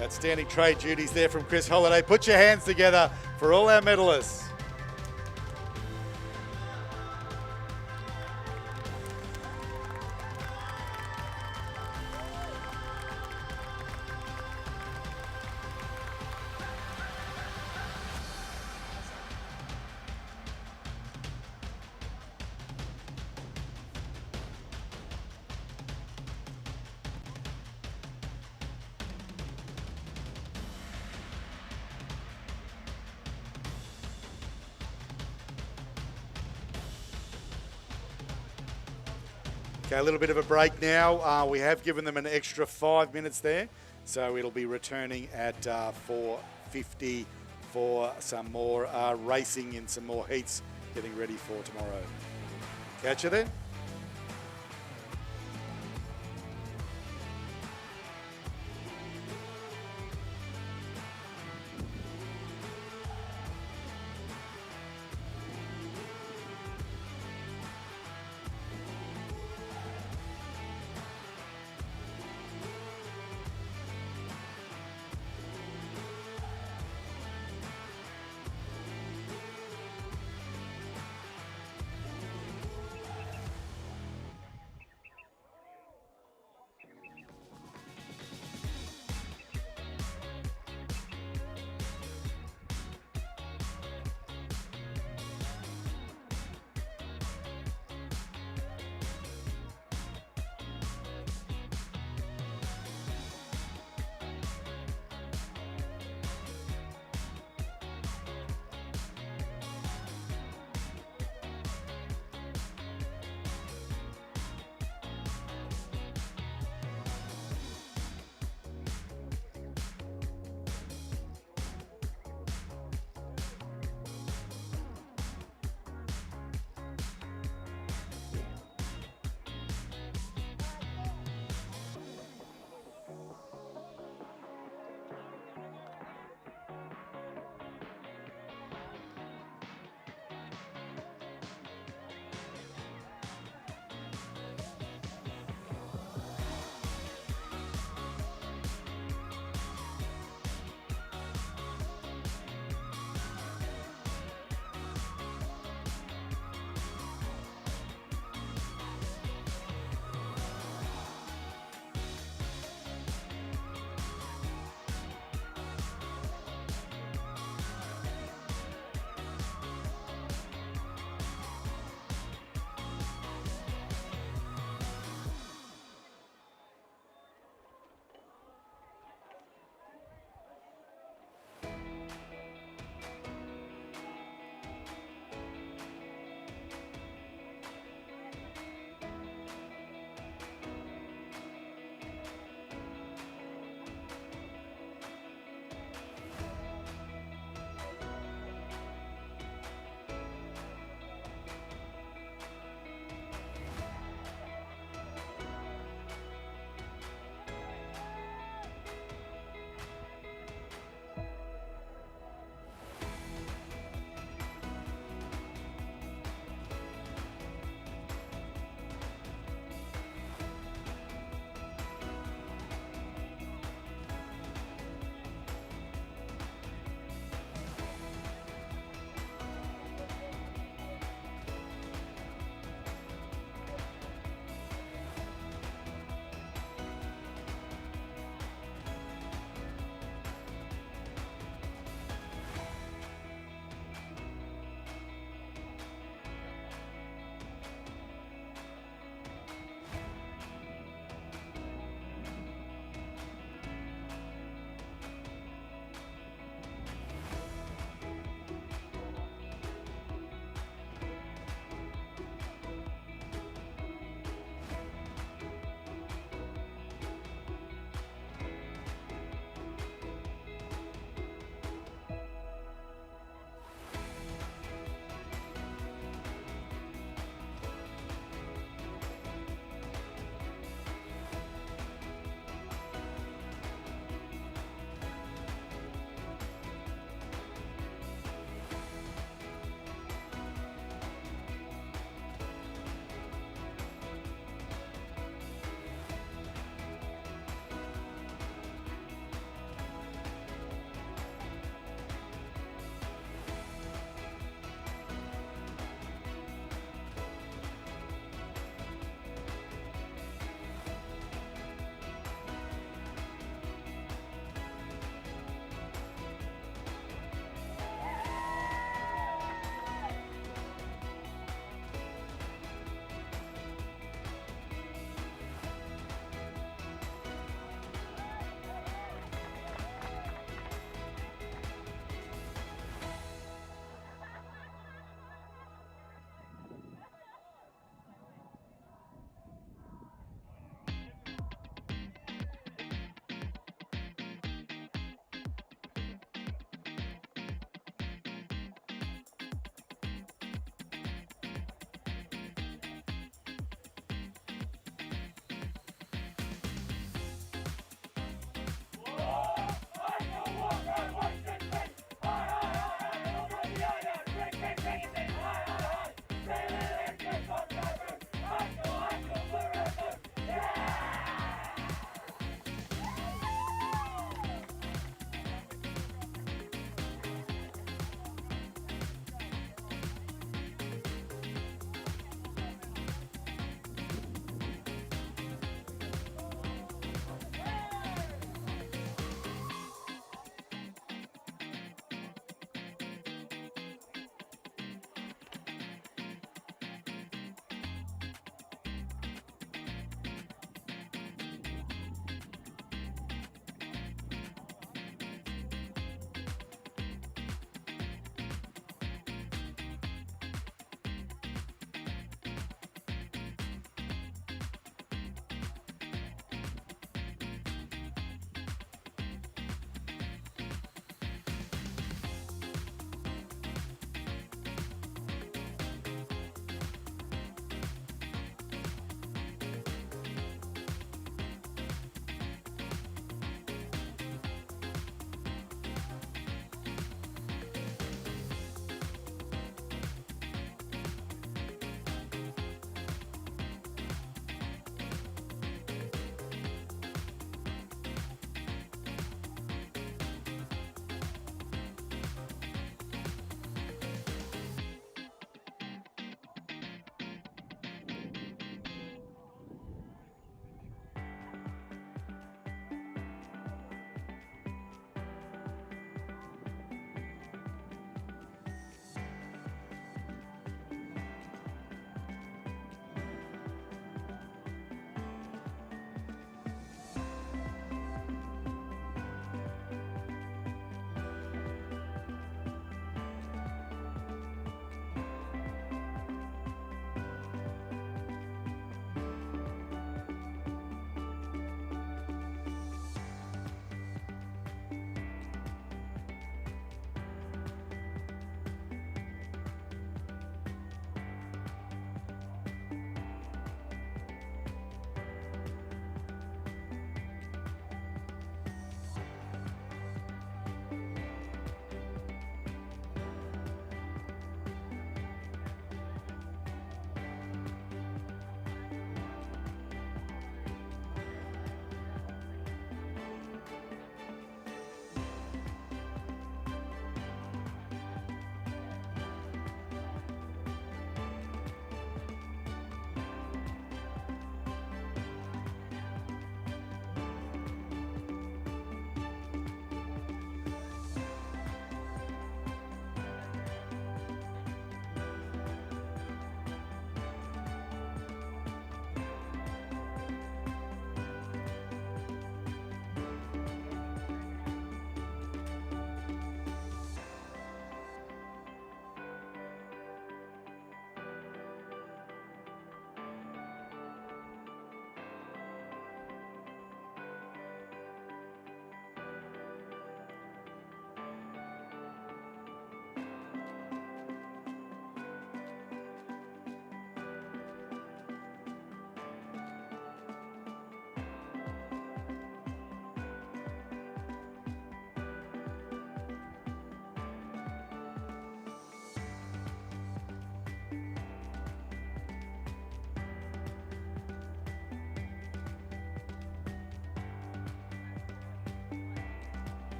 Outstanding trade duties there from Chris Holliday. Put your hands together for all our medalists. Okay, a little bit of a break now. We have given them an extra 5 minutes there, so it'll be returning at 4:50 for some more racing in some more heats, getting ready for tomorrow. Catch you then.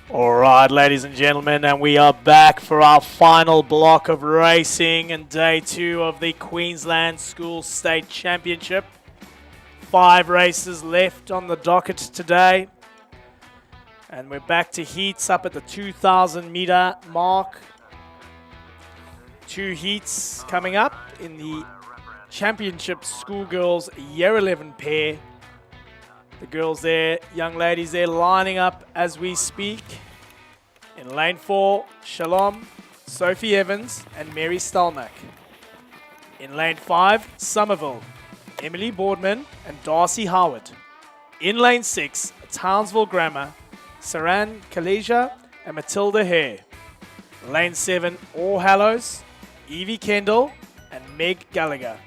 All right, ladies and gentlemen, and we are back for our final block of racing and day 2 of the Queensland School State Championship. 5 races left on the docket today. And we're back to heats up at the 2,000 meter mark. 2 heats coming up in the Championship Schoolgirls Year 11 pair. The girls there, young ladies there, lining up as we speak. In lane 4, Shalom, Sophie Evans, and Mary Stalmack. In lane 5, Somerville, Emily Boardman, and Darcy Howard. In lane 6, Townsville Grammar, Saran Kalesia, and Matilda Hare. Lane 7, All Hallows, Evie Kendall, and Meg Gallagher.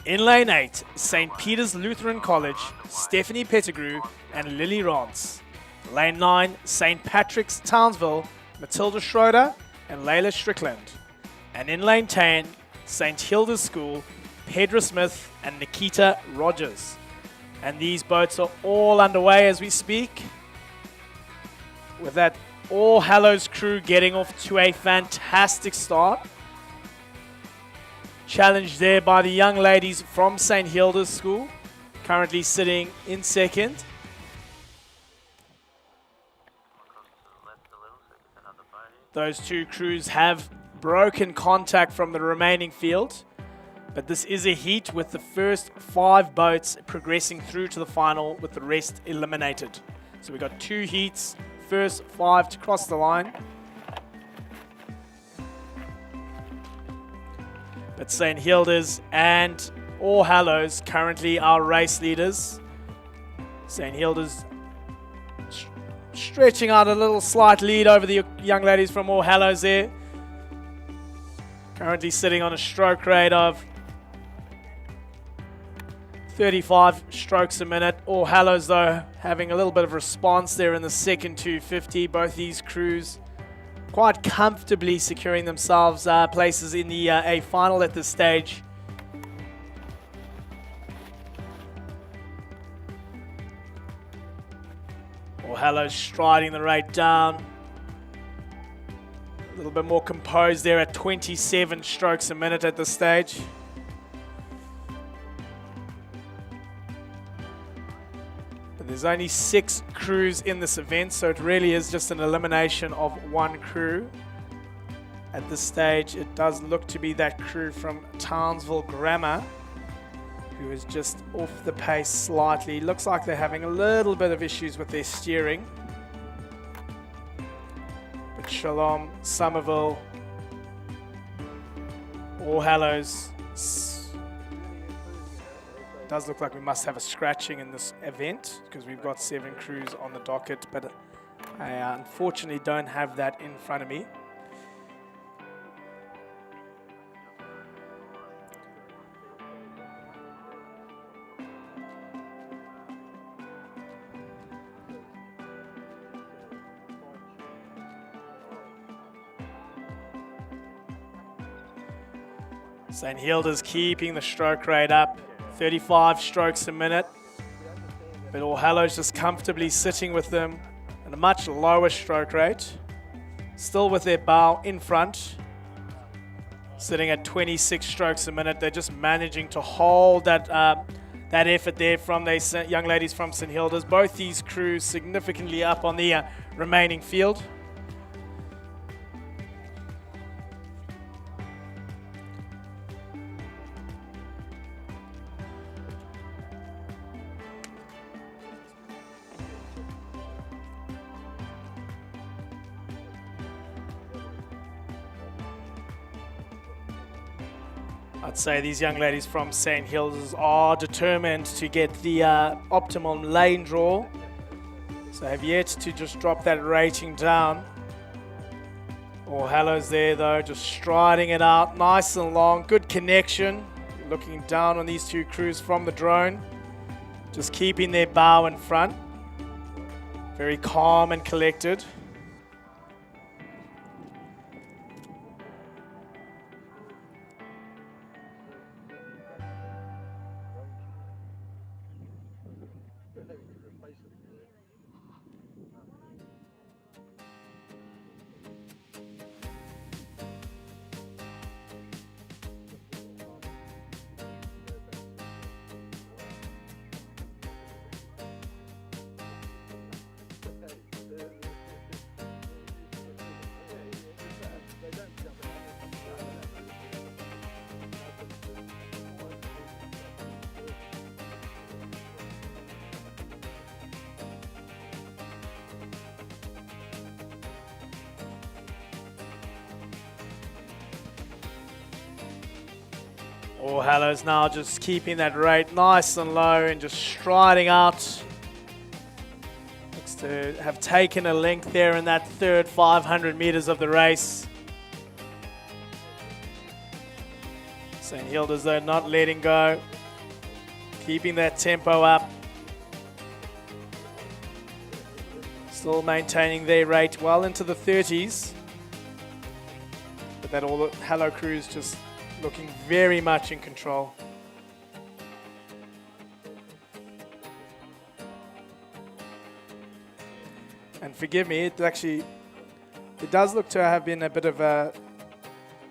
In lane 8, St. Peter's Lutheran College, Stephanie Pettigrew and Lily Rance. Lane 9, St. Patrick's Townsville, Matilda Schroeder and Layla Strickland. And in lane 10, St. Hilda's School, Pedra Smith and Nikita Rogers. And these boats are all underway as we speak, with that All Hallows crew getting off to a fantastic start. Challenged there by the young ladies from St. Hilda's School, currently sitting in second. Those 2 crews have broken contact from the remaining field, but this is a heat with the first 5 boats progressing through to the final with the rest eliminated. So we've got 2 heats, first 5 to cross the line. But St. Hilda's and All Hallows currently our race leaders. St. Hilda's stretching out a little slight lead over the young ladies from All Hallows there. Currently sitting on a stroke rate of 35 strokes a minute. All Hallows though having a little bit of response there in the second 250. Both these crews quite comfortably securing themselves places in the A final at this stage. All Hallows striding the rate down. A little bit more composed there at 27 strokes a minute at this stage. But there's only 6 crews in this event, so it really is just an elimination of 1 crew. At this stage, it does look to be that crew from Townsville Grammar, who is just off the pace slightly. Looks like they're having a little bit of issues with their steering. But Shalom, Somerville, All Hallows. Does look like we must have a scratching in this event because we've got 7 crews on the docket, but I unfortunately don't have that in front of me. St. Hilda's keeping the stroke rate up, 35 strokes a minute. But All Hallows just comfortably sitting with them at a much lower stroke rate. Still with their bow in front, sitting at 26 strokes a minute. They're just managing to hold that that effort there from these young ladies from St. Hilda's. Both these crews significantly up on the remaining field. I'd say these young ladies from St. Hilda's are determined to get the optimum lane draw. So have yet to just drop that rating down. All Hallows there though, just striding it out nice and long. Good connection. Looking down on these 2 crews from the drone. Just keeping their bow in front. Very calm and collected. All Hallows now just keeping that rate nice and low and just striding out. Looks to have taken a length there in that third 500 meters of the race. St. Hilda's though not letting go, keeping that tempo up. Still maintaining their rate well into the 30s. But that All Hallow crew's just looking very much in control. And forgive me, it does look to have been a bit of a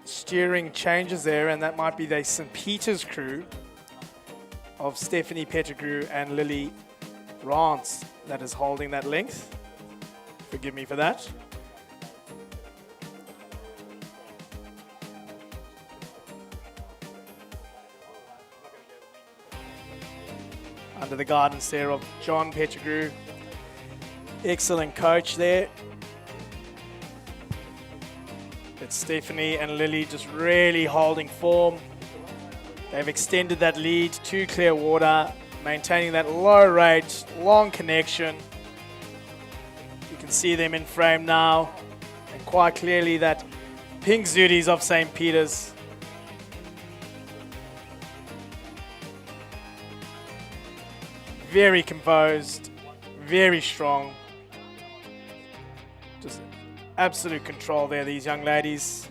steering changes there, and that might be the St. Peter's crew of Stephanie Pettigrew and Lily Rance that is holding that length. Forgive me for that. Under the guidance there of John Pettigrew. Excellent coach there. It's Stephanie and Lily just really holding form. They've extended that lead to Clearwater, maintaining that low rate, long connection. You can see them in frame now, and quite clearly that pink Zooties of St. Peter's. Very composed, very strong. Just absolute control there, these young ladies.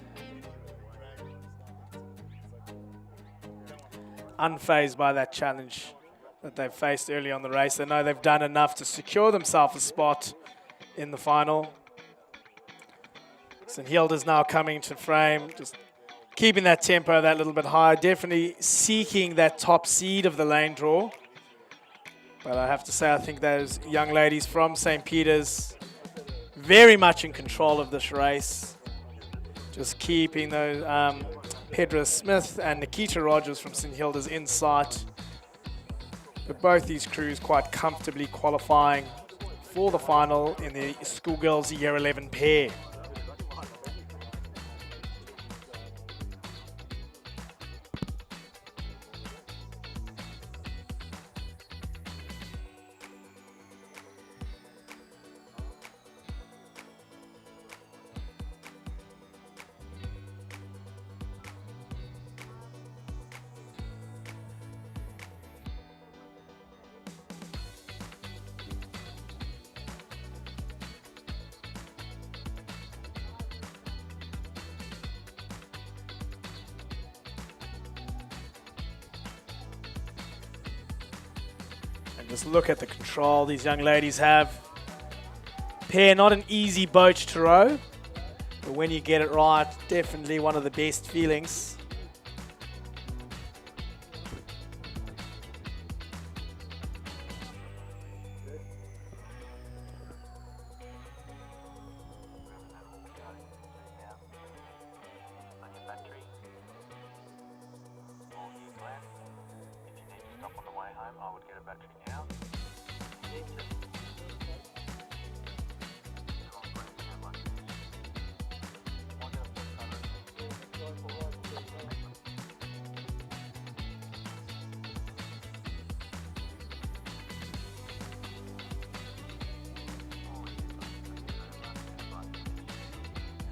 Unfazed by that challenge that they've faced early on the race. They know they've done enough to secure themselves a spot in the final. St. Hilda's now coming to frame, just keeping that tempo that little bit higher, definitely seeking that top seed of the lane draw. But I have to say, I think those young ladies from St. Peter's very much in control of this race. Just keeping those Pedra Smith and Nikita Rogers from St. Hilda's in sight. But both these crews quite comfortably qualifying for the final in the Schoolgirls Year 11 pair. Just look at the control these young ladies have. Pair, not an easy boat to row, but when you get it right, definitely one of the best feelings.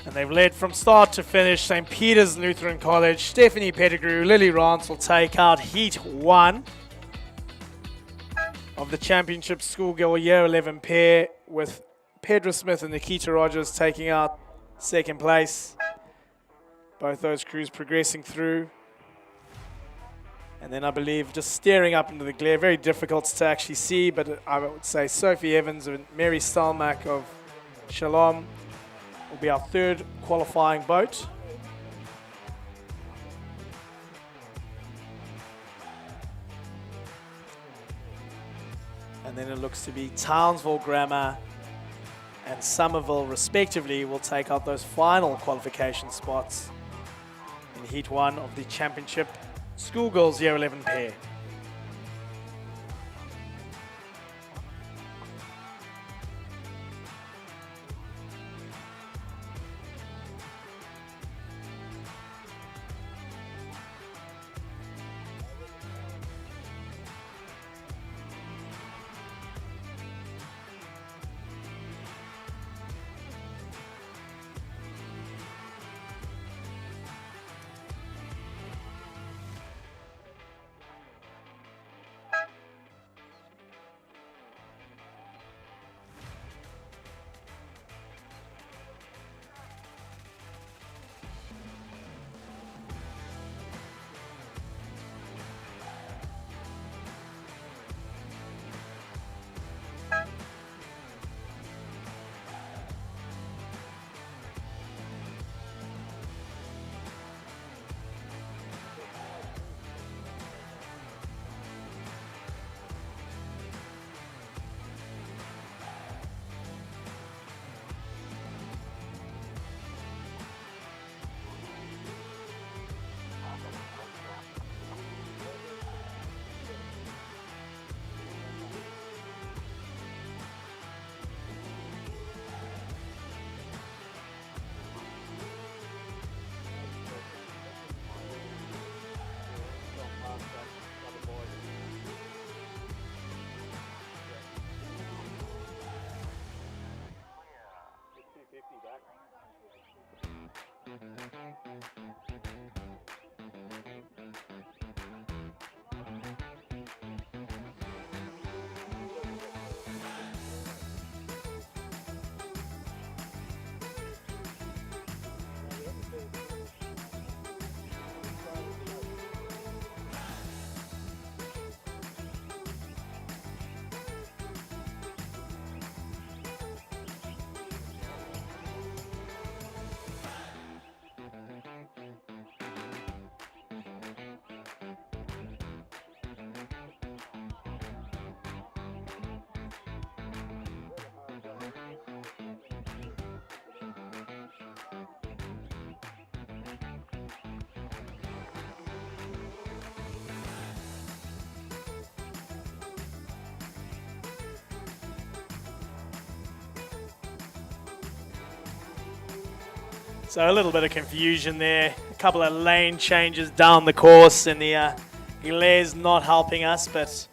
And they've led from start to finish. St. Peter's Lutheran College, Stephanie Pettigrew, Lily Rance will take out Heat 1 of the Championship Schoolgirl Year 11 pair, with Pedra Smith and Nikita Rogers taking out second place. Both those crews progressing through. And then I believe just staring up into the glare, very difficult to actually see, but I would say Sophie Evans and Mary Stalmack of Shalom will be our third qualifying boat. And then it looks to be Townsville Grammar and Somerville respectively will take out those final qualification spots in Heat 1 of the Championship Schoolgirls Year 11 pair. So a little bit of confusion there. A couple of lane changes down the course, and the Hilaire's not helping us, but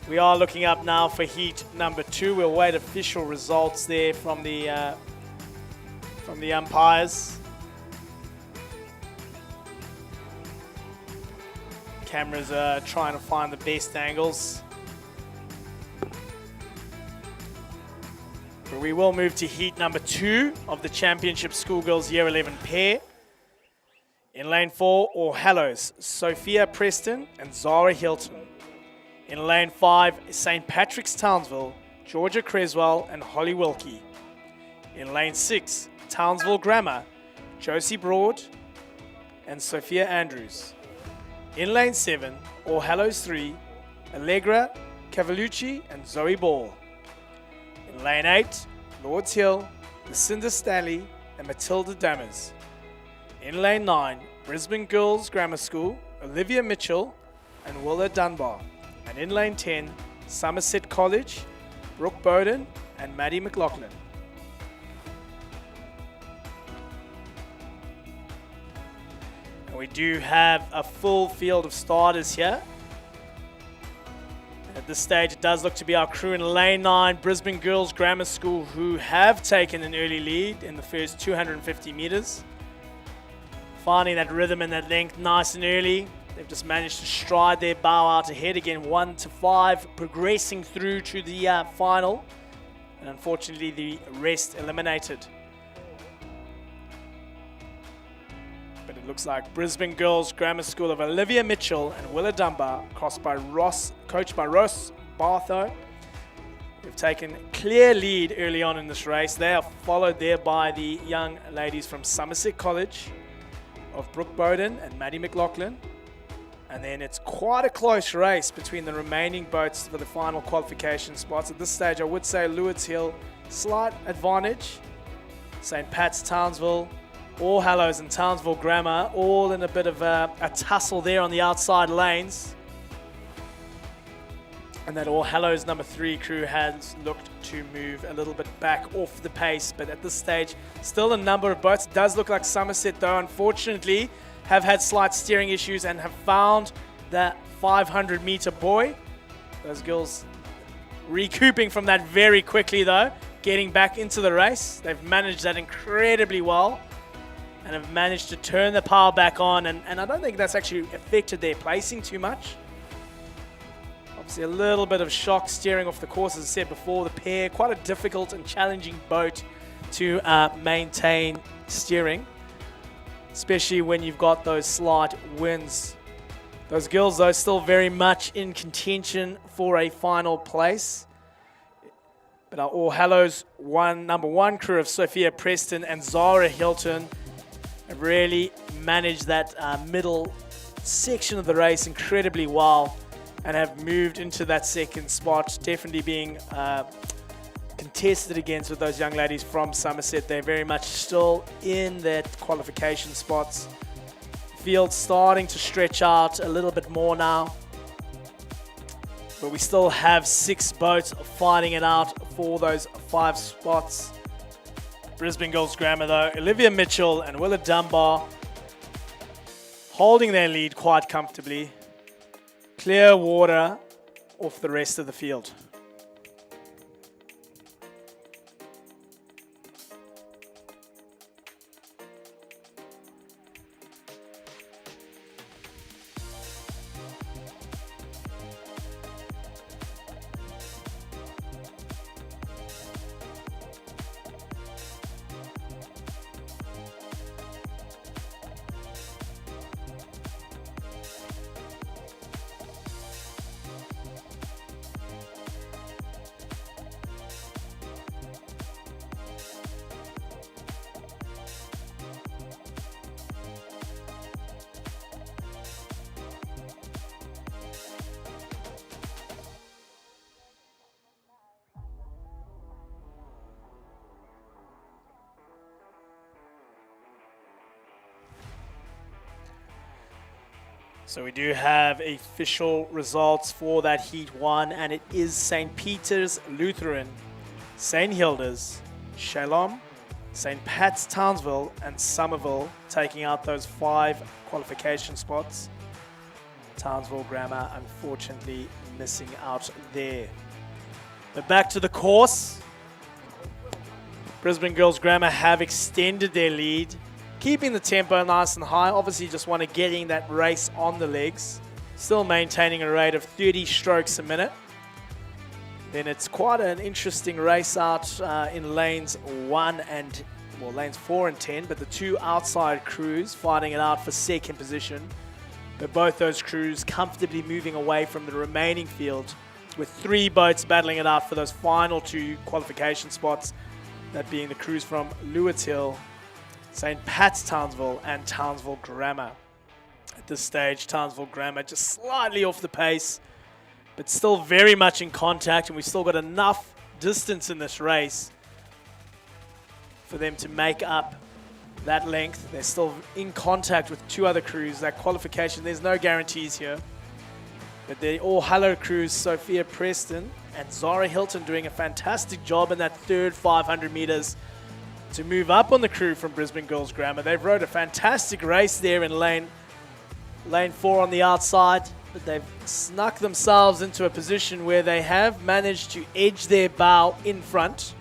we are looking up now for heat number 2. We'll wait official results there from the umpires. Cameras are trying to find the best angles. But we will move to heat number 2 of the Championship Schoolgirls Year 11 pair. In lane 4, All Hallows, Sophia Preston and Zara Hilton. In lane 5, St. Patrick's Townsville, Georgia Creswell and Holly Wilkie. In lane 6, Townsville Grammar, Josie Broad and Sophia Andrews. In lane 7, All Hallows 3, Allegra Cavalucci and Zoe Ball. In lane 8, Lords Hill, Lucinda Stanley and Matilda Dammers. In lane 9, Brisbane Girls Grammar School, Olivia Mitchell and Willa Dunbar. And in lane 10, Somerset College, Brooke Bowden and Maddie McLaughlin. And we do have a full field of starters here. At this stage, it does look to be our crew in lane 9, Brisbane Girls Grammar School, who have taken an early lead in the first 250 meters. Finding that rhythm and that length nice and early. They've just managed to stride their bow out ahead again, 1 to 5, progressing through to the final. And unfortunately, the rest eliminated. But it looks like Brisbane Girls Grammar School of Olivia Mitchell and Willa Dunbar, coached by Ross Bartho. They've taken clear lead early on in this race. They are followed there by the young ladies from Somerset College of Brooke Bowden and Maddie McLaughlin. And then it's quite a close race between the remaining boats for the final qualification spots. At this stage, I would say Lewis Hill, slight advantage. St. Pat's, Townsville, All Hallows and Townsville Grammar, all in a bit of a tussle there on the outside lanes. And that All Hallows number 3 crew has looked to move a little bit back off the pace. But at this stage, still a number of boats. It does look like Somerset, though, unfortunately, have had slight steering issues and have found that 500-meter buoy. Those girls recouping from that very quickly, though, getting back into the race. They've managed that incredibly well and have managed to turn the power back on. And I don't think that's actually affected their placing too much. Obviously, a little bit of shock steering off the course, as I said before. The pair, quite a difficult and challenging boat to maintain steering, especially when you've got those slight winds. Those girls, though, still very much in contention for a final place. But our All Hallows number 1 crew of Sophia Preston and Zara Hilton have really managed that middle section of the race incredibly well and have moved into that second spot, definitely being contested against with those young ladies from Somerset. They're very much still in that qualification spots. Field starting to stretch out a little bit more now, but we still have 6 boats fighting it out for those 5 spots. Brisbane Girls Grammar, though, Olivia Mitchell and Willa Dunbar holding their lead quite comfortably. Clear water off the rest of the field. So we do have official results for that Heat 1, and it is St. Peter's Lutheran, St. Hilda's, Shalom, St. Pat's Townsville, and Somerville taking out those 5 qualification spots. Townsville Grammar unfortunately missing out there. But back to the course. Brisbane Girls Grammar have extended their lead, keeping the tempo nice and high. Obviously just want to get in that race on the legs. Still maintaining a rate of 30 strokes a minute. Then it's quite an interesting race out in lanes 4 and 10, but the 2 outside crews fighting it out for second position. But both those crews comfortably moving away from the remaining field, with 3 boats battling it out for those final 2 qualification spots, that being the crews from Lewis Hill, St. Pat's Townsville, and Townsville Grammar. At this stage, Townsville Grammar just slightly off the pace, but still very much in contact, and we've still got enough distance in this race for them to make up that length. They're still in contact with 2 other crews. That qualification, there's no guarantees here. But the all-hello crews, Sophia Preston and Zara Hilton, doing a fantastic job in that third 500 meters to move up on the crew from Brisbane Girls Grammar. They've rode a fantastic race there in lane 4 on the outside, but they've snuck themselves into a position where they have managed to edge their bow in front.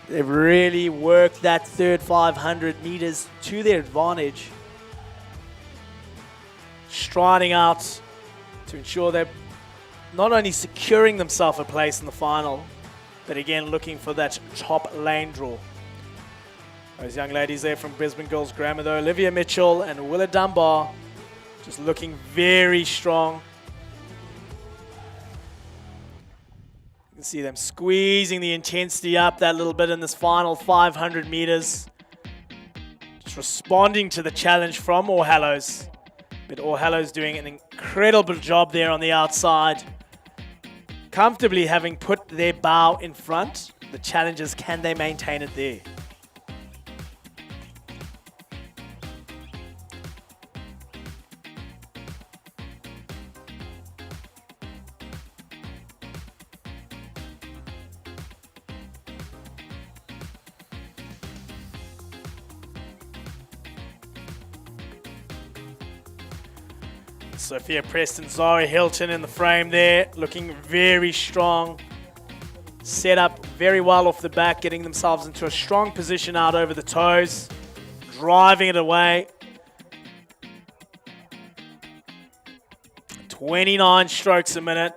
They've really worked that third 500 meters to their advantage, striding out to ensure they're not only securing themselves a place in the final, but again looking for that top lane draw. Those young ladies there from Brisbane Girls Grammar though, Olivia Mitchell and Willa Dunbar, just looking very strong. You can see them squeezing the intensity up that little bit in this final 500 meters. Just responding to the challenge from All Hallows. But All Hallows doing an incredible job there on the outside. Comfortably having put their bow in front. The challenge is, can they maintain it there? Sophia Preston, Zara Hilton in the frame there, looking very strong. Set up very well off the back, getting themselves into a strong position out over the toes, driving it away. 29 strokes a minute,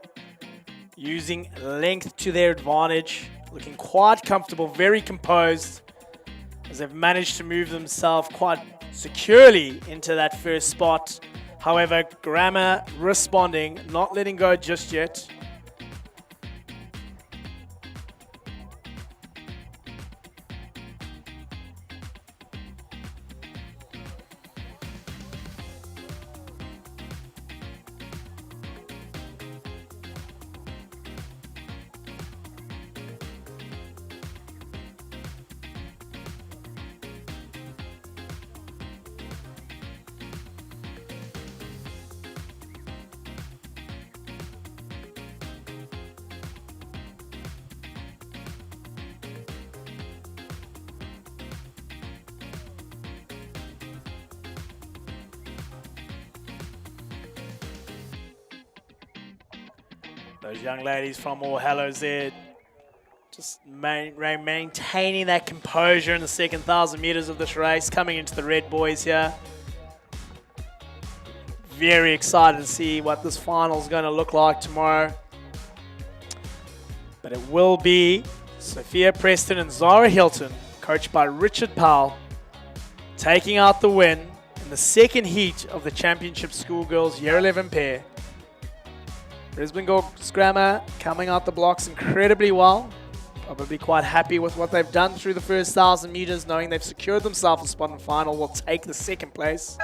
using length to their advantage, looking quite comfortable, very composed, as they've managed to move themselves quite securely into that first spot. However, Grammar responding, not letting go just yet. Those young ladies from All Hallows there, just maintaining that composure in the second 1,000 meters of this race, coming into the red boys here. Very excited to see what this final is going to look like tomorrow. But it will be Sophia Preston and Zara Hilton, coached by Richard Powell, taking out the win in the second heat of the Championship Schoolgirls Year 11 pair. Brisbane Girls Grammar coming out the blocks incredibly well. Probably quite happy with what they've done through the first 1,000 meters, knowing they've secured themselves a spot in the final. Will take the second place.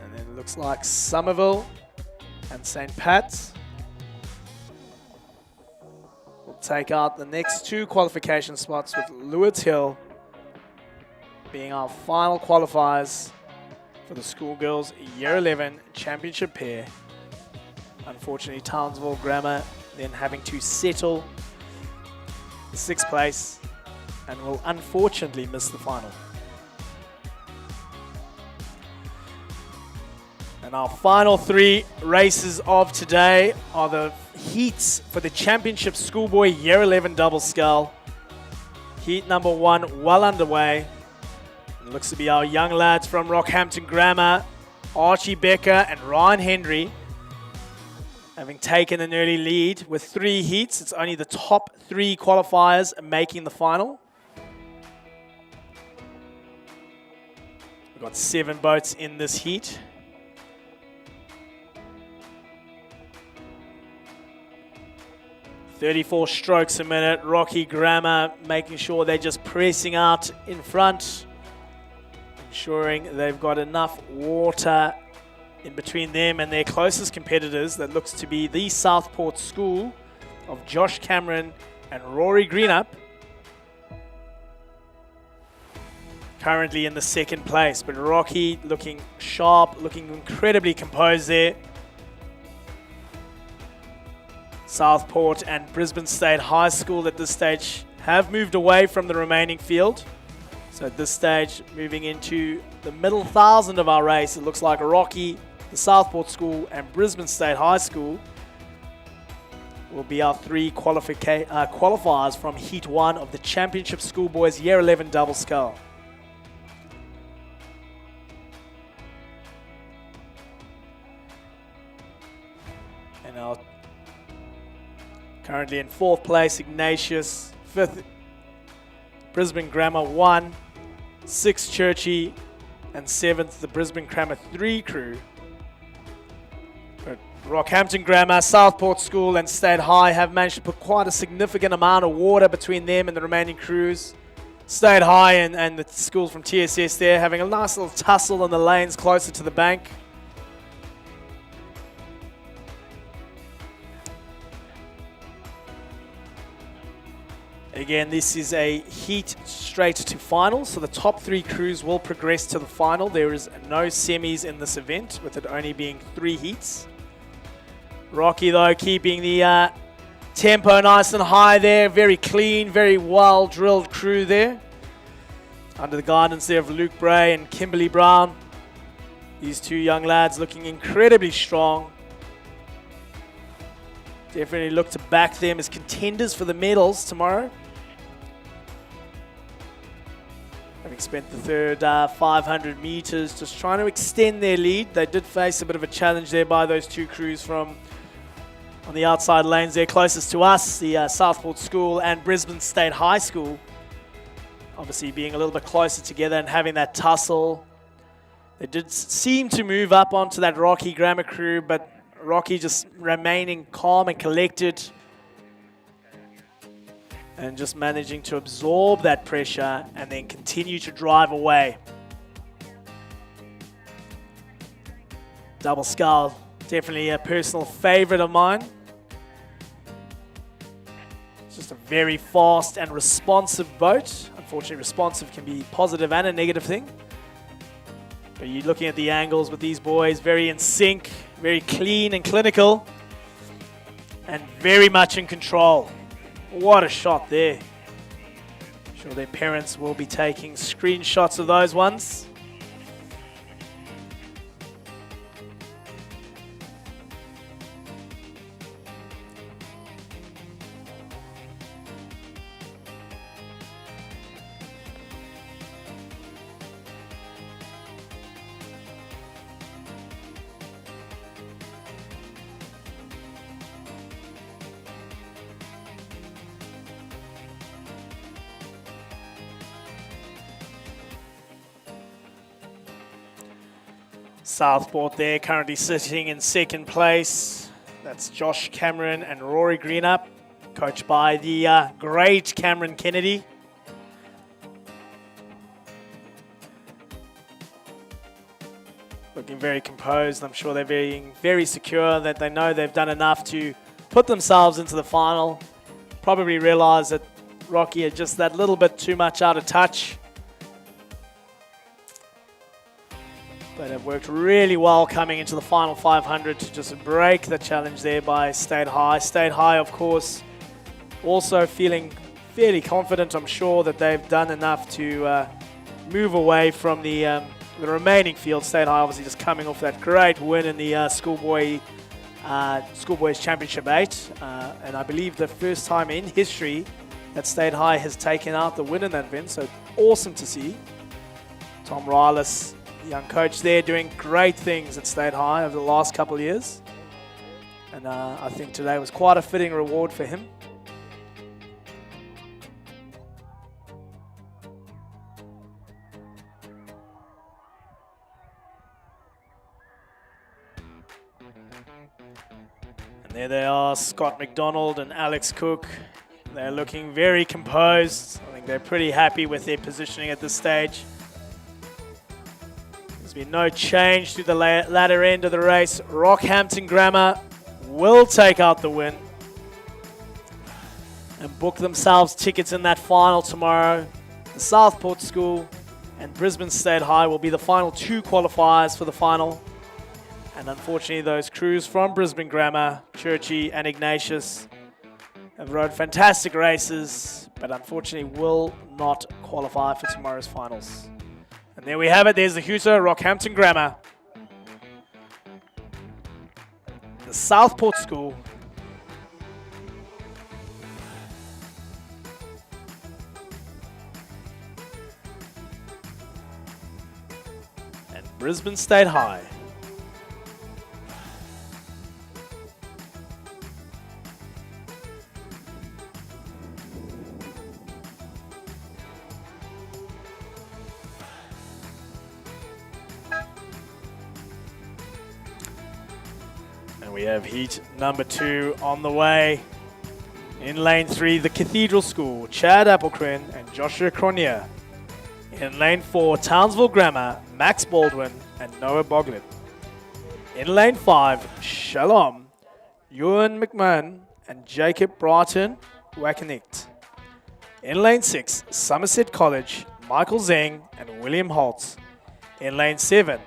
And then it looks like Somerville and St. Pat's will take out the next 2 qualification spots, with Lewis Hill being our final qualifiers for the schoolgirls Year 11 Championship pair. Unfortunately, Townsville Grammar then having to settle the 6th place and will unfortunately miss the final. And our final 3 races of today are the heats for the Championship Schoolboy Year 11 Double Scull. Heat number 1 well underway. It looks to be our young lads from Rockhampton Grammar, Archie Becker and Ryan Henry, having taken an early lead with 3 heats. It's only the top 3 qualifiers making the final. We've got 7 boats in this heat. .34 strokes a minute. Rocky Grammar making sure they're just pressing out in front, ensuring they've got enough water in between them and their closest competitors. That looks to be the Southport School of Josh Cameron and Rory Greenup, currently in the 2nd place. But Rocky looking sharp, looking incredibly composed there. Southport and Brisbane State High School at this stage have moved away from the remaining field. So at this stage, moving into the middle 1,000 of our race, it looks like Rocky, the Southport School and Brisbane State High School will be our 3 qualifiers from Heat 1 of the Championship Schoolboys Year 11 Double Scull. And our currently in 4th place, Ignatius. 5th, Brisbane Grammar 1. 6th, Churchy. And 7th, the Brisbane Grammar 3 crew. But Rockhampton Grammar, Southport School and State High have managed to put quite a significant amount of water between them and the remaining crews. State High and the schools from TSS there having a nice little tussle in the lanes closer to the bank. Again, this is a heat straight to final, so the top 3 crews will progress to the final. There is no semis in this event, with it only being 3 heats. Rocky, though, keeping the tempo nice and high there. Very clean, very well-drilled crew there. Under the guidance there of Luke Bray and Kimberly Brown. These 2 young lads looking incredibly strong. Definitely look to back them as contenders for the medals tomorrow. Having spent the 3rd 500 meters just trying to extend their lead. They did face a bit of a challenge there by those 2 crews from on the outside lanes there closest to us, the Southport School and Brisbane State High School. Obviously being a little bit closer together and having that tussle. They did seem to move up onto that Rocky Grammar crew, but Rocky just remaining calm and collected and just managing to absorb that pressure and then continue to drive away. Double Scull, definitely a personal favorite of mine. It's just a very fast and responsive boat. Unfortunately, responsive can be positive and a negative thing. But you're looking at the angles with these boys, very in sync, very clean and clinical, and very much in control. What a shot there. I'm sure their parents will be taking screenshots of those ones. Southport there currently sitting in 2nd place. That's Josh Cameron and Rory Greenup, coached by the great Cameron Kennedy. Looking very composed. I'm sure they're being very secure, that they know they've done enough to put themselves into the final. Probably realize that Rocky are just that little bit too much out of touch. But it worked really well coming into the final 500 to just break the challenge there by State High. State High, of course, also feeling fairly confident, I'm sure, that they've done enough to move away from the remaining field. State High obviously just coming off that great win in the Schoolboys Championship 8. And I believe the first time in history that State High has taken out the win in that event. So awesome to see. Tom Rylis, young coach there, doing great things at State High over the last couple of years. And I think today was quite a fitting reward for him. And there they are, Scott McDonald and Alex Cook. They're looking very composed. I think they're pretty happy with their positioning at this stage. There's been no change to the latter end of the race. Rockhampton Grammar will take out the win and book themselves tickets in that final tomorrow. The Southport School and Brisbane State High will be the final 2 qualifiers for the final. And unfortunately, those crews from Brisbane Grammar, Churchy and Ignatius, have rode fantastic races, but unfortunately will not qualify for tomorrow's finals. And there we have it. There's the Huso, Rockhampton Grammar. The Southport School. And Brisbane State High. We have heat number 2 on the way. In lane 3, the Cathedral School, Chad Applecrin and Joshua Cronier. In lane 4, Townsville Grammar, Max Baldwin and Noah Boglin. In lane 5, Shalom, Ewan McMahon and Jacob Broughton Wakanicht. In lane 6, Somerset College, Michael Zeng and William Holtz. In lane 7,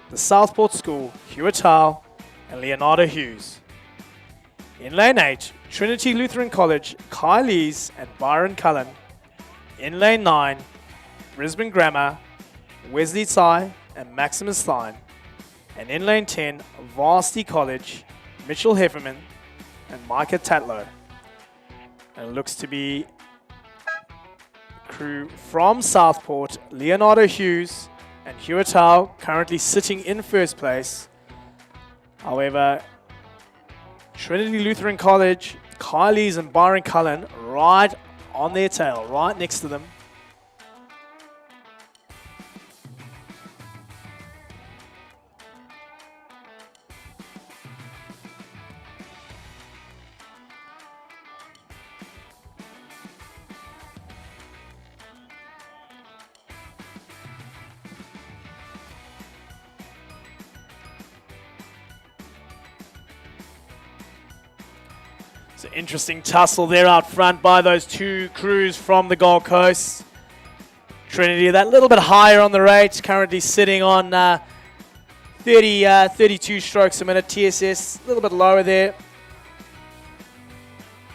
the Southport School, Hewitt Howe and Leonardo Hughes. In lane 8, Trinity Lutheran College, Kai Lees and Byron Cullen. In lane 9, Brisbane Grammar, Wesley Tsai and Maximus Stein. And in lane 10, Varsity College, Mitchell Hefferman and Micah Tatlow. And it looks to be the crew from Southport, Leonardo Hughes and Hewitt Howe, currently sitting in first place. However, Trinity Lutheran College, Kylie's and Byron Cullen right on their tail, right next to them. It's an interesting tussle there out front by those 2 crews from the Gold Coast. Trinity, that little bit higher on the rate, currently sitting on 32 strokes a minute. TSS, a little bit lower there.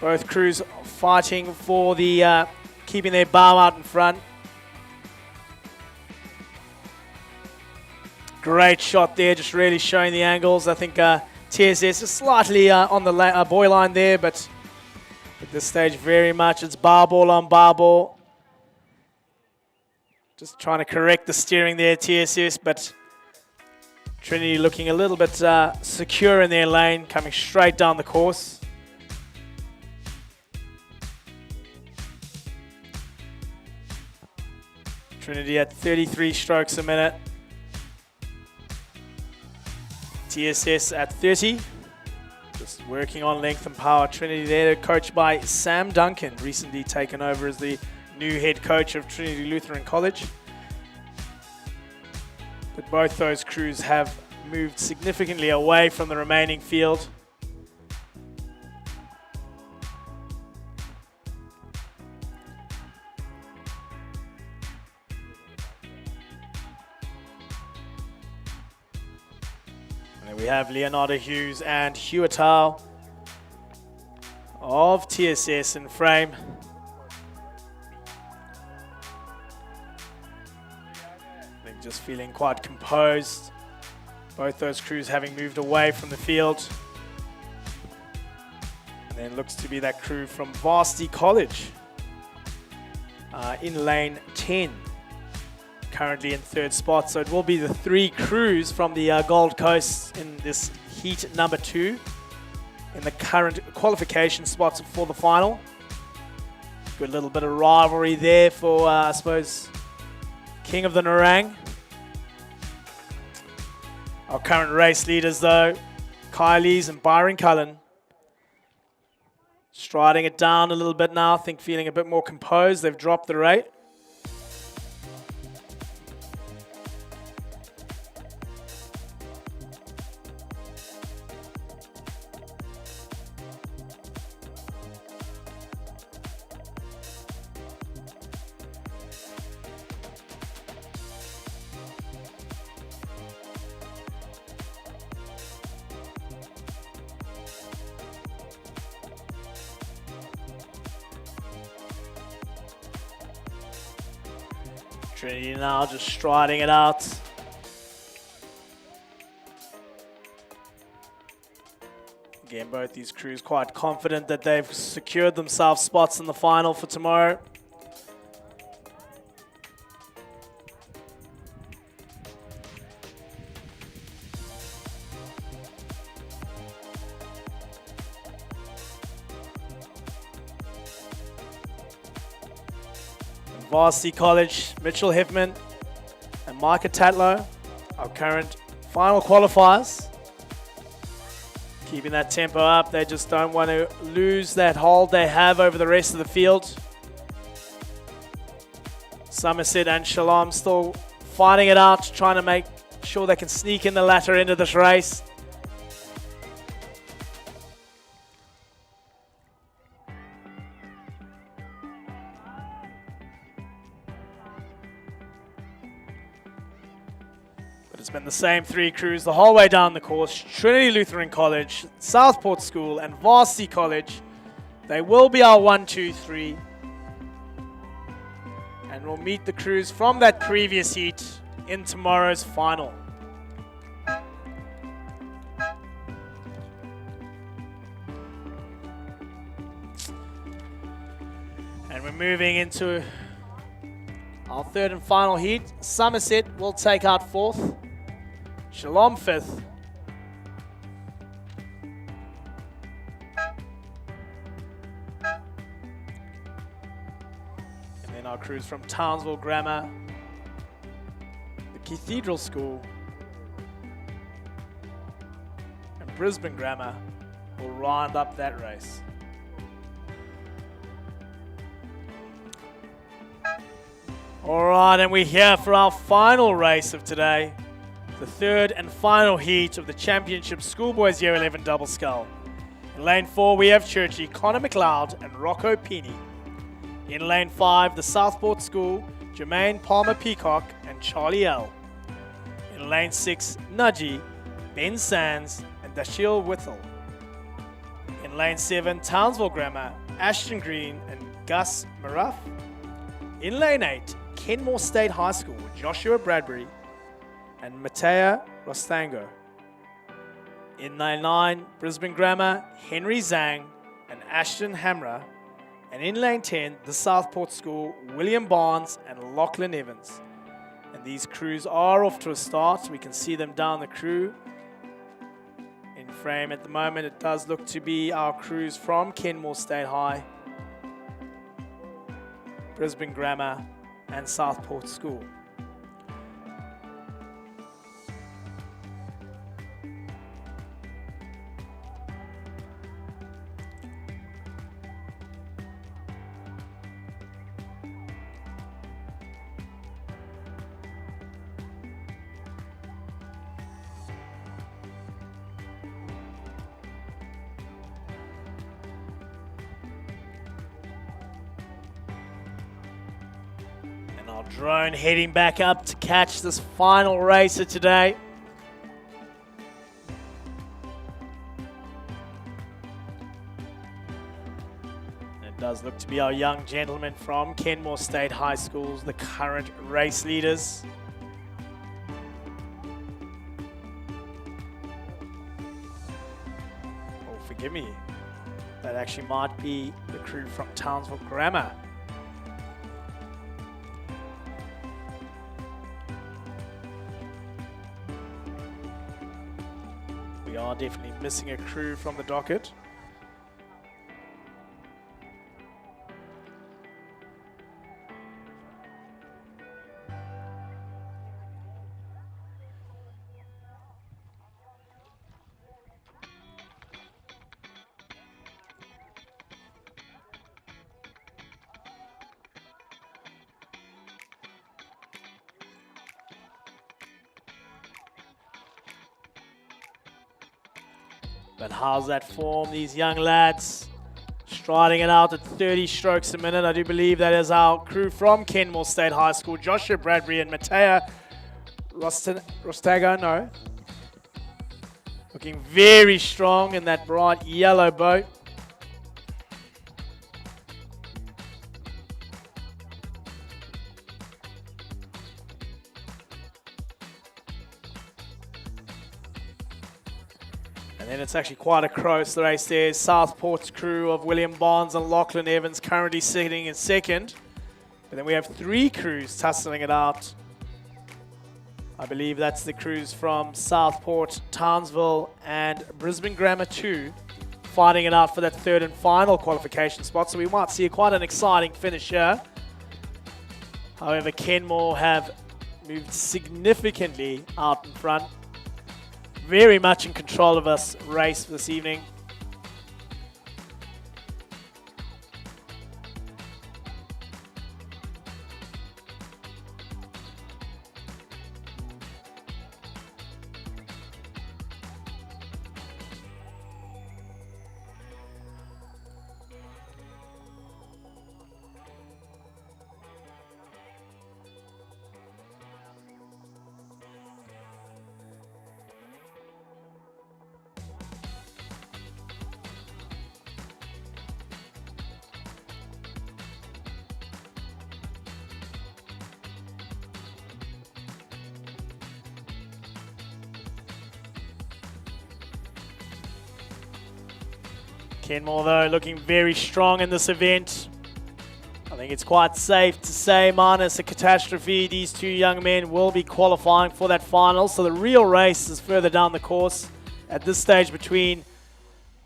Both crews fighting for the keeping their bow out in front. Great shot there, just really showing the angles. I think TSS is slightly on the buoy line there, but at this stage very much it's bar ball on bar ball. Just trying to correct the steering there, TSS, but Trinity looking a little bit secure in their lane, coming straight down the course. Trinity at 33 strokes a minute. TSS at 30. Just working on length and power. Trinity there, coached by Sam Duncan, recently taken over as the new head coach of Trinity Lutheran College. But both those crews have moved significantly away from the remaining field. And we have Leonardo Hughes and Huatao of TSS in frame. I think just feeling quite composed. Both those crews having moved away from the field. And then looks to be that crew from Varsity College in lane 10. Currently in third spot, so it will be the 3 crews from the Gold Coast in this heat number 2 in the current qualification spots for the final. Good little bit of rivalry there for, I suppose, King of the Narang. Our current race leaders, though, Kylie's and Byron Cullen, striding it down a little bit now. I think feeling a bit more composed. They've dropped the rate. Trinity now just striding it out. Again, both these crews quite confident that they've secured themselves spots in the final for tomorrow. Varsity College, Mitchell Hiffman and Micah Tatlow, our current final qualifiers. Keeping that tempo up, they just don't want to lose that hold they have over the rest of the field. Somerset and Shalom still fighting it out, trying to make sure they can sneak in the latter end of this race. It's been the same 3 crews the whole way down the course. Trinity Lutheran College, Southport School and Varsity College. They will be our 1, 2, 3. And we'll meet the crews from that previous heat in tomorrow's final. And we're moving into our 3rd and final heat. Somerset will take out 4th. Shalom 5th. And then our crews from Townsville Grammar, the Cathedral School, and Brisbane Grammar will round up that race. All right, and we're here for our final race of today. The 3rd and final heat of the Championship Schoolboys Year 11 Double Scull. In lane 4, we have Churchy, Connor McLeod, and Rocco Pini. In lane 5, the Southport School, Jermaine Palmer Peacock, and Charlie L. In lane 6, Nudgy, Ben Sands, and Dashiell Whittle. In lane 7, Townsville Grammar, Ashton Green, and Gus Maruff. In lane 8, Kenmore State High School, Joshua Bradbury, and Matea Rostango. In lane 9, Brisbane Grammar, Henry Zhang and Ashton Hamra. And in lane 10, the Southport School, William Barnes and Lachlan Evans. And these crews are off to a start. We can see them down the crew. In frame at the moment, it does look to be our crews from Kenmore State High, Brisbane Grammar and Southport School. Our drone heading back up to catch this final racer today. Does look to be our young gentlemen from Kenmore State High Schools, the current race leaders. Oh, forgive me. That actually might be the crew from Townsville Grammar. We are definitely missing a crew from the docket. But how's that form? These young lads striding it out at 30 strokes a minute. I do believe that is our crew from Kenmore State High School. Joshua Bradbury and Matea Rostago, no. Looking very strong in that bright yellow boat. And then it's actually quite a close race there. Southport's crew of William Barnes and Lachlan Evans currently sitting in second. But then we have 3 crews tussling it out. I believe that's the crews from Southport, Townsville, and Brisbane Grammar 2 fighting it out for that 3rd and final qualification spot. So we might see quite an exciting finish here. However, Kenmore have moved significantly out in front. Very much in control of this race this evening. Kenmore, though, looking very strong in this event. I think it's quite safe to say, minus a catastrophe, these 2 young men will be qualifying for that final. So the real race is further down the course at this stage between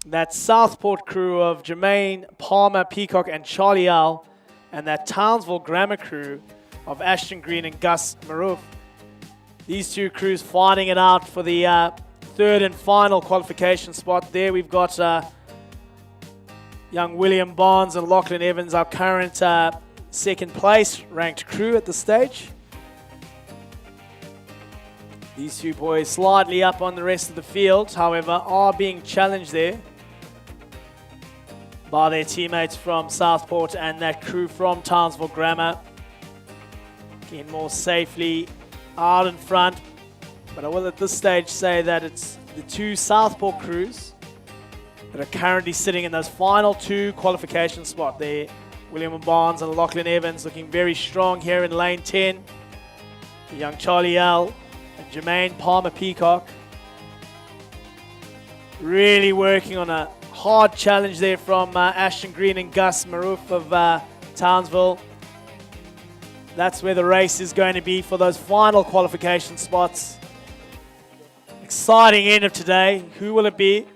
that Southport crew of Jermaine Palmer, Peacock, and Charlie Al, and that Townsville Grammar crew of Ashton Green and Gus Maroof. These 2 crews fighting it out for the 3rd and final qualification spot. There we've got young William Barnes and Lachlan Evans, our current 2nd place ranked crew at this stage. These 2 boys slightly up on the rest of the field, however, are being challenged there by their teammates from Southport and that crew from Townsville Grammar. Kenmore safely out in front, but I will at this stage say that it's the 2 Southport crews that are currently sitting in those final 2 qualification spots there. William Barnes and Lachlan Evans looking very strong here in lane 10. The young Charlie L and Jermaine Palmer Peacock really working on a hard challenge there from Ashton Green and Gus Maroof of Townsville. That's where the race is going to be for those final qualification spots. Exciting end of today. Who will it be?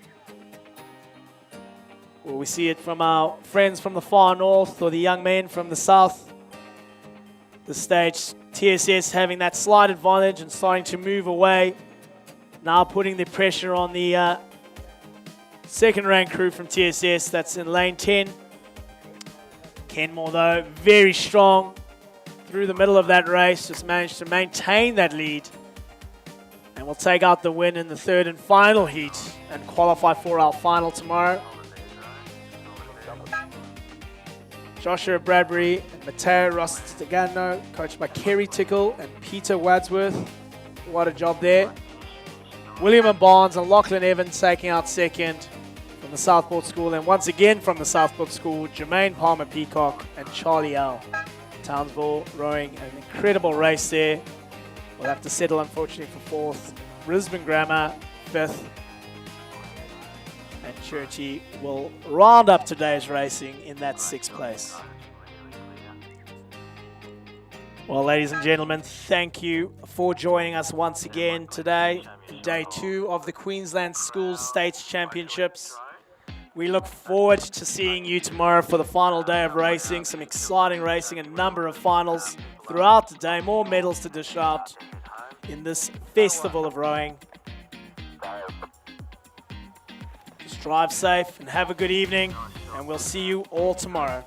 Will we see it from our friends from the far north or the young men from the south? The stage, TSS having that slight advantage and starting to move away. Now putting the pressure on the 2nd ranked crew from TSS that's in lane 10. Kenmore, though, very strong through the middle of that race, just managed to maintain that lead and will take out the win in the 3rd and final heat and qualify for our final tomorrow. Joshua Bradbury and Matteo Rostigano, coached by Kerry Tickle and Peter Wadsworth. What a job there. William and Barnes and Lachlan Evans taking out 2nd from from the Southport School, and once again from the Southport School, Jermaine Palmer Peacock and Charlie L. Townsville rowing an incredible race there. We'll have to settle, unfortunately, for 4th. Brisbane Grammar, 5th. And Churchy will round up today's racing in that 6th place. Well, ladies and gentlemen, thank you for joining us once again today, day 2 of the Queensland Schools States Championships. We look forward to seeing you tomorrow for the final day of racing, some exciting racing, a number of finals throughout the day, more medals to dish out in this festival of rowing. Just drive safe and have a good evening, and we'll see you all tomorrow.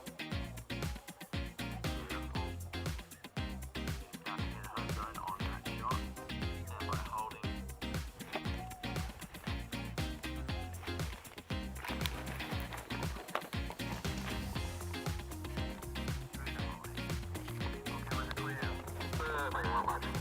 Everyone,